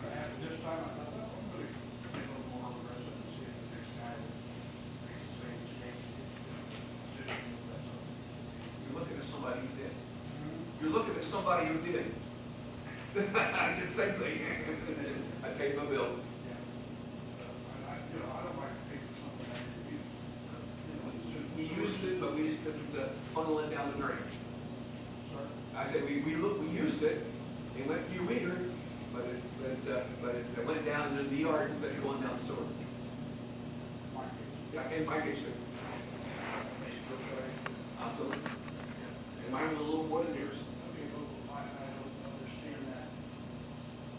After this time, I thought, well, I'm gonna get a little more aggressive and see if the next guy makes the same mistake.
You're looking at somebody who did. You're looking at somebody who did. I did the same thing. I paid my bill.
I don't like to pay for something I didn't use.
We used it, but we just couldn't funnel it down the drain.
Sorry?
I said, we used it, it went to your meter, but it went down to the yard instead of going down the sewer. Yeah, in my case, too. Absolutely. And mine was a little more than yours.
I don't understand that.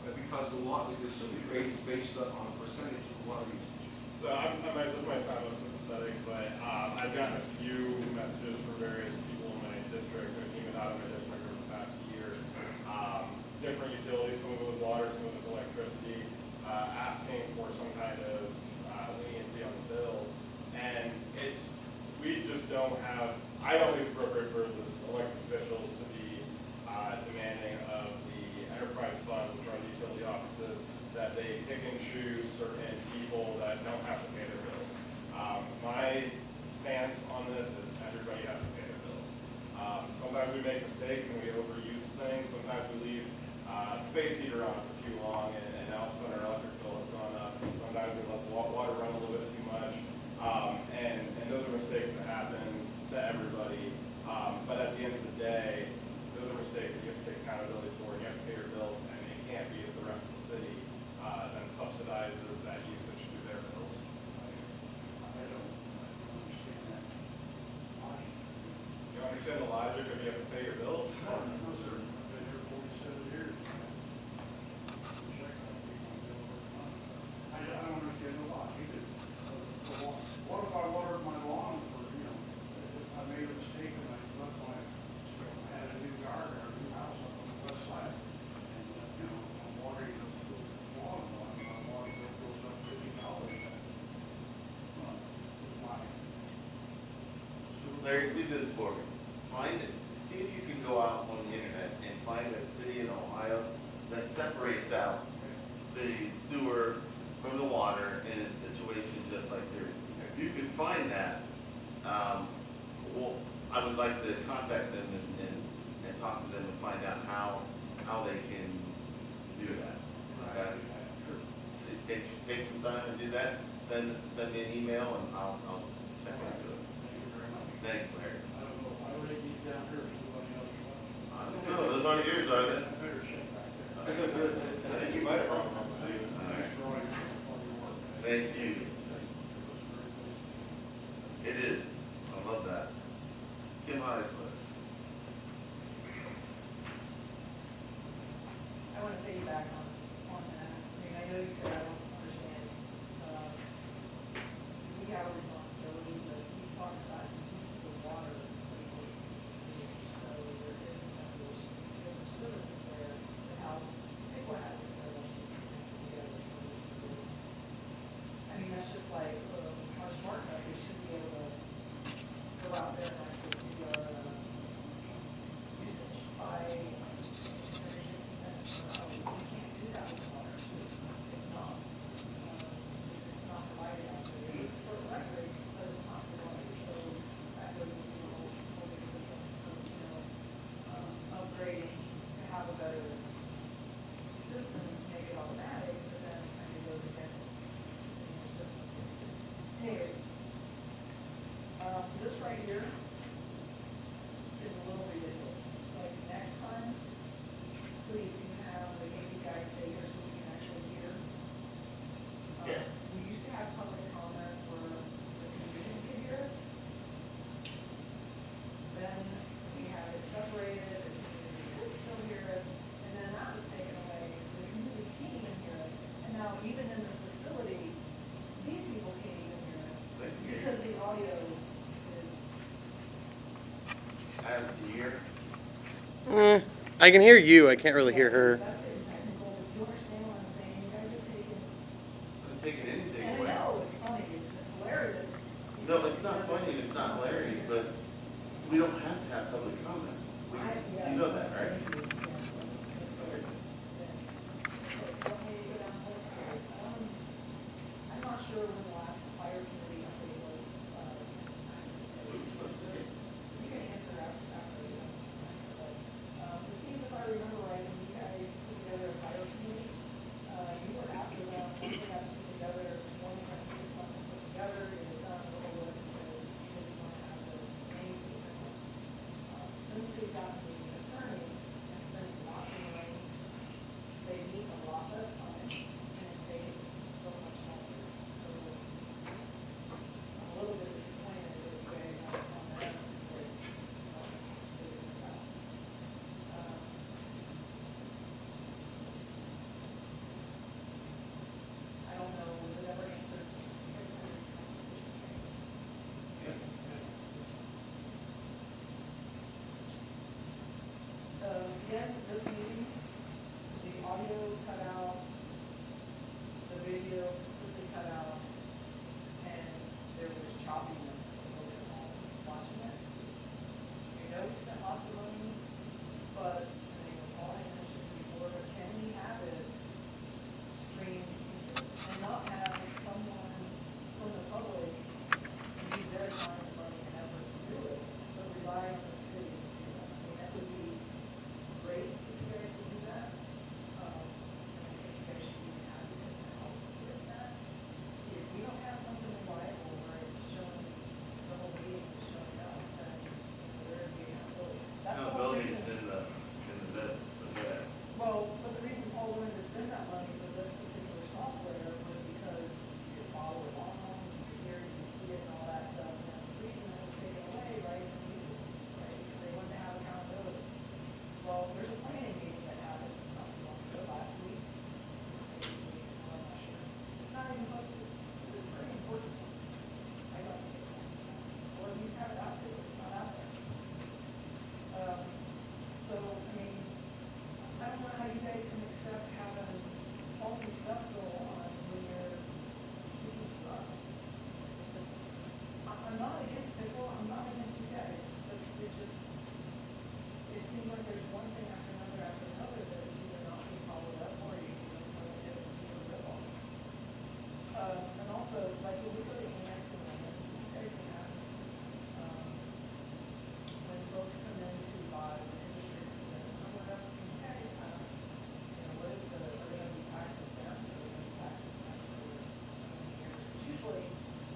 But because the water, the sewage rate is based on a percentage of water usage.
So this might sound unsympathetic, but I've gotten a few messages from various people in my district, or even out of my district over the past year. Different utilities, some of it was water, some of it was electricity, asking for some kind of leniency on the bill. And we just don't have, I don't think it's appropriate for the elected officials to be demanding of the enterprise funds, which are the utility offices, that they pick and choose certain people that don't have to pay their bills. My stance on this is everybody has to pay their bills. Sometimes we make mistakes and we overuse things. Sometimes we leave space heater on for too long and all of a sudden our electric bill has gone up. Sometimes we let the water run a little bit too much. And those are mistakes that happen to everybody. But at the end of the day, those are mistakes that you have to take accountability for, and you have to pay your bills, and it can't be that the rest of the city then subsidizes that usage through their bills.
I don't understand that. Why?
You don't understand the logic of you have to pay your bills?
No, sir. I've been here 47 years. I don't understand the logic. What if I watered my lawn for, if I made a mistake and I had a new yard or a new house up on the west side, and, I'm watering the lawn, my water bill goes up $50. Why?
Larry, do this for me. Find it. See if you can go out on the internet and find a city in Ohio that separates out the sewer from the water in a situation just like yours. If you can find that, well, I would like to contact them and talk to them and find out how they can do that. Okay? Take some time and do that. Send me an email and I'll check into it. Thanks, Larry.
I don't know, why would they be down here if somebody else was?
I don't know, those aren't yours, are they?
I better check back there.
I think you might have brought them up.
Thanks for all your work.
Thank you. It is. I love that. Kim Eisler.
I want to piggyback on that. I mean, I know you said I don't understand. We have a responsibility, but he's talking about he uses the water when he uses the sewage. So there is a separation. There are services there that help. Piqua has a set up that's connected together. So I mean, that's just like our smart card. We should be able to go out there and actually see our usage by we can't do that with water. It's not. It's not provided out there. It's for electric, but it's not for water. So that goes into the whole system of, upgrading to have a better system, to make it automatic, but then it kind of goes against, certain. Anyways, this right here is a little ridiculous. Like, next time, please, you have the AV guys stay here so we can actually hear.
Yeah.
We used to have public comment where the community could hear us. Then we had it separated, and the community could still hear us, and then that was taken away, so the community can't even hear us. And now, even in this facility, these people can't even hear us because the audio is.
Adam, can you hear?
I can hear you. I can't really hear her.
That's it, technical, but you understand what I'm saying? You guys are taking.
I'm taking anything
And I
away.
know, it's funny, it's hilarious.
No, it's not funny, and it's not hilarious, but we don't have to have public comment. You know that, right?
I'm not sure when the last fire committee update was. You can answer after you. It seems if I remember right, when you guys put together a fire committee, you were after them, once they got put together, one had to get something put together, you were done a little bit because you didn't want to have this name. Since we've gotten the attorney,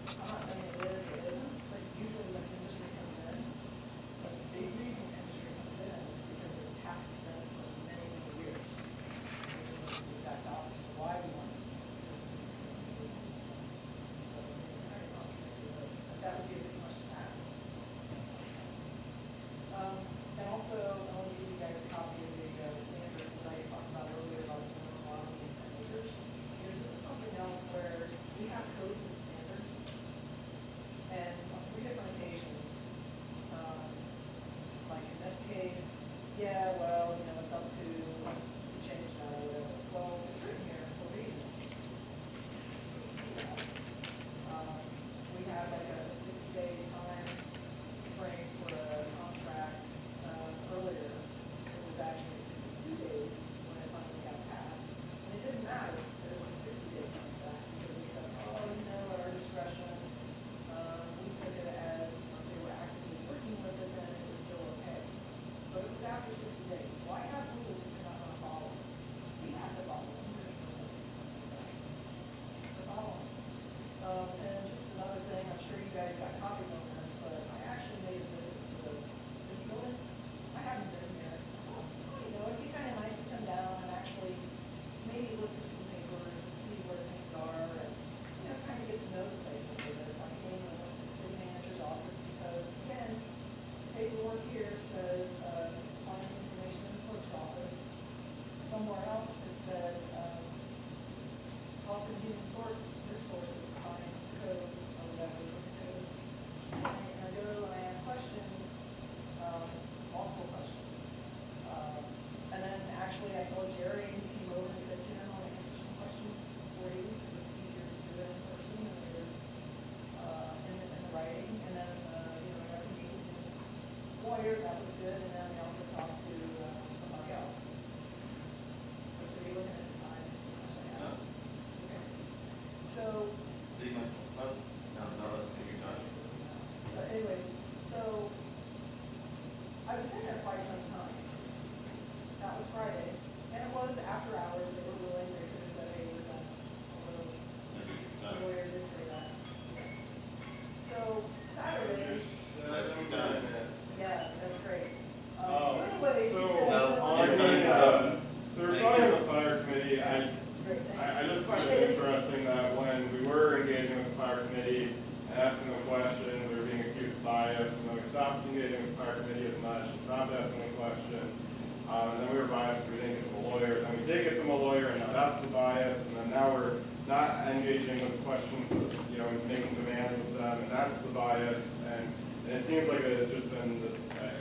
I'm not saying it is or isn't, but usually when industry comes in, the big reason industry comes in is because they're tax exempt for many, many years. Which is the exact opposite of why we want businesses to come in. So it's very complicated, but that would be a good question to ask. And also, I want to give you guys a copy of the standards that I talked about earlier about the minimum quantity of 10 acres. Because this is something else where we have codes and standards, and on 3 different occasions, like in this case, yeah, well, you know, it's up to us to change that or whatever. Well, it's written here for a reason. It's supposed to be that. We have like a 60-day time frame for a contract. Earlier, it was actually 62 days when it finally got passed. And it didn't matter that it was a 60-day contract because they said, oh, you know, at our discretion, we took it as if they were actively working with it, then it was still okay. But it was after 60 days. Why have rules if you're not going to follow them? We have to follow them. There's no way to say something like that. To follow them. And just another thing, I'm sure you guys got copies on this, but I actually made a visit to the city building. I haven't been here. You know, it'd be kind of nice to come down and actually maybe look through some papers and see where things are and, you know, kind of get to know the place a little bit. I came and went to the city manager's office because, again, the paperwork here says, planning information in the clerk's office. Somewhere else it said, health and human resources, planning codes, or whatever, codes. And I go and I ask questions, multiple questions. And then actually I saw Jerry, and he came over and said, Karen, I want to answer some questions for you because it's easier to do it in person than it is in the writing. And then, you know, I got to meet with the lawyer, that was good. And then I also talked to somebody else. So you're looking at the time and see how much I have. Okay. So.
See my phone? No, you're not.
But anyways, so I was in there quite some time. That was Friday, and it was after hours. They were willing. They could have said, "Hey, we're done." Although the lawyer did say that. So Saturday. Yeah, that's great. So anyways, he said,
so regarding the fire committee, I just find it interesting that when we were engaging with the fire committee and asking them questions, we were being accused of bias, and then we stopped engaging with the fire committee as much and stopped asking them questions. And then we were biased because we didn't get them a lawyer. Then we did get them a lawyer, and now that's the bias. And then now we're not engaging with questions, you know, making demands of them, and that's the bias. And it seems like it has just been this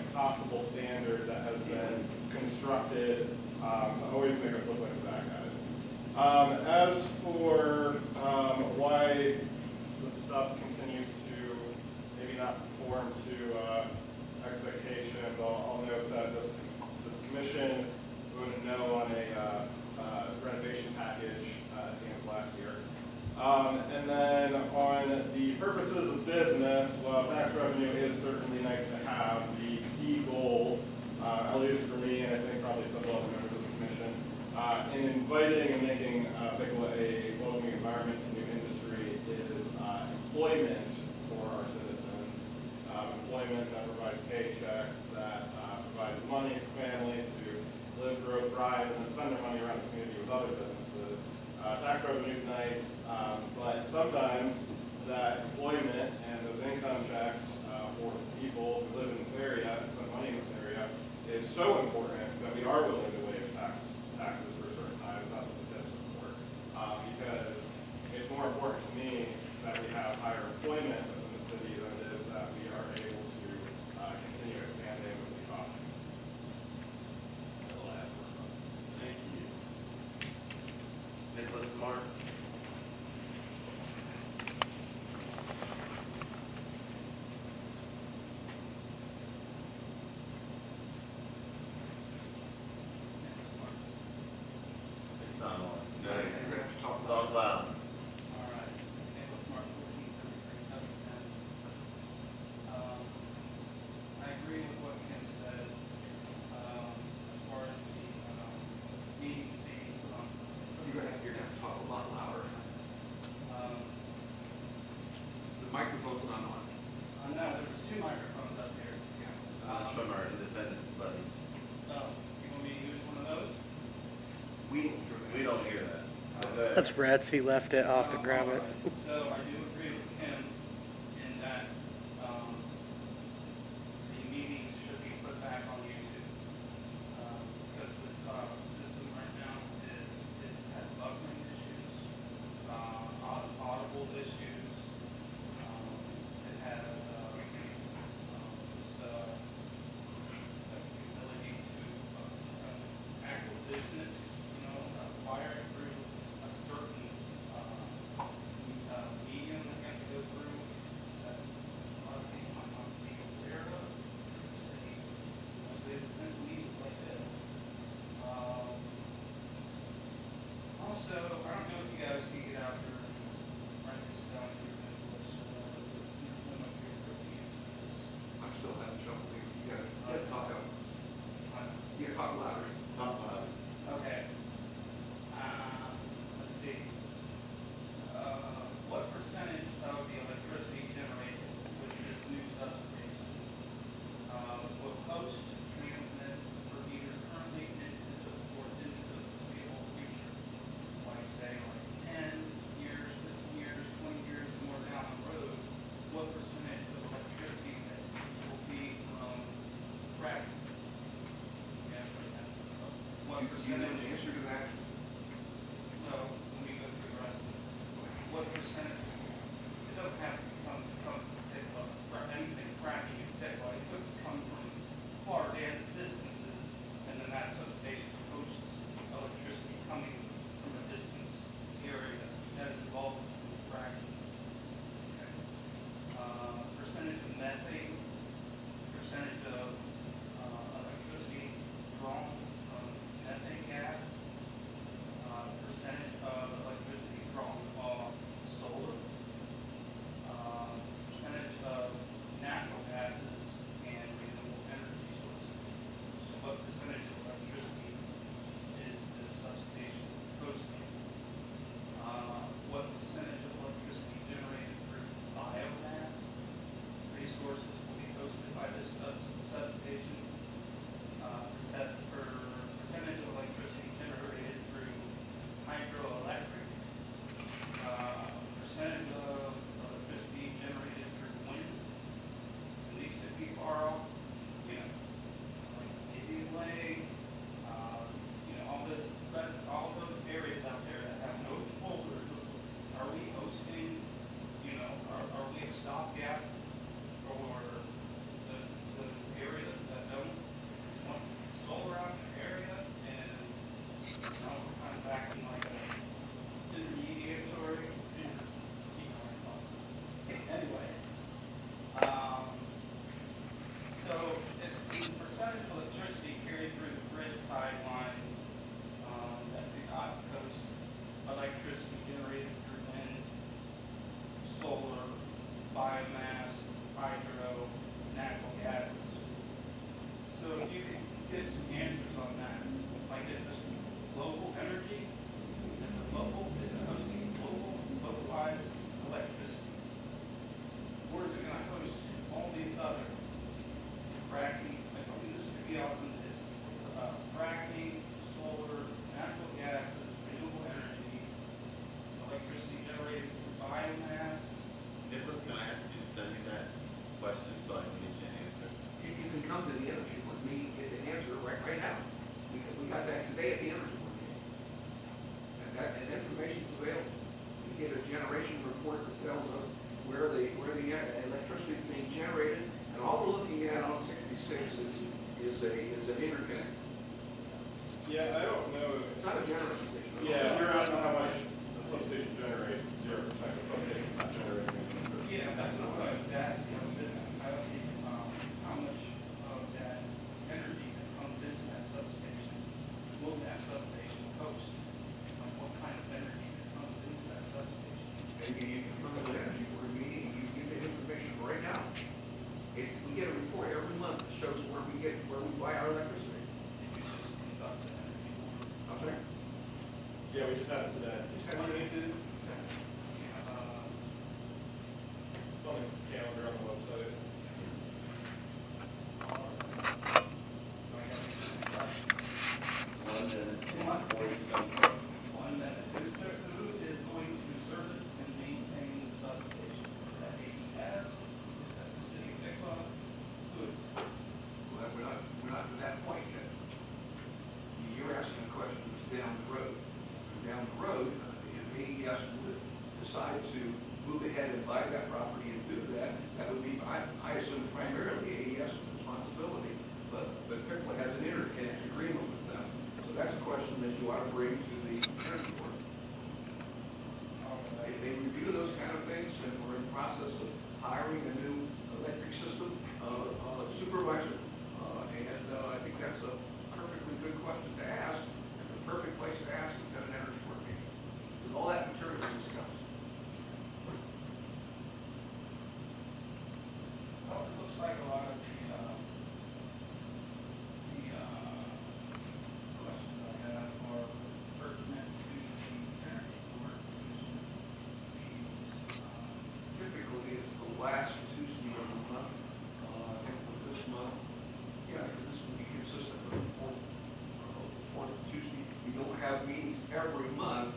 impossible standard that has been constructed to always make us look like the bad guys. As for why the stuff continues to maybe not perform to expectations, I'll note that this commission voted no on a renovation package at the end of last year. And then on the purposes of business, well, tax revenue is certainly nice to have. The key goal, at least for me, and I think probably some other members of the commission, in inviting and making Piqua a welcoming environment to new industry is employment for our citizens. Employment that provides paychecks, that provides money for families to live, grow, thrive, and then spend their money around the community with other businesses. Tax revenue is nice, but sometimes that employment and those income checks for people who live in this area and spend money in this area is so important that we are willing to waive taxes for a certain time. That's what the TIFs support. Because it's more important to me that we have higher employment within the city than it is that we are able to continue expanding the city costs.
Thank you. Nicholas Martin. It's not on. No, you're going to have to talk loud.
All right. Nicholas Martin, 1433 Covington
microphone's not on.
No, there was 2 microphones up here.
That's from our independent buddies.
Oh, you want me to use one of those?
We don't hear that. But go ahead.
That's Brett's. He left it off to grab it.
So I do agree with him in that the meetings should be put back on YouTube. Because this system right now it has buffering issues, audible issues. It has just the ability to acquisition it, wire it through a certain medium that you have to go through that a lot of people might not be aware of. Say meetings like this. Also, I don't know if you guys can get out there and write this down here.
I'm still having trouble here. You gotta talk up. You gotta talk louder.
Talk louder.
Okay. Let's see. What percentage of the electricity generated with this new substation will post, transmit, or either currently into the foreseeable future? Like say, 10 years, 15 years, 20 years more down the road, what percentage of electricity that will be from fracking? Yeah, right now. What
You know
percentage?
the answer to that?
No, when we go through the rest of it. What percentage? It doesn't have to come from Piqua, or anything fracking in Piqua. It could come from far distances, and then that substation hosts electricity coming from a distance area that is involved in fracking. Okay. Percentage of methane, percentage of electricity drawn from methane gas, percentage of electricity drawn off solar, percentage of natural gases and renewable energy sources. So what percentage of electricity is this substation hosting? What percentage of electricity generated through biomass resources will be hosted by this substation? Percentage of electricity generated through hydroelectric, percentage of electricity generated through wind, at least 50 far off, like Indian Lake, all those areas out there that have no solar. Are we hosting, are we a stopgap for those areas that don't want solar out in the area, and we're kind of acting like a intermediatory. Anyway, so if the percentage of electricity carried through the grid pipelines that do not host electricity generated through wind, solar, biomass, hydro, natural gases. So if you could get some answers on that, like is this local energy? Is it hosting localized electricity? Or is it going to host all these other fracking, this could be out in the distance, fracking, solar, natural gases, renewable energy, electricity generated through biomass?
Nicholas, can I ask you to send me that question so I can get you an answer?
You can come to the energy board meeting, get the answer right now. We got that today at the energy board meeting. And information's available. You get a generation report that tells us where the electricity is being generated, and all we're looking at on 66 is an interconnect.
Yeah, I don't know.
It's not a generating station.
Yeah, I don't know how much the substation generates. It's 0%. The substation's not generating anything.
Yeah, that's what I was asking. I was asking how much of that energy that comes into that substation will that substation host? Like what kind of energy that comes into that substation?
Maybe you can come to the energy board meeting, you get that information right now. We get a report every month that shows where we buy our electricity.
Did you just conduct an energy board?
I'm sorry?
Yeah, we just had it today.
What do you do?
So
on the calendar on the website.
Who is going to service and maintain the substation? Is that AES? Is that the city of Piqua? Who is it?
Well, we're not to that point yet. You're asking questions down the road. Down the road, if AES would decide to move ahead and buy that property and do that, that would be, I assume, primarily AES's responsibility. But Piqua has an interconnect agreement with them. So that's a question that you ought to bring to the energy board. They review those kind of things, and we're in the process of hiring a new electric system supervisor. I think that's a perfectly good question to ask, and the perfect place to ask is at an energy board meeting. Because all that material is discussed.
Well, it looks like a lot of the questions I have are pertinent to the energy board commission meetings.
Typically, it's the last Tuesday of the month. I think with this month, this will be consistent with the fourth Tuesday. We don't have meetings every month,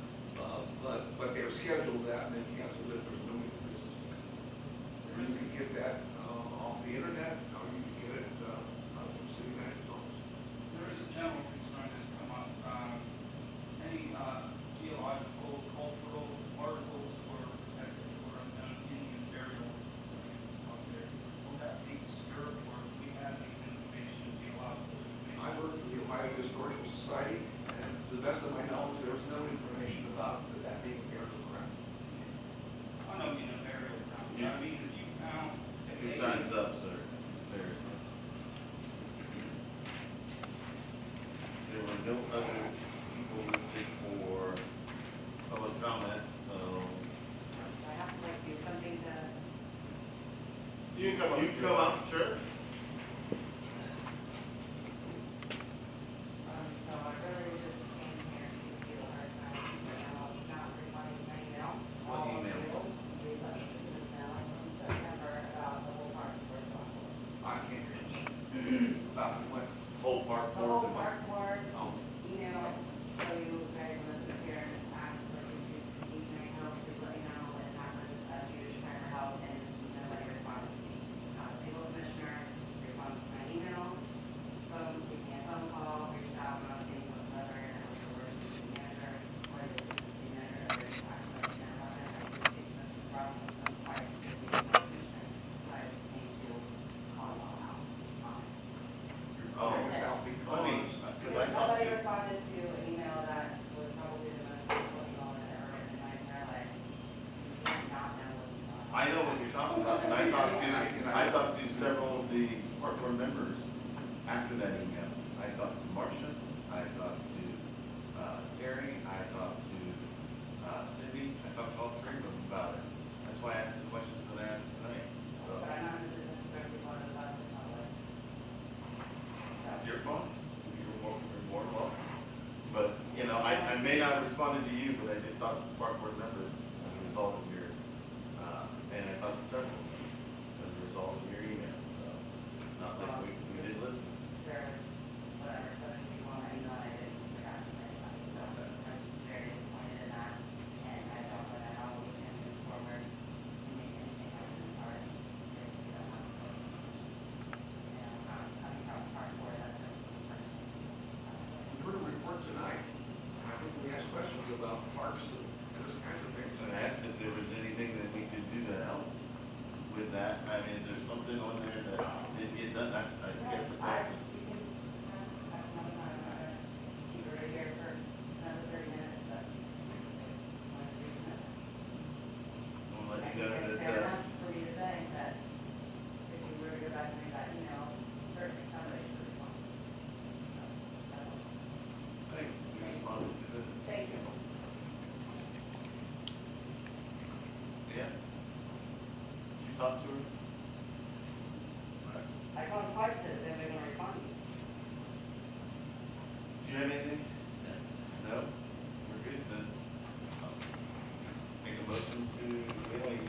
but they're scheduled that and then canceled if there's no meeting business. You can get that off the internet, or you can get it from the city manager's office.
There is a general concern that's come up. Any geological, cultural articles or protected or Indian burial out there, will that be disturbed, or do we have any information, geological information?
I work for the Ohio Historical Society, and to the best of my knowledge, there was no information about that being burial ground.
I don't mean a burial ground, but I mean, if you found.
Your time's up, sir. There were no other people listed for public comment, so.
I have to like do something to.
You can come up, sure.
So I really just came here to give you a hard time, not responding to my email.
What email?
We left this email in September about the whole park board.
I can't hear you. About what?
Whole park
The
board.
whole park board
Oh.
email, so you guys must sit here and ask for you to need my help, to let me know what happens, you just try for help, and nobody responded to me. Not a single commissioner responded to my email, phone, gave me a phone call, reached out, not saying whatsoever, and I was the worst city manager, or the city manager, or the tax collector, about it. I just think Mr. Ross was so quiet, because he was my commissioner, so I just came to call you all out on it.
Oh, funny, because I talked
Somebody
to.
responded to an email that was probably the most difficult email that I've ever written in my entire life. You cannot know what you want.
I know what you're talking about, and I talked to several of the park board members after that email. I talked to Marcia, I talked to Terry, I talked to Cindy, I talked to all three of them about it. That's why I asked the questions that I asked tonight. So,
But I'm not in the business of every one of us in public.
it's your fault, you're more welcome. But, I may not have responded to you, but I did talk to the park board members as a result of your, and I talked to several of them as a result of your email. So, not like we did listen.
There was whatever, 70 people on my email, I didn't forgot to anybody. So I'm just very disappointed in that. And I don't know how we can move forward and make anything happen as far as if we don't have to go. Coming from park board, that's a person.
We heard a report tonight. I think we asked questions about parks and those kinds of things.
And I asked if there was anything that we could do to help with that. I mean, is there something on there that didn't get done? I guess the question.
That's another time, I'm not gonna keep it right here for another 30 minutes, but it's only 3 minutes.
I'll let
I
you
think
know
it's
that,
fair enough for me to say that if you were to go back and read that email, certainly somebody should respond.
thanks, we responded to the,
Thank you.
yeah. Did you talk to her?